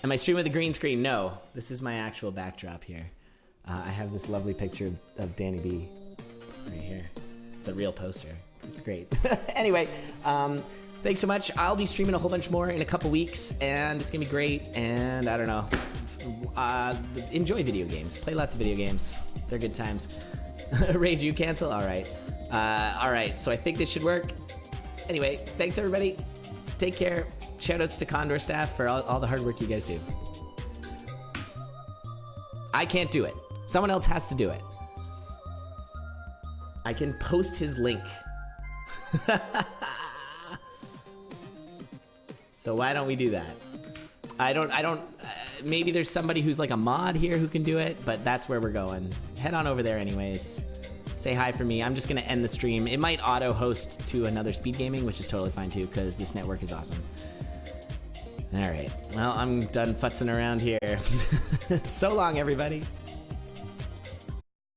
Am I streaming with a green screen? No. This is my actual backdrop here. I have this lovely picture of Danny B right here. It's a real poster. It's great. Anyway, thanks so much. I'll be streaming a whole bunch more in a couple weeks, and it's going to be great. And I don't know. Enjoy video games. Play lots of video games. They're good times. Rage, you cancel? All right. All right. So I think this should work. Anyway, thanks, everybody. Take care. Shoutouts to Condor staff for all the hard work you guys do. I can't do it. Someone else has to do it. I can post his link. So why don't we do that? I don't, maybe there's somebody who's like a mod here who can do it, but that's where we're going. Head on over there anyways. Say hi for me. I'm just going to end the stream. It might auto host to another speed gaming, which is totally fine too, because this network is awesome. All right. Well, I'm done futzing around here. So long, everybody.